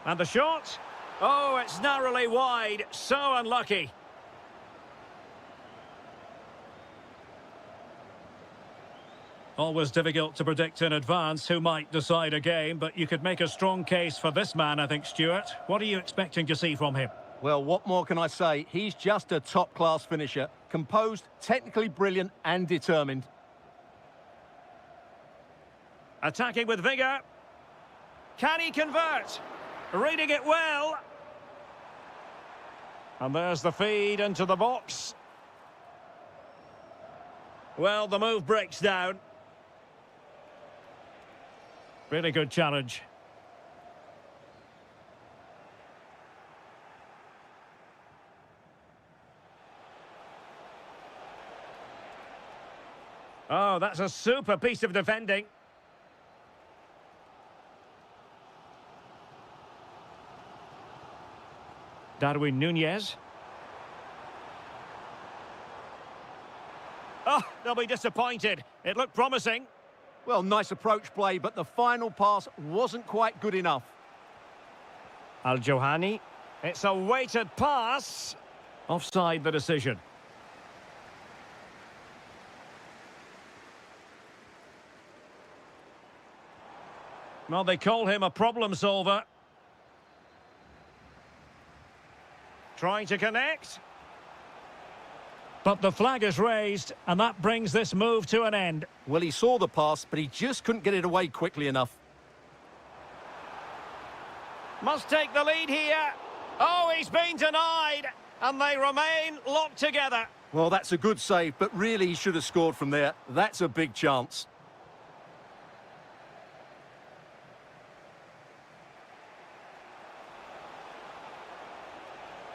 Speaker 1: And the shot. Oh, it's narrowly wide. So unlucky. Always difficult to predict in advance who might decide a game, but you could make a strong case for this man, I think, Stuart. What are you expecting to see from him?
Speaker 2: Well, what more can I say? He's just a top-class finisher. Composed, technically brilliant and determined.
Speaker 1: Attacking with vigour. Can he convert? Reading it well. And there's the feed into the box. Well, the move breaks down. Really good challenge. Oh, that's a super piece of defending. Darwin Núñez. Oh, they'll be disappointed. It looked promising.
Speaker 2: Well, nice approach play, but the final pass wasn't quite good enough.
Speaker 1: Al-Johani. It's a weighted pass. Offside the decision. Well, they call him a problem solver. Trying to connect. But the flag is raised, and that brings this move to an end.
Speaker 2: Well, he saw the pass, but he just couldn't get it away quickly enough.
Speaker 1: Must take the lead here. Oh, he's been denied, and they remain locked together.
Speaker 2: Well, that's a good save, but really he should have scored from there. That's a big chance.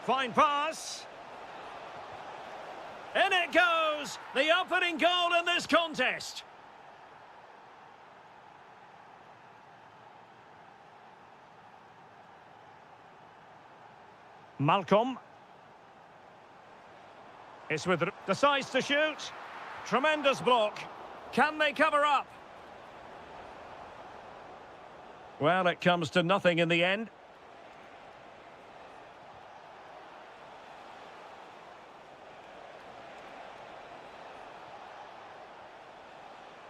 Speaker 1: Fine pass. In it goes! The opening goal in this contest. Malcolm. It's with... Decides to shoot. Tremendous block. Can they cover up? Well, it comes to nothing in the end.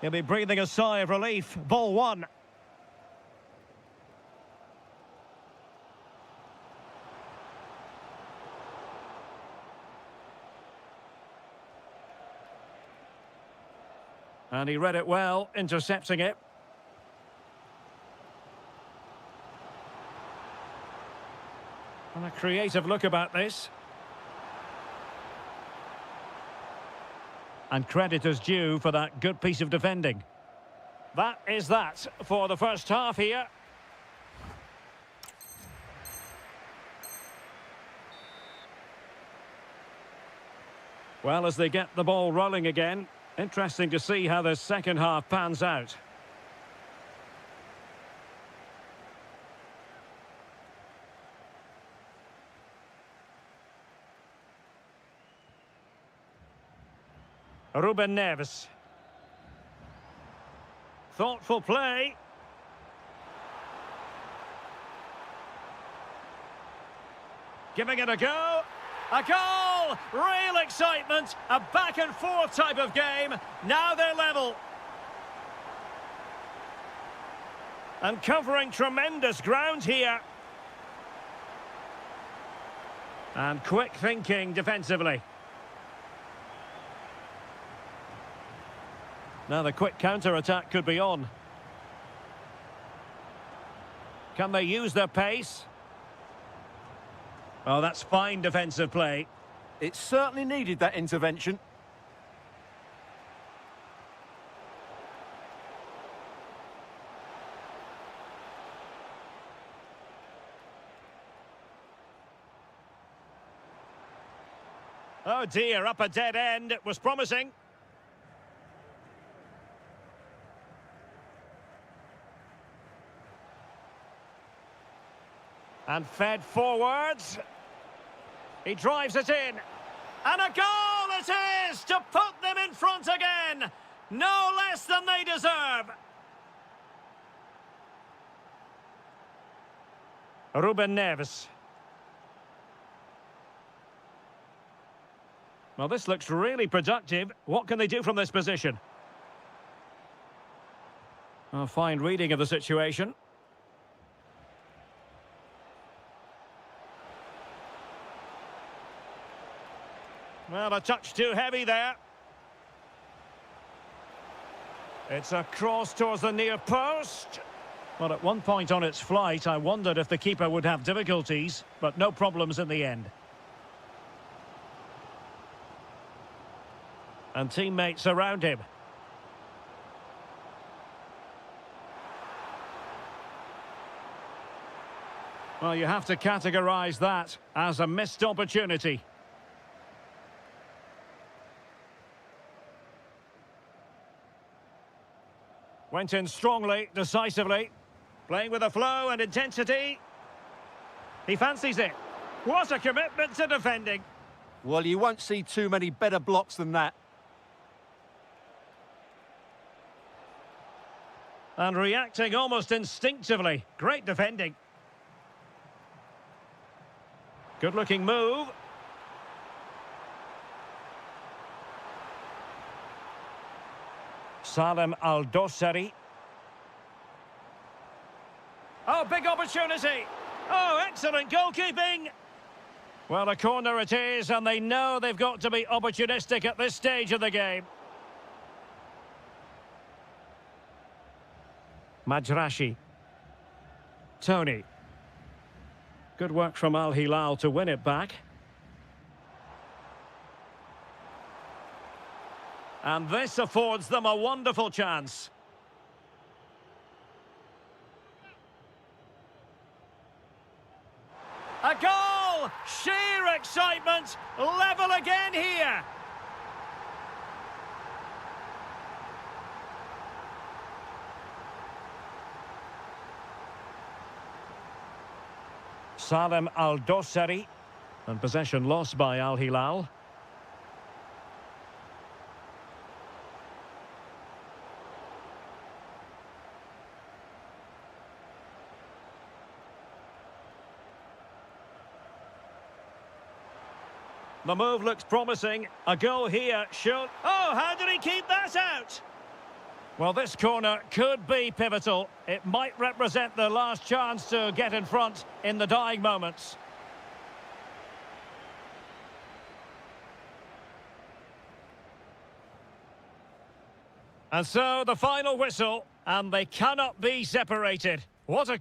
Speaker 1: He'll be breathing a sigh of relief. Ball one. And he read it well, intercepting it. And a creative look about this. And credit is due for that good piece of defending. That is that for the first half here. Well, as they get the ball rolling again, interesting to see how the second half pans out. Ruben Neves. Thoughtful play. Giving it a go. A goal! Real excitement. A back and forth type of game. Now they're level. And covering tremendous ground here. And quick thinking defensively. Now the quick counter-attack could be on. Can they use their pace? Oh, that's fine defensive play.
Speaker 2: It certainly needed that intervention.
Speaker 1: Oh dear, up a dead end. It was promising. And fed forwards. He drives it in. And a goal it is to put them in front again. No less than they deserve. Ruben Neves. Well, this looks really productive. What can they do from this position? A fine reading of the situation. Well, a touch too heavy there. It's a cross towards the near post. Well, at one point on its flight, I wondered if the keeper would have difficulties, but no problems in the end. And teammates around him. Well, you have to categorise that as a missed opportunity. Went in strongly, decisively. Playing with a flow and intensity. He fancies it. What a commitment to defending.
Speaker 2: Well, you won't see too many better blocks than that.
Speaker 1: And reacting almost instinctively. Great defending. Good-looking move. Salem Al-Dossari. Oh, big opportunity. Oh, excellent goalkeeping. Well, a corner it is, and they know they've got to be opportunistic at this stage of the game. Majrashi. Tony. Good work from Al Hilal to win it back. And this affords them a wonderful chance. A goal! Sheer excitement! Level again here! Salem Al-Dossari. And possession lost by Al Hilal. The move looks promising. A goal here should... Oh, how did he keep that out? Well, this corner could be pivotal. It might represent the last chance to get in front in the dying moments. And so the final whistle, and they cannot be separated. What a